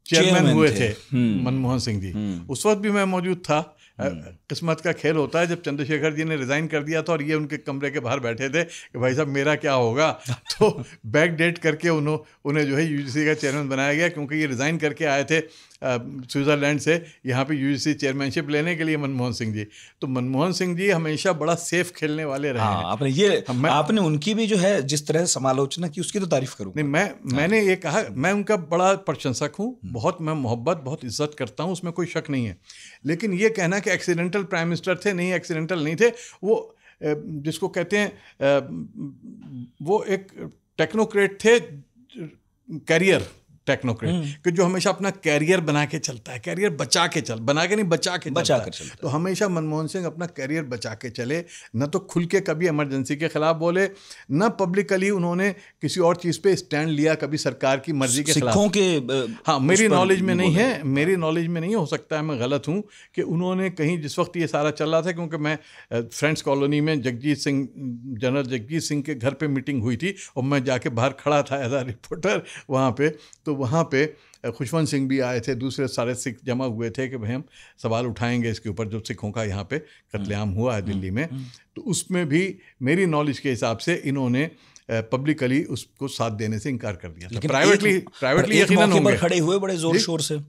चेयरमैन हुए थे मनमोहन सिंह जी। उस वक्त भी मैं मौजूद था। किस्मत का खेल होता है, जब चंद्रशेखर जी ने रिज़ाइन कर दिया था और ये उनके कमरे के बाहर बैठे थे कि भाई साहब मेरा क्या होगा, तो बैक डेट करके उन्हें जो है यूजीसी का चेयरमैन बनाया गया, क्योंकि ये रिज़ाइन करके आए थे स्विट्ज़रलैंड से यहाँ पे यूजीसी चेयरमैनशिप लेने के लिए मनमोहन सिंह जी। तो मनमोहन सिंह जी हमेशा बड़ा सेफ खेलने वाले रहे हैं। आपने उनकी भी जो है जिस तरह समालोचना की उसकी तो तारीफ करूँ। नहीं, मैंने ये कहा, मैं उनका बड़ा प्रशंसक हूँ, बहुत मैं मोहब्बत बहुत इज्जत करता हूँ, उसमें कोई शक नहीं है। लेकिन ये कहना कि एक्सीडेंटल प्राइम मिनिस्टर थे, नहीं, एक्सीडेंटल नहीं थे। वो जिसको कहते हैं वो एक टेक्नोक्रेट थे, कैरियर टेक्नोक्रेट, कि जो हमेशा अपना कैरियर बना के चलता है, कैरियर बचा के चलता है। तो हमेशा मनमोहन सिंह अपना कैरियर बचा के चले, न तो खुल के कभी इमरजेंसी के खिलाफ बोले, न पब्लिकली उन्होंने किसी और चीज़ पे स्टैंड लिया कभी सरकार की मर्जी के खिलाफ। हाँ, मेरी नॉलेज में नहीं है, हो सकता है मैं गलत हूँ, कि उन्होंने कहीं जिस वक्त ये सारा चल रहा था, क्योंकि मैं फ्रेंड्स कॉलोनी में जनरल जगजीत सिंह के घर पे मीटिंग हुई थी और मैं जाके बाहर खड़ा था एज अ रिपोर्टर वहाँ पे, तो वहाँ पे खुशवंत सिंह भी आए थे, दूसरे सारे सिख जमा हुए थे कि भाई हम सवाल उठाएंगे इसके ऊपर, जो सिखों का यहाँ पे कत्लेआम हुआ है दिल्ली में। तो उसमें भी मेरी नॉलेज के हिसाब से इन्होंने पब्लिकली उसको साथ देने से इनकार कर दिया था। लेकिन प्राइवेटली एक यकीनन मौके पर होंगे। खड़े हुए बड़े जोर शोर से।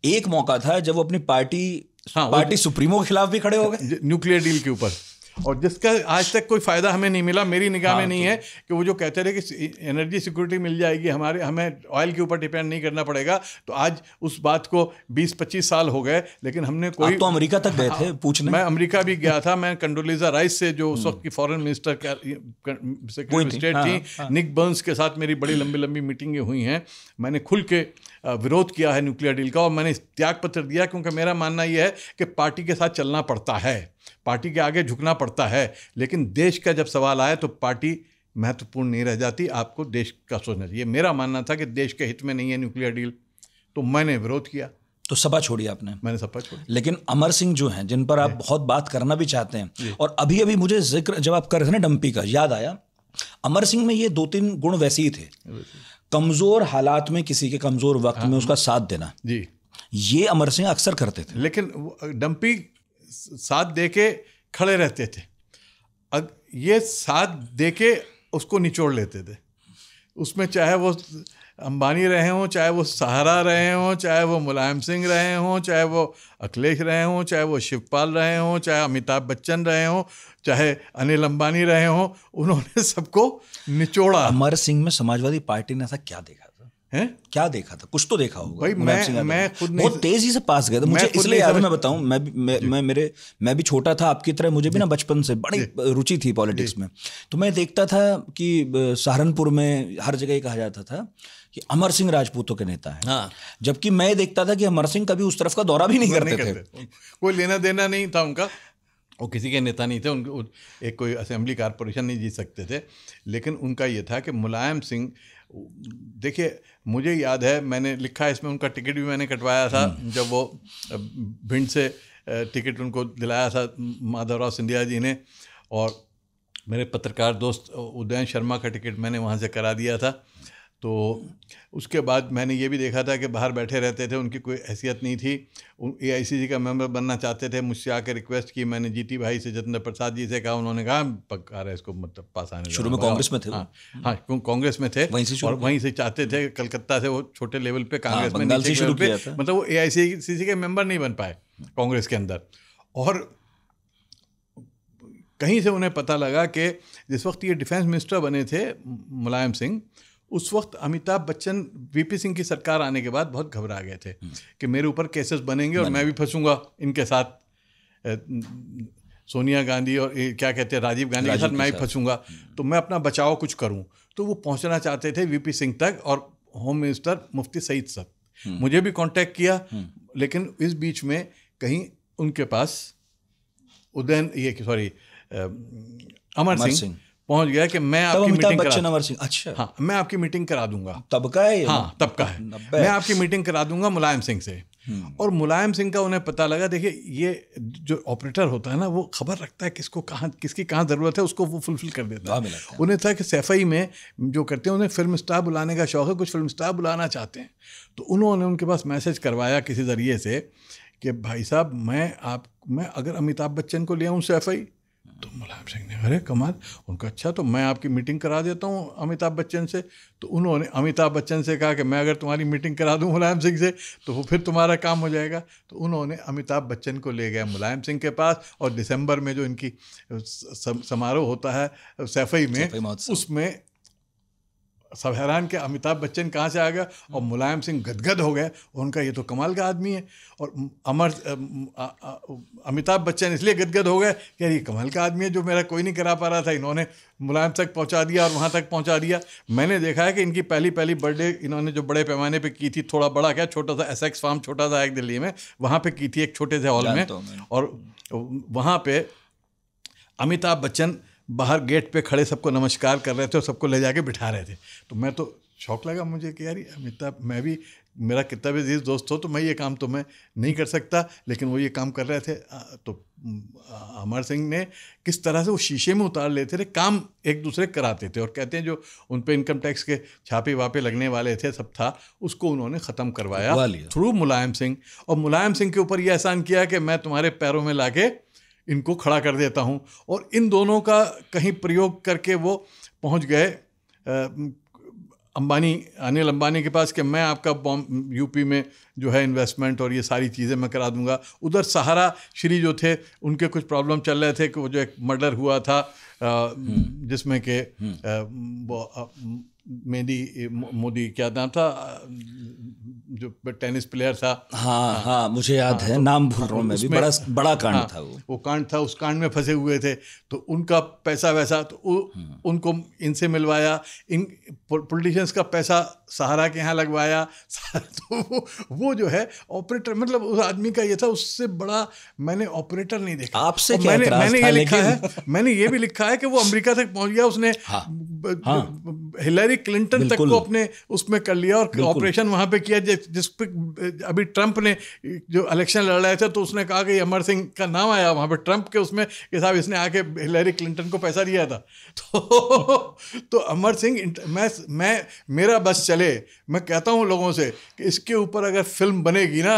एक मौका था जब वो अपनी पार्टी सुप्रीमो के खिलाफ भी खड़े हो गए न्यूक्लियर डील के ऊपर, और जिसका आज तक कोई फायदा हमें नहीं मिला, मेरी निगाह में नहीं है कि वो जो कहते रहे कि एनर्जी सिक्योरिटी मिल जाएगी, हमें ऑयल के ऊपर डिपेंड नहीं करना पड़ेगा, तो आज उस बात को 20-25 साल हो गए, लेकिन हमने कोई। तो अमेरिका तक गए थे पूछने? मैं अमेरिका भी गया था। मैं कंडोलीजा राइस से, जो उस वक्त की फॉरेन मिनिस्टर सेक्रेटरी स्टेट थी, निक बर्न्स के साथ मेरी बड़ी लंबी लंबी मीटिंगें हुई हैं। मैंने खुल के विरोध किया है न्यूक्लियर डील का, और मैंने त्याग पत्र दिया, क्योंकि मेरा मानना यह है कि पार्टी के साथ चलना पड़ता है, पार्टी के आगे झुकना पड़ता है, लेकिन देश का जब सवाल आए तो पार्टी महत्वपूर्ण नहीं रह जाती, आपको देश का सोचना चाहिए। मेरा मानना था कि देश के हित में नहीं है न्यूक्लियर डील, तो मैंने विरोध किया। तो सभा छोड़ी आपने? मैंने सभा छोड़ी। लेकिन अमर सिंह जो हैं, जिन पर आप बहुत बात करना भी चाहते हैं, और अभी अभी मुझे जिक्र जब आप कर रहे थे ना डंपी का, याद आया, अमर सिंह में ये 2-3 गुण वैसे ही थे। कमजोर हालात में किसी के कमजोर वक्त में उसका साथ देना जी, ये अमर सिंह अक्सर करते थे। लेकिन डंपी साथ दे के खड़े रहते थे, ये साथ दे के उसको निचोड़ लेते थे। उसमें चाहे वो अंबानी रहे हों, चाहे वो सहारा रहे हों, चाहे वो मुलायम सिंह रहे हों, चाहे वो अखिलेश रहे हों, चाहे वो शिवपाल रहे हों, चाहे अमिताभ बच्चन रहे हों, चाहे अनिल अंबानी रहे हों, उन्होंने सबको निचोड़ा। अमर सिंह में समाजवादी पार्टी ने ऐसा क्या देखा था? हैं? क्या देखा था? कुछ तो देखा होगा भाई। मैं खुद बहुत तेजी से पास गया था, मुझे इसलिए याद है, मैं बताऊं, मैं भी छोटा था आपकी तरह, मुझे भी ना बचपन से बड़ी रुचि थी पॉलिटिक्स में। तो मैं देखता था कि सहारनपुर में हर जगह कहा जाता था कि अमर सिंह राजपूतों के नेता हैं। जबकि मैं देखता था कि अमर सिंह कभी उस तरफ का दौरा भी नहीं करते थे। कोई लेना देना नहीं था उनका, वो किसी के नेता नहीं थे, उनको एक कोई असेंबली कारपोरेशन नहीं जीत सकते थे। लेकिन उनका ये था कि मुलायम सिंह, देखिए मुझे याद है, मैंने लिखा है इसमें, उनका टिकट भी मैंने कटवाया था जब वो भिंड से टिकट उनको दिलाया था माधवराव सिंधिया जी ने, और मेरे पत्रकार दोस्त उदयन शर्मा का टिकट मैंने वहाँ से करा दिया था। तो उसके बाद मैंने ये भी देखा था कि बाहर बैठे रहते थे, उनकी कोई हैसियत नहीं थी। AICC का मेंबर बनना चाहते थे, मुझसे आकर रिक्वेस्ट की, मैंने GT भाई से, जतेंद्र प्रसाद जी से कहा, उन्होंने कहा पक्का है इसको, मतलब पास आने। शुरू में कांग्रेस में थे। हाँ, कांग्रेस में थे, और वहीं से चाहते थे, कलकत्ता से वो छोटे लेवल पे कांग्रेस में नीचे शुरू पे, मतलब वो AICC के मेंबर नहीं बन पाए कांग्रेस के अंदर। और कहीं से उन्हें पता लगा कि जिस वक्त ये डिफेंस मिनिस्टर बने थे मुलायम सिंह, उस वक्त अमिताभ बच्चन, VP सिंह की सरकार आने के बाद बहुत घबरा गए थे कि मेरे ऊपर केसेस बनेंगे और मैं भी फंसूंगा इनके साथ, सोनिया गांधी और क्या कहते हैं राजीव गांधी के साथ मैं भी फंसूंगा, तो मैं अपना बचाव कुछ करूं। तो वो पहुंचना चाहते थे VP सिंह तक, और होम मिनिस्टर मुफ्ती सईद साहब, मुझे भी कांटेक्ट किया, लेकिन इस बीच में कहीं उनके पास अमर सिंह पहुंच गया कि मैं आपकी मीटिंग अच्छा, हाँ, मैं आपकी मीटिंग करा दूंगा। तब का है? हाँ, तब का है। मैं आपकी मीटिंग करा दूंगा मुलायम सिंह से। और मुलायम सिंह का उन्हें पता लगा, देखिए ये जो ऑपरेटर होता है ना, वो खबर रखता है किसको कहाँ, किसकी कहाँ ज़रूरत है, उसको वो फुलफिल कर देता है। उन्हें था कि सैफई में जो करते हैं, उन्हें फिल्म स्टार बुलाने का शौक है, कुछ फिल्म स्टार बुलाना चाहते हैं। तो उन्होंने उनके पास मैसेज करवाया किसी ज़रिए से कि भाई साहब, मैं अगर अमिताभ बच्चन को ले आऊँ सैफई, तो मुलायम सिंह ने, अरे कमाल, उनका अच्छा, तो मैं आपकी मीटिंग करा देता हूँ अमिताभ बच्चन से। तो उन्होंने अमिताभ बच्चन से कहा कि मैं अगर तुम्हारी मीटिंग करा दूँ मुलायम सिंह से, तो वो फिर तुम्हारा काम हो जाएगा। तो उन्होंने अमिताभ बच्चन को ले गए मुलायम सिंह के पास, और दिसंबर में जो इनकी समारोह होता है सैफई में, उसमें सब हैरान के अमिताभ बच्चन कहाँ से आ गया, और मुलायम सिंह गदगद हो गए, उनका ये तो कमाल का आदमी है। और अमिताभ बच्चन इसलिए गदगद हो गए कि यार ये कमाल का आदमी है, जो मेरा कोई नहीं करा पा रहा था, इन्होंने मुलायम तक पहुंचा दिया और वहाँ तक पहुंचा दिया। मैंने देखा है कि इनकी पहली बर्थडे इन्होंने जो बड़े पैमाने पे की थी, थोड़ा बड़ा क्या, छोटा सा एसेक्स फार्म छोटा सा एक दिल्ली में, वहाँ पे की थी एक छोटे से हॉल में, और वहाँ पे अमिताभ बच्चन बाहर गेट पे खड़े सबको नमस्कार कर रहे थे और सबको ले जाके बिठा रहे थे। तो मैं तो शौक लगा मुझे कि यार अमिताभ, मैं भी, मेरा कितना भी अजीज दोस्त हो, तो मैं ये काम तो मैं नहीं कर सकता, लेकिन वो ये काम कर रहे थे। तो अमर सिंह ने किस तरह से वो शीशे में उतार लेते थे, काम एक दूसरे कराते थे, और कहते हैं जो उन पे इनकम टैक्स के छापे वापे लगने वाले थे, सब था, उसको उन्होंने ख़त्म करवाया थ्रू मुलायम सिंह। और मुलायम सिंह के ऊपर ये एहसान किया कि मैं तुम्हारे पैरों में लाके इनको खड़ा कर देता हूँ। और इन दोनों का कहीं प्रयोग करके वो पहुँच गए अनिल अंबानी के पास कि मैं आपका यूपी में जो है इन्वेस्टमेंट और ये सारी चीज़ें मैं करा दूंगा। उधर सहारा श्री जो थे उनके कुछ प्रॉब्लम चल रहे थे कि वो जो एक मर्डर हुआ था जिसमें कि मोदी क्या नाम था जो टेनिस प्लेयर था। हाँ, मुझे याद है, नाम भूल रहा हूँ मैं भी, बड़ा कांड था वो कांड था, उस कांड में फंसे हुए थे तो उनका पैसा वैसा तो उनको इनसे मिलवाया, इन पॉलिटिशियंस का पैसा सहारा के यहाँ लगवाया। तो वो जो है ऑपरेटर, मतलब उस आदमी का ये था, उससे बड़ा मैंने ऑपरेटर नहीं देखा। आपसे मैंने ये लिखा है, मैंने ये भी लिखा है कि वो अमेरिका तक पहुंच गया, उसने हिलरी क्लिंटन तक को अपने उसमें कर लिया और ऑपरेशन वहां पे किया जिस पे अभी ट्रंप ने जो इलेक्शन लड़ रहे थे तो उसने कहा कि अमर सिंह का नाम आया वहां पे ट्रंप के उसमें कि साहब इसने आके हिलरी क्लिंटन को पैसा दिया था। तो अमर सिंह, मैं मेरा बस चले, मैं कहता हूं लोगों से कि इसके ऊपर अगर फिल्म बनेगी ना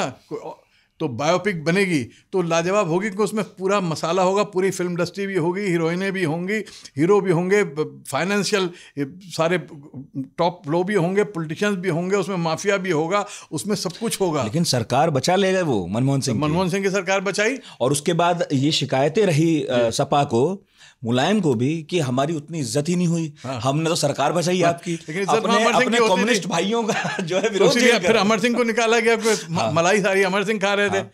तो बायोपिक बनेगी तो लाजवाब होगी, कि उसमें पूरा मसाला होगा, पूरी फिल्म इंडस्ट्री भी होगी, हीरोइनें भी होंगी, हीरो भी होंगे, फाइनेंशियल सारे टॉप लो भी होंगे, पॉलिटिशियंस भी होंगे, उसमें माफिया भी होगा, उसमें सब कुछ होगा। लेकिन सरकार बचा ले गए वो मनमोहन सिंह की सरकार बचाई। और उसके बाद ये शिकायतें रही सपा को, मुलायम को भी, कि हमारी उतनी इज्जत ही नहीं हुई। हमने तो सरकार बचाई आपकी, अपने कम्युनिस्ट भाइयों का जो है विरोध किया। फिर अमर सिंह को निकाला गया, मलाई सारी अमर सिंह खा रहे थे,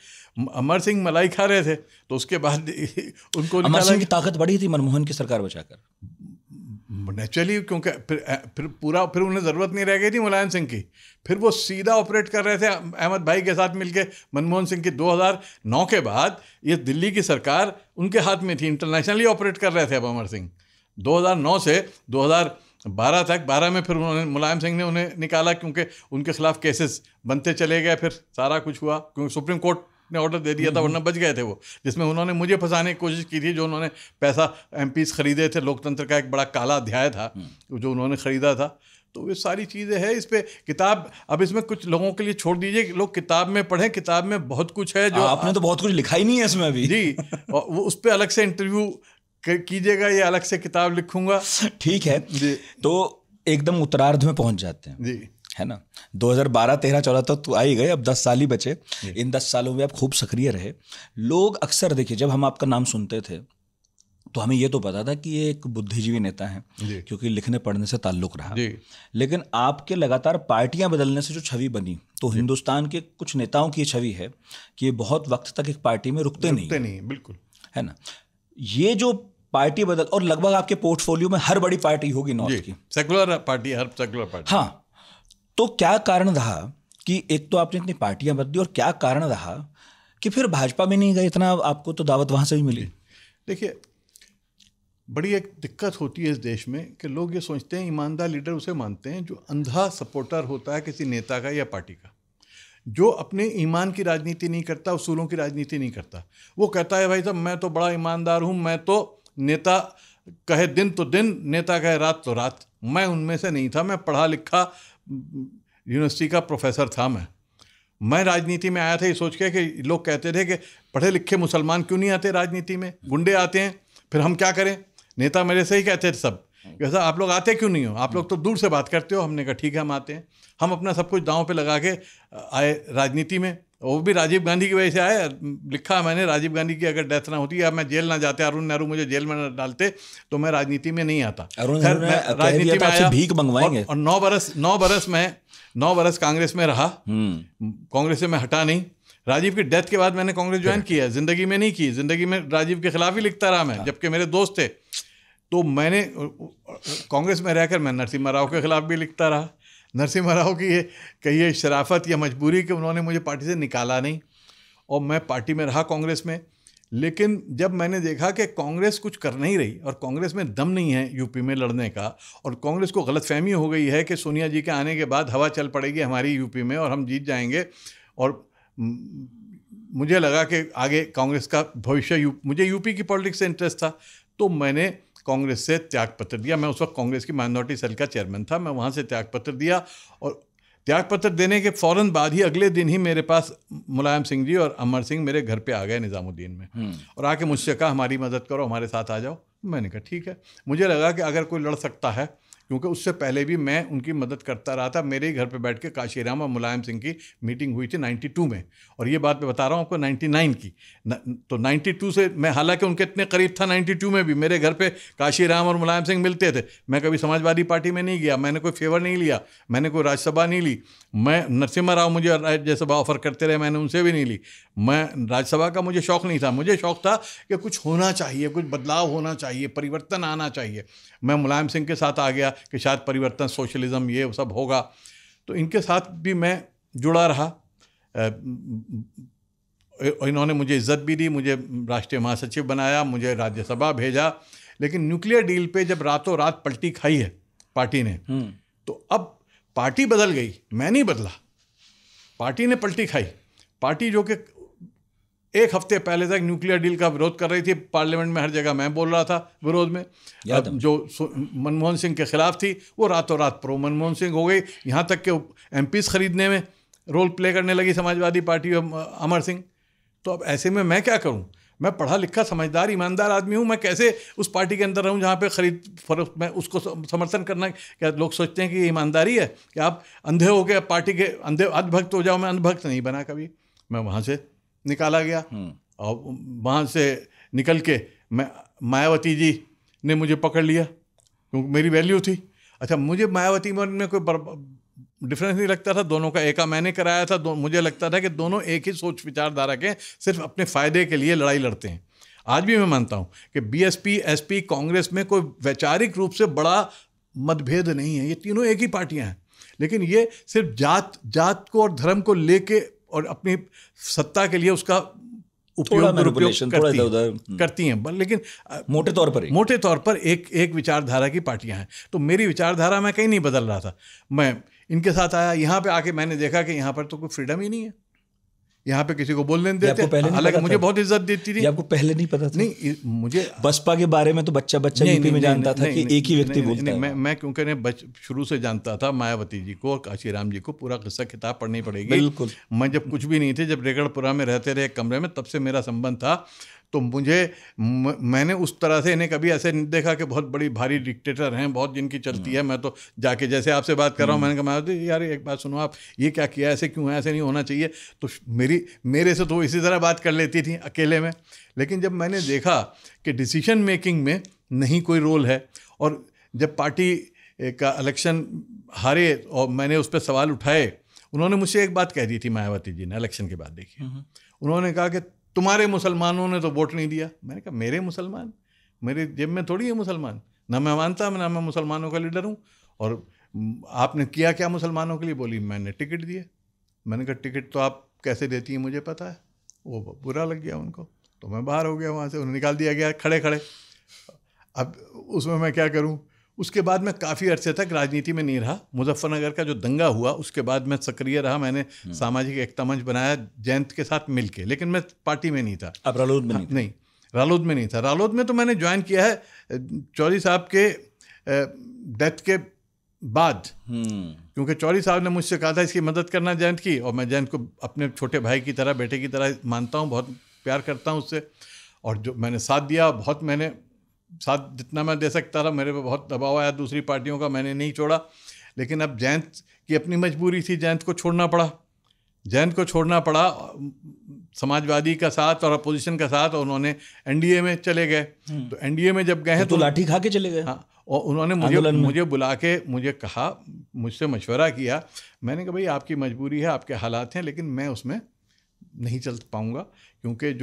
अमर सिंह मलाई खा रहे थे, तो उसके बाद उनको अमर सिंह की ताकत बढ़ी थी मनमोहन की सरकार बचाकर, नेचुरली, क्योंकि फिर उन्हें ज़रूरत नहीं रह गई थी मुलायम सिंह की। फिर वो सीधा ऑपरेट कर रहे थे अहमद भाई के साथ मिलके, मनमोहन सिंह की 2009 के बाद ये दिल्ली की सरकार उनके हाथ में थी, इंटरनेशनली ऑपरेट कर रहे थे अब अमर सिंह। 2009 से 2012 तक, 12 में फिर उन्होंने मुलायम सिंह ने उन्हें निकाला क्योंकि उनके खिलाफ केसेस बनते चले गए, फिर सारा कुछ हुआ क्योंकि सुप्रीम कोर्ट ने ऑर्डर दे दिया था, वरना बच गए थे वो, जिसमें उन्होंने मुझे फंसाने की कोशिश की थी, जो उन्होंने पैसा एमपीज खरीदे थे, लोकतंत्र का एक बड़ा काला अध्याय था जो उन्होंने खरीदा था। तो ये सारी चीज़ें हैं। इस पे किताब, अब इसमें कुछ लोगों के लिए छोड़ दीजिए कि लोग किताब में पढ़ें, किताब में बहुत कुछ है जो आपने तो बहुत कुछ लिखा ही नहीं है इसमें अभी। जी, और वो उस पर अलग से इंटरव्यू कीजिएगा, ये अलग से किताब लिखूंगा। ठीक है जी। तो एकदम उत्तरार्ध में पहुंच जाते हैं जी, है ना। 2012, 13, 14 तक तो आ ही गए, अब 10 साल ही बचे। इन 10 सालों में आप खूब सक्रिय रहे। लोग अक्सर, देखिए, जब हम आपका नाम सुनते थे तो हमें ये तो पता था कि ये एक बुद्धिजीवी नेता हैं, क्योंकि लिखने पढ़ने से ताल्लुक़ रहा। लेकिन आपके लगातार पार्टियां बदलने से जो छवि बनी, तो हिंदुस्तान के कुछ नेताओं की ये छवि है कि ये बहुत वक्त तक एक पार्टी में रुकते नहीं, बिल्कुल, है ना। ये जो पार्टी बदल, और लगभग आपके पोर्टफोलियो में हर बड़ी पार्टी होगी नॉर्थ की, सेकुलर पार्टी, हर सेकुलर पार्टी। हाँ, तो क्या कारण रहा कि एक तो आपने इतनी पार्टियां बदली, और क्या कारण रहा कि फिर भाजपा में नहीं गए इतना? आपको तो दावत वहां से भी मिली। देखिए, बड़ी एक दिक्कत होती है इस देश में कि लोग ये सोचते हैं ईमानदार लीडर उसे मानते हैं जो अंधा सपोर्टर होता है किसी नेता का या पार्टी का, जो अपने ईमान की राजनीति नहीं करता, उसूलों की राजनीति नहीं करता। वो कहता है भाई साहब मैं तो बड़ा ईमानदार हूँ, मैं तो नेता कहे दिन तो दिन, नेता कहे रात तो रात। मैं उनमें से नहीं था, मैं पढ़ा लिखा यूनिवर्सिटी का प्रोफेसर था। मैं राजनीति में आया था ये सोच के कि लोग कहते थे कि पढ़े लिखे मुसलमान क्यों नहीं आते राजनीति में, गुंडे आते हैं, फिर हम क्या करें। नेता मेरे से ही कहते थे सब, कैसा आप लोग आते क्यों नहीं हो, आप लोग तो दूर से बात करते हो। हमने कहा ठीक है हम आते हैं। हम अपना सब कुछ दांव पे लगा के आए राजनीति में, वो भी राजीव गांधी की वजह से आए। लिखा मैंने, राजीव गांधी की अगर डेथ ना होती या मैं जेल ना जाते, अरुण नेहरू मुझे जेल में न डालते, तो मैं राजनीति में नहीं आता। राजनीति में आया, भीख मंगवाएंगे। और 9 बरस कांग्रेस में रहा, कांग्रेस से मैं हटा नहीं। राजीव की डेथ के बाद मैंने कांग्रेस ज्वाइन किया, जिंदगी में नहीं की, जिंदगी में राजीव के खिलाफ ही लिखता रहा मैं, जबकि मेरे दोस्त थे। तो मैंने कांग्रेस में रहकर मैं नरसिम्हा राव के खिलाफ भी लिखता रहा। नरसिम्हा राव की ये कहिए शराफत या मजबूरी कि उन्होंने मुझे पार्टी से निकाला नहीं, और मैं पार्टी में रहा कांग्रेस में। लेकिन जब मैंने देखा कि कांग्रेस कुछ कर नहीं रही और कांग्रेस में दम नहीं है यूपी में लड़ने का, और कांग्रेस को गलतफहमी हो गई है कि सोनिया जी के आने के बाद हवा चल पड़ेगी हमारी यूपी में और हम जीत जाएंगे, और मुझे लगा कि आगे कांग्रेस का भविष्य, मुझे यूपी की पॉलिटिक्स से इंटरेस्ट था, तो मैंने कांग्रेस से त्यागपत्र दिया। मैं उस वक्त कांग्रेस की माइनॉरिटी सेल का चेयरमैन था, मैं वहाँ से त्यागपत्र दिया। और त्यागपत्र देने के फ़ौरन बाद ही अगले दिन ही मेरे पास मुलायम सिंह जी और अमर सिंह मेरे घर पे आ गए निज़ामुद्दीन में, और आके मुझसे कहा हमारी मदद करो, हमारे साथ आ जाओ। मैंने कहा ठीक है। मुझे लगा कि अगर कोई लड़ सकता है क्योंकि उससे पहले भी मैं उनकी मदद करता रहा था। मेरे ही घर पे बैठ के काशीराम और मुलायम सिंह की मीटिंग हुई थी 92 में, और ये बात मैं बता रहा हूँ आपको 99 की। तो 92 से मैं, हालांकि उनके इतने करीब था, 92 में भी मेरे घर पे काशीराम और मुलायम सिंह मिलते थे। मैं कभी समाजवादी पार्टी में नहीं गया, मैंने कोई फेवर नहीं लिया, मैंने कोई राज्यसभा नहीं ली। मैं नरसिम्हा राव मुझे राज्यसभा ऑफर करते रहे, मैंने उनसे भी नहीं ली। मैं राज्यसभा का मुझे शौक़ नहीं था, मुझे शौक़ था कि कुछ होना चाहिए, कुछ बदलाव होना चाहिए, परिवर्तन आना चाहिए। मैं मुलायम सिंह के साथ आ गया कि शायद परिवर्तन, सोशलिज्म, ये सब होगा, तो इनके साथ भी मैं जुड़ा रहा। इन्होंने मुझे इज्जत भी दी, मुझे राष्ट्रीय महासचिव बनाया, मुझे राज्यसभा भेजा। लेकिन न्यूक्लियर डील पे जब रातों रात पलटी खाई है पार्टी ने, तो अब पार्टी बदल गई, मैं नहीं बदला, पार्टी ने पलटी खाई। पार्टी जो कि एक हफ्ते पहले तक न्यूक्लियर डील का विरोध कर रही थी, पार्लियामेंट में हर जगह मैं बोल रहा था विरोध में, जो मनमोहन सिंह के खिलाफ थी, वो रातों रात प्रो मनमोहन सिंह हो गई। यहाँ तक कि एमपीज खरीदने में रोल प्ले करने लगी समाजवादी पार्टी अमर सिंह। तो अब ऐसे में मैं क्या करूँ? मैं पढ़ा लिखा, समझदार, ईमानदार आदमी हूँ, मैं कैसे उस पार्टी के अंदर रहूँ जहाँ पे खरीद फरोख्त, मैं उसको समर्थन करना? क्या लोग सोचते हैं कि ये ईमानदारी है कि आप अंधे हो के पार्टी के अंधभक्त हो जाओ? मैं अंधभक्त नहीं बना कभी। मैं वहाँ से निकाला गया, और वहाँ से निकल के मैं, मायावती जी ने मुझे पकड़ लिया क्योंकि मेरी वैल्यू थी। अच्छा, मुझे मायावती में कोई डिफरेंस नहीं लगता था, दोनों का एका मैंने कराया था। मुझे लगता था कि दोनों एक ही सोच विचारधारा के, सिर्फ अपने फ़ायदे के लिए लड़ाई लड़ते हैं। आज भी मैं मानता हूँ कि बीएसपी, एसपी, कांग्रेस में कोई वैचारिक रूप से बड़ा मतभेद नहीं है, ये तीनों एक ही पार्टियाँ हैं। लेकिन ये सिर्फ जात को और धर्म को लेके और अपनी सत्ता के लिए उसका उपयोग दुरुपयोग करती हैं। लेकिन मोटे तौर पर एक विचारधारा की पार्टियां हैं। तो मेरी विचारधारा मैं कहीं नहीं बदल रहा था। मैं इनके साथ आया, यहाँ पे आके मैंने देखा कि यहाँ पर तो कोई फ्रीडम ही नहीं है, यहाँ पे किसी को बोलने नहीं देते। हालांकि मुझे बहुत इज्जत देती थी। आपको पहले नहीं पता था? नहीं, मुझे बसपा के बारे में तो बच्चा यूपी में जानता था कि एक ही व्यक्ति बोलता है। मैं क्योंकि शुरू से जानता था मायावती जी को और काशीराम जी को, पूरा किस्सा किताब पढ़नी पड़ेगी। बिल्कुल। मैं जब कुछ भी नहीं थे, जब रेगड़पुरा में रहते रहे एक कमरे में, तब से मेरा संबंध था। तो मैंने उस तरह से इन्हें कभी ऐसे नहीं देखा कि बहुत बड़ी भारी डिक्टेटर हैं, बहुत जिनकी चलती है। मैं तो जाके जैसे आपसे बात कर रहा हूँ, मैंने कहा मायावती यार एक बात सुनो, आप ये क्या किया, ऐसे क्यों है, ऐसे नहीं होना चाहिए। तो मेरे से तो इसी तरह बात कर लेती थी अकेले में। लेकिन जब मैंने देखा कि डिसीजन मेकिंग में नहीं कोई रोल है, और जब पार्टी का इलेक्शन हारे और मैंने उस पर सवाल उठाए, उन्होंने मुझसे एक बात कह दी थी मायावती जी ने इलेक्शन के बाद। देखिए, उन्होंने कहा कि तुम्हारे मुसलमानों ने तो वोट नहीं दिया। मैंने कहा मेरे मुसलमान, मेरे जेब में थोड़ी है मुसलमान, ना मैं मानता, ना मैं मुसलमानों का लीडर हूँ। और आपने किया क्या मुसलमानों के लिए? बोली मैंने टिकट दिए। मैंने कहा टिकट तो आप कैसे देती हैं मुझे पता है। वो बुरा लग गया उनको, तो मैं बाहर हो गया वहाँ से, उन्हें निकाल दिया गया खड़े खड़े। अब उसमें मैं क्या करूँ? उसके बाद मैं काफ़ी अरसे तक राजनीति में नहीं रहा। मुजफ्फरनगर का जो दंगा हुआ उसके बाद मैं सक्रिय रहा। मैंने सामाजिक एकता मंच बनाया जयंत के साथ मिलके, लेकिन मैं पार्टी में नहीं था। अब रालोद में नहीं, रालोद में नहीं था। रालोद में तो मैंने ज्वाइन किया है चौधरी साहब के डेथ के बाद, क्योंकि चौधरी साहब ने मुझसे कहा था इसकी मदद करना जयंत की, और मैं जयंत को अपने छोटे भाई की तरह, बेटे की तरह मानता हूँ, बहुत प्यार करता हूँ उससे। और जो मैंने साथ दिया, बहुत मैंने साथ जितना मैं दे सकता था, मेरे पे बहुत दबाव आया दूसरी पार्टियों का, मैंने नहीं छोड़ा। लेकिन अब जयंत की अपनी मजबूरी थी, जयंत को छोड़ना पड़ा समाजवादी का साथ और अपोजिशन का साथ, और उन्होंने एनडीए में चले गए। तो एनडीए में जब गए हैं तो लाठी खा के चले गए। हाँ, और उन्होंने मुझे बुला के मुझे कहा, मुझसे मशवरा किया। मैंने कहा भाई आपकी मजबूरी है, आपके हालात हैं, लेकिन मैं उसमें नहीं चल पाऊँगा, क्योंकि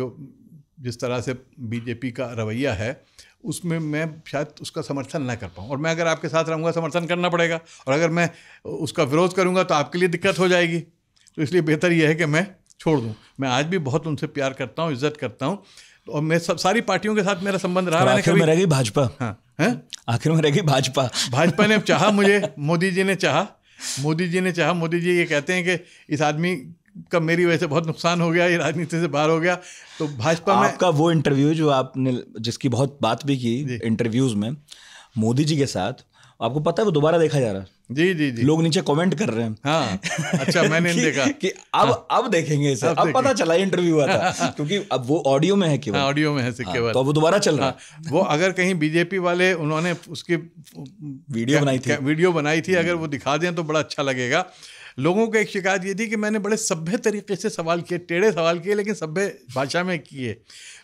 जिस तरह से बीजेपी का रवैया है उसमें मैं शायद उसका समर्थन ना कर पाऊँ। और मैं अगर आपके साथ रहूँगा समर्थन करना पड़ेगा, और अगर मैं उसका विरोध करूँगा तो आपके लिए दिक्कत हो जाएगी। तो इसलिए बेहतर यह है कि मैं छोड़ दूँ। मैं आज भी बहुत उनसे प्यार करता हूँ, इज्जत करता हूँ, और मैं सारी पार्टियों के साथ मेरा संबंध रहा। आखिर में रह गई भाजपा। हाँ, है आखिर में रह गई भाजपा ने चाहा मुझे, मोदी जी ने चाहा। मोदी जी ये कहते हैं कि इस आदमी का मेरी वजह से बहुत नुकसान हो गया, ये राजनीति से बाहर हो गया। तो भाजपा में आपका वो इंटरव्यू जो आपने, जिसकी बहुत बात भी की इंटरव्यूज में मोदी जी के साथ, आपको पता है वो दोबारा देखा जा रहा है। जी जी जी, लोग नीचे कमेंट कर रहे हैं। हाँ अच्छा, मैंने नहीं देखा कि अब देखेंगे इसे। अब पता चला इंटरव्यू हुआ था क्योंकि अब वो ऑडियो में है केवल। हाँ, ऑडियो में है सिक्के तो वो दोबारा चल रहा है। वो अगर कहीं बीजेपी वाले उन्होंने उसकी वीडियो बनाई थी, अगर वो दिखा दें तो बड़ा अच्छा लगेगा। लोगों को एक शिकायत ये थी कि मैंने बड़े सभ्य तरीके से सवाल किए, टेढ़े सवाल किए, लेकिन सभ्य भाषा में किए।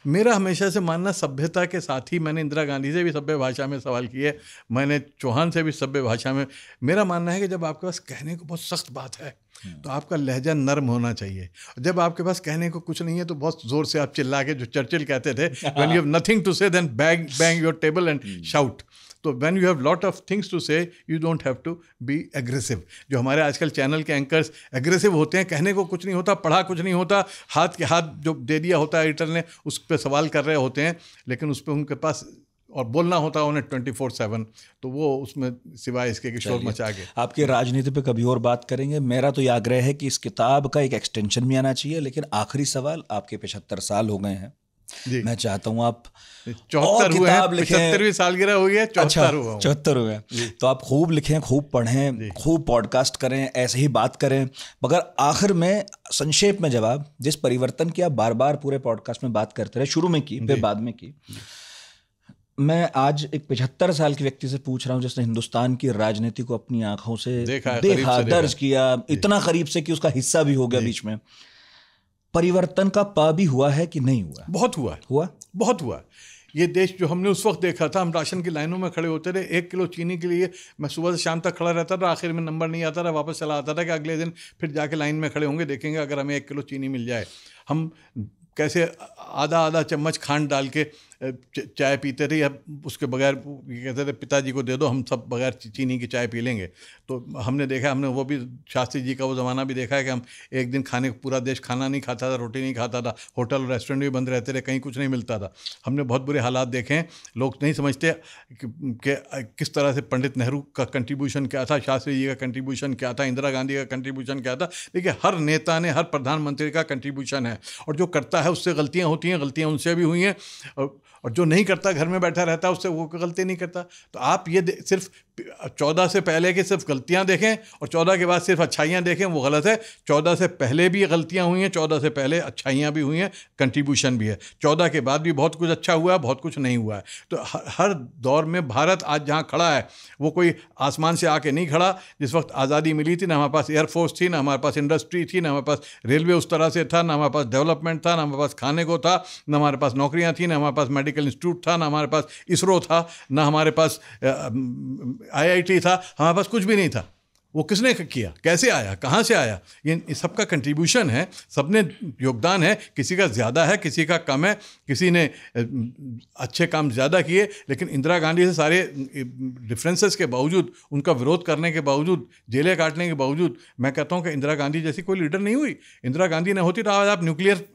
मेरा हमेशा से मानना, सभ्यता के साथ ही मैंने इंदिरा गांधी से भी सभ्य भाषा में सवाल किए, मैंने चौहान से भी सभ्य भाषा में। मेरा मानना है कि जब आपके पास कहने को बहुत सख्त बात है तो आपका लहजा नर्म होना चाहिए। जब आपके पास कहने को कुछ नहीं है तो बहुत जोर से आप चिल्ला के, जो चर्चिल कहते थे, when you have nothing to say then bang your table and shout. तो when you have lot of things to say you don't have to be aggressive. जो हमारे आजकल चैनल के एंकर्स एग्रेसिव होते हैं, कहने को कुछ नहीं होता, पढ़ा कुछ नहीं होता, हाथ के हाथ जो दे दिया होता है एडिटर ने, उस पर सवाल कर रहे होते हैं, लेकिन उस पर उनके पास और बोलना होता है उन्हें 24/7, तो वो उसमें सिवाय इसके कि शोर मचा के। आपकी राजनीति पे कभी और बात करेंगे। मेरा तो ये आग्रह है कि इस किताब का एक एक्सटेंशन भी आना चाहिए। लेकिन आखिरी सवाल, आपके 75 साल हो गए हैं, मैं चाहता हूँ आप 74 हुए हैं, 75वीं सालगिरह हुई है, 74 हुआ। 74 हुए, तो आप खूब लिखें, खूब पढ़ें, खूब पॉडकास्ट करें, ऐसे ही बात करें। मगर आखिर में संक्षेप में जवाब, जिस परिवर्तन की आप बार बार पूरे पॉडकास्ट में बात करते रहे, शुरू में की फिर बाद में की, मैं आज एक 75 साल के व्यक्ति से पूछ रहा हूं जिसने हिंदुस्तान की राजनीति को अपनी आंखों से देखा, दर्ज किया, इतना करीब से कि उसका हिस्सा भी हो गया बीच में। परिवर्तन का पा भी हुआ है कि नहीं हुआ? बहुत हुआ है, बहुत हुआ। ये देश जो हमने उस वक्त देखा था, हम राशन की लाइनों में खड़े होते थे, 1 किलो चीनी के लिए मैं सुबह से शाम तक खड़ा रहता था, आखिर में नंबर नहीं आता था, वापस चला आता था कि अगले दिन फिर जाके लाइन में खड़े होंगे, देखेंगे अगर हमें 1 किलो चीनी मिल जाए। हम कैसे आधा चम्मच खांड डाल के चाय पीते थे, या उसके बगैर ये कहते थे पिताजी को दे दो, हम सब बगैर चीनी की चाय पी लेंगे। तो हमने देखा, हमने वो भी शास्त्री जी का वो ज़माना भी देखा है कि हम एक दिन खाने, पूरा देश खाना नहीं खाता था, रोटी नहीं खाता था, होटल और रेस्टोरेंट भी बंद रहते थे, कहीं कुछ नहीं मिलता था। हमने बहुत बुरे हालात देखे हैं। लोग नहीं समझते कि किस तरह से पंडित नेहरू का कंट्रीब्यूशन क्या था, शास्त्री जी का कंट्रीब्यूशन क्या था, इंदिरा गांधी का कंट्रीब्यूशन क्या था। देखिए, हर नेता ने, हर प्रधानमंत्री का कंट्रीब्यूशन है, और जो करता है उससे गलतियाँ होती हैं, गलतियाँ उनसे भी हुई हैं, और जो नहीं करता, घर में बैठा रहता है, उससे वो गलती नहीं करता। तो आप ये सिर्फ 14 से पहले के सिर्फ गलतियां देखें और 14 के बाद सिर्फ अच्छाइयां देखें, वो गलत है। 14 से पहले भी गलतियां हुई हैं, 14 से पहले अच्छाइयां भी हुई हैं, कंट्रीब्यूशन भी है। 14 के बाद भी बहुत कुछ अच्छा हुआ है, बहुत कुछ नहीं हुआ है। तो हर दौर में भारत आज जहाँ खड़ा है वो कोई आसमान से आके नहीं खड़ा। जिस वक्त आज़ादी मिली थी, ना हमारे पास एयरफोर्स थी, ना हमारे पास इंडस्ट्री थी, ना हमारे पास रेलवे उस तरह से था, ना हमारे पास डेवलपमेंट था, ना हमारे पास खाने को था, ना हमारे पास नौकरियाँ थी, ना हमारे पास मेडिकल इंस्टीट्यूट था, ना हमारे पास इसरो था, ना हमारे पास IIT था, हमारे पास कुछ भी नहीं था। वो किसने किया, कैसे आया, कहाँ से आया? ये सबका कंट्रीब्यूशन है, सबने योगदान है। किसी का ज़्यादा है, किसी का कम है, किसी ने अच्छे काम ज़्यादा किए, लेकिन इंदिरा गांधी से सारे डिफरेंसेस के बावजूद, उनका विरोध करने के बावजूद, जेलें काटने के बावजूद, मैं कहता हूँ कि इंदिरा गांधी जैसी कोई लीडर नहीं हुई। इंदिरा गांधी न होती तो आज आप न्यूक्लियर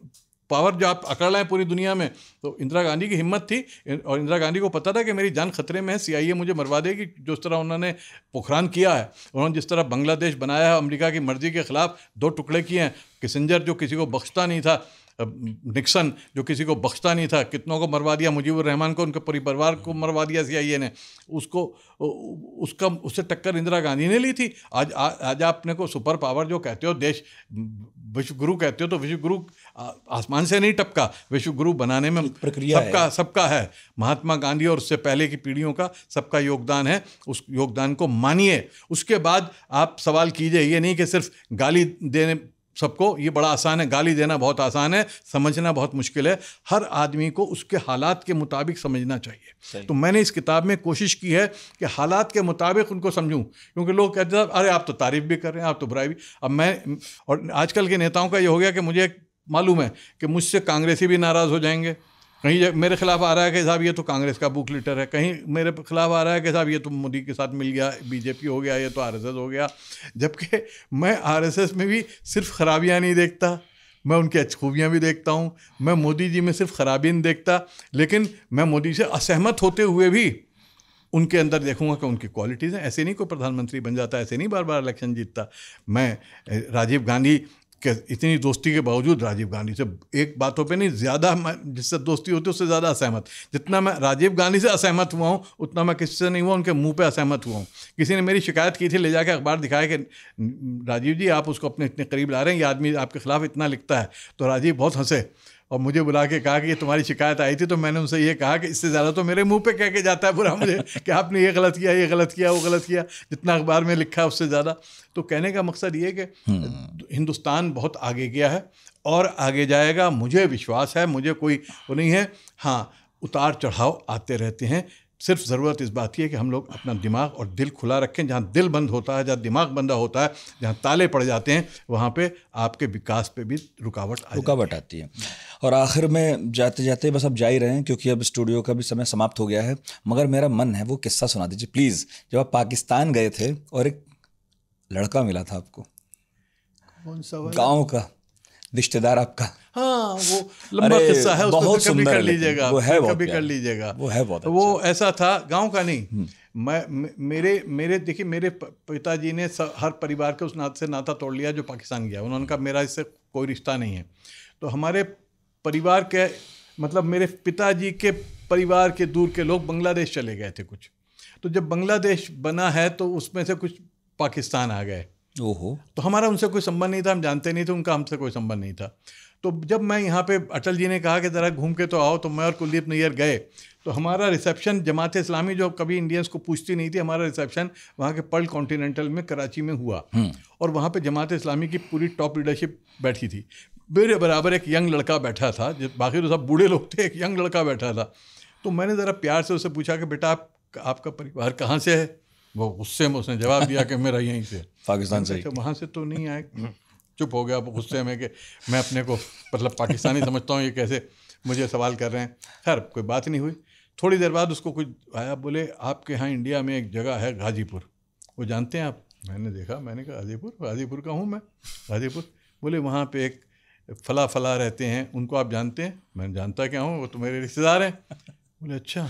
पावर जो आप अकड़ रहे हैं पूरी दुनिया में, तो इंदिरा गांधी की हिम्मत थी। और इंदिरा गांधी को पता था कि मेरी जान खतरे में है, CIA मुझे मरवा देगी। जिस तरह उन्होंने पोखरान किया है, उन्होंने जिस तरह बांग्लादेश बनाया है, अमेरिका की मर्जी के खिलाफ 2 टुकड़े किए हैं, किसिंजर जो किसी को बख्शता नहीं था, निक्सन जो किसी को बख्शता नहीं था, कितनों को मरवा दिया, मुजीबुर रहमान को, उनके पूरे परिवार को मरवा दिया CIA ने, उससे टक्कर इंदिरा गांधी ने ली थी। आज आपने को सुपर पावर जो कहते हो, देश विश्व गुरु कहते हो, तो विश्व गुरु आसमान से नहीं टपका, विश्व गुरु बनाने में प्रक्रिया सबका है। महात्मा गांधी और उससे पहले की पीढ़ियों का सबका योगदान है। उस योगदान को मानिए, उसके बाद आप सवाल कीजिए। ये नहीं कि सिर्फ गाली देने सबको, ये बड़ा आसान है, गाली देना बहुत आसान है, समझना बहुत मुश्किल है। हर आदमी को उसके हालात के मुताबिक समझना चाहिए। तो मैंने इस किताब में कोशिश की है कि हालात के मुताबिक उनको समझूं, क्योंकि लोग कहते हैं अरे आप तो तारीफ भी कर रहे हैं, आप तो बुराई भी। अब मैं, और आजकल के नेताओं का ये हो गया कि मुझे मालूम है कि मुझसे कांग्रेसी भी नाराज़ हो जाएंगे। कहीं मेरे खिलाफ आ रहा है कि साहब ये तो कांग्रेस का बुक लीटर है, कहीं मेरे खिलाफ आ रहा है कि साहब ये तो मोदी के साथ मिल गया, BJP हो गया, ये तो RSS हो गया। जबकि मैं RSS में भी सिर्फ खराबियाँ नहीं देखता, मैं उनकी खूबियाँ भी देखता हूँ। मैं मोदी जी में सिर्फ खराबी नहीं देखता, लेकिन मैं मोदी से असहमत होते हुए भी उनके अंदर देखूंगा कि उनकी क्वालिटीज़ हैं। ऐसे नहीं कोई प्रधानमंत्री बन जाता, ऐसे नहीं बार बार इलेक्शन जीतता। मैं राजीव गांधी कि इतनी दोस्ती के बावजूद राजीव गांधी से एक बातों पे नहीं, ज़्यादा जिससे दोस्ती होती है उससे ज़्यादा असहमत। जितना मैं राजीव गांधी से असहमत हुआ हूँ उतना मैं किसी से नहीं हुआ, उनके मुंह पे असहमत हुआ हूँ। किसी ने मेरी शिकायत की थी, ले जाके अखबार दिखाया कि राजीव जी आप उसको अपने इतने करीब ला रहे हैं, ये आदमी आपके खिलाफ इतना लिखता है। तो राजीव बहुत हंसे और मुझे बुला के कहा कि ये तुम्हारी शिकायत आई थी। तो मैंने उनसे ये कहा कि इससे ज़्यादा तो मेरे मुंह पे कह के जाता है पूरा मुझे कि आपने ये गलत किया, ये गलत किया, वो गलत किया, जितना अखबार में लिखा है उससे ज़्यादा। तो कहने का मकसद ये कि हिंदुस्तान बहुत आगे गया है और आगे जाएगा, मुझे विश्वास है, मुझे कोई वो नहीं है। हाँ, उतार चढ़ाव आते रहते हैं, सिर्फ ज़रूरत इस बात की है कि हम लोग अपना दिमाग और दिल खुला रखें। जहाँ दिल बंद होता है, जहाँ दिमाग बंदा होता है, जहाँ ताले पड़ जाते हैं, वहाँ पे आपके विकास पे भी रुकावट आती है। और आखिर में जाते जाते बस अब जा ही रहे हैं क्योंकि अब स्टूडियो का भी समय समाप्त हो गया है, मगर मेरा मन है वो किस्सा सुना दीजिए प्लीज़। जब आप पाकिस्तान गए थे और एक लड़का मिला था आपको, कौन सा गाँव का रिश्तेदार आपका? हाँ, वो लंबा किस्सा है, बहुत कभी सुंदर कर लीजिएगा, वो है, कभी कर लीजिएगा। वो है बहुत अच्छा। वो ऐसा था, गांव का नहीं। मेरे देखिए, मेरे पिताजी ने हर परिवार के उस नाते से नाता तोड़ लिया जो पाकिस्तान गया। उन्होंने कहा मेरा इससे कोई रिश्ता नहीं है। तो हमारे परिवार के मतलब मेरे पिताजी के परिवार के दूर के लोग बांग्लादेश चले गए थे कुछ। तो जब बांग्लादेश बना है तो उसमें से कुछ पाकिस्तान आ गए। ओहो। तो हमारा उनसे कोई संबंध नहीं था, हम जानते नहीं थे, उनका हमसे कोई संबंध नहीं था। तो जब मैं यहाँ पे अटल जी ने कहा कि ज़रा घूम के तो आओ, तो मैं और कुलदीप नैयर गए। तो हमारा रिसेप्शन जमात इस्लामी जो कभी इंडियंस को पूछती नहीं थी, हमारा रिसेप्शन वहाँ के पर्ल कॉन्टिनेंटल में कराची में हुआ। और वहाँ पे जमात इस्लामी की पूरी टॉप लीडरशिप बैठी थी। मेरे बराबर एक यंग लड़का बैठा था, बाकी तो सब बूढ़े लोग थे, एक यंग लड़का बैठा था। तो मैंने ज़रा प्यार से उससे पूछा कि बेटा आपका परिवार कहाँ से है? वो गुस्से में उसने जवाब दिया कि मेरा यहीं से, पाकिस्तान से। वहाँ से तो नहीं आए। चुप हो गया वो गुस्से में कि मैं अपने को मतलब पाकिस्तानी समझता हूँ, ये कैसे मुझे सवाल कर रहे हैं। खैर कोई बात नहीं हुई। थोड़ी देर बाद उसको कुछ आया, बोले आपके यहाँ इंडिया में एक जगह है गाजीपुर, वो जानते हैं आप? मैंने देखा, मैंने कहा गाजीपुर का हूँ मैं, गाजीपुर। बोले वहाँ पे एक फला रहते हैं, उनको आप जानते हैं? मैं जानता क्या हूँ, वो तो मेरे रिश्तेदार हैं। बोले अच्छा,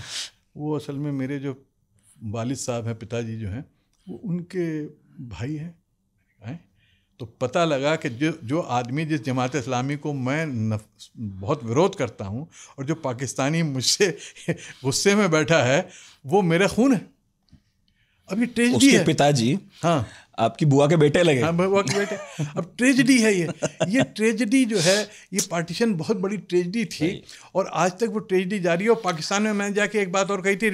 वो असल में मेरे जो वालिद साहब हैं, पिताजी जो हैं, वो उनके भाई हैं। तो पता लगा कि जो आदमी जिस जमात इस्लामी को मैं बहुत विरोध करता हूँ और जो पाकिस्तानी मुझसे गुस्से में बैठा है, वो मेरा खून है। अब ये ट्रेजेडी है। पिताजी हाँ आपकी बुआ के बेटे लगे। हाँ, बुआ के बेटे। अब ट्रेजेडी है ये ट्रेजेडी जो है, ये पार्टीशन बहुत बड़ी ट्रेजेडी थी और आज तक वो ट्रेजेडी जारी है। और पाकिस्तान में मैंने जाके एक बात और कही थी,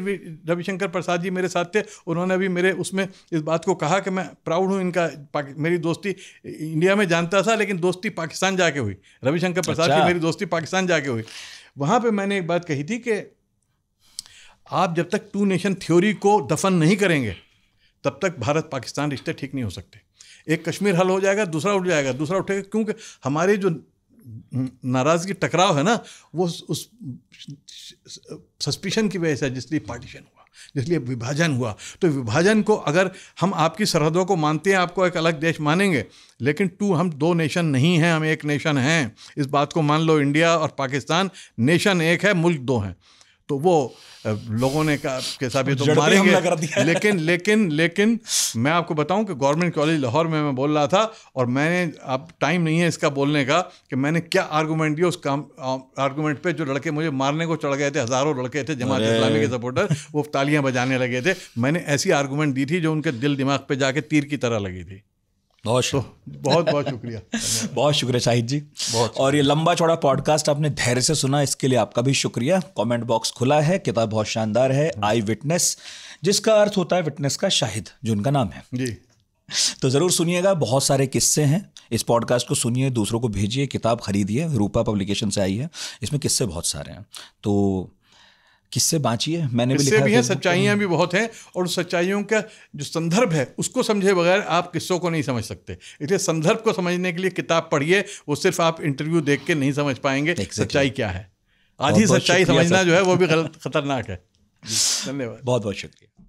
रविशंकर प्रसाद जी मेरे साथ थे, उन्होंने भी मेरे उसमें इस बात को कहा कि मैं प्राउड हूँ इनका, मेरी दोस्ती इंडिया में जानता था लेकिन दोस्ती पाकिस्तान जाके हुई। रविशंकर प्रसाद की मेरी दोस्ती पाकिस्तान जाके हुई। वहाँ पर मैंने एक बात कही थी कि आप जब तक 2 नेशन थ्योरी को दफन नहीं करेंगे तब तक भारत पाकिस्तान रिश्ते ठीक नहीं हो सकते। एक कश्मीर हल हो जाएगा, दूसरा उठ जाएगा, दूसरा उठेगा, क्योंकि हमारे जो नाराज़गी टकराव है ना, वो उस सस्पिशन की वजह से, जिसलिए पार्टीशन हुआ, जिसलिए विभाजन हुआ। तो विभाजन को अगर हम आपकी सरहदों को मानते हैं, आपको एक अलग देश मानेंगे, लेकिन हम 2 नेशन नहीं हैं, हम एक नेशन हैं। इस बात को मान लो, इंडिया और पाकिस्तान नेशन एक है, मुल्क 2 हैं। तो वो लोगों ने के साथ ये तो मारेंगे, लेकिन मैं आपको बताऊं कि गवर्नमेंट कॉलेज लाहौर में मैं बोल रहा था, और मैंने, अब टाइम नहीं है इसका बोलने का कि मैंने क्या आर्गूमेंट दिया। उस काम आर्गूमेंट पे जो लड़के मुझे मारने को चढ़ गए थे, हज़ारों लड़के थे जमात इस्लामी के सपोर्टर, वो तालियां बजाने लगे थे। मैंने ऐसी आर्गूमेंट दी थी जो उनके दिल दिमाग पे जाके तीर की तरह लगी थी। बहुत शुक्रिया। बहुत शुक्रिया शाहिद जी। और ये लंबा चौड़ा पॉडकास्ट आपने धैर्य से सुना, इसके लिए आपका भी शुक्रिया। कमेंट बॉक्स खुला है, किताब बहुत शानदार है, आई विटनेस, जिसका अर्थ होता है विटनेस का शाहिद, जो उनका नाम है जी। तो ज़रूर सुनिएगा, बहुत सारे किस्से हैं। इस पॉडकास्ट को सुनिए, दूसरों को भेजिए, किताब खरीदिए, रूपा पब्लिकेशन से आई है, इसमें किस्से बहुत सारे हैं, तो किससे बाँचिए। मैंने भी लिखा है, सच्चाइयाँ भी बहुत हैं, और सच्चाइयों का जो संदर्भ है उसको समझे बगैर आप किस्सों को नहीं समझ सकते। इसलिए संदर्भ को समझने के लिए किताब पढ़िए, वो सिर्फ आप इंटरव्यू देख के नहीं समझ पाएंगे सच्चाई क्या है। आधी सच्चाई समझना जो है वो भी गलत, खतरनाक है। धन्यवाद, बहुत बहुत शुक्रिया।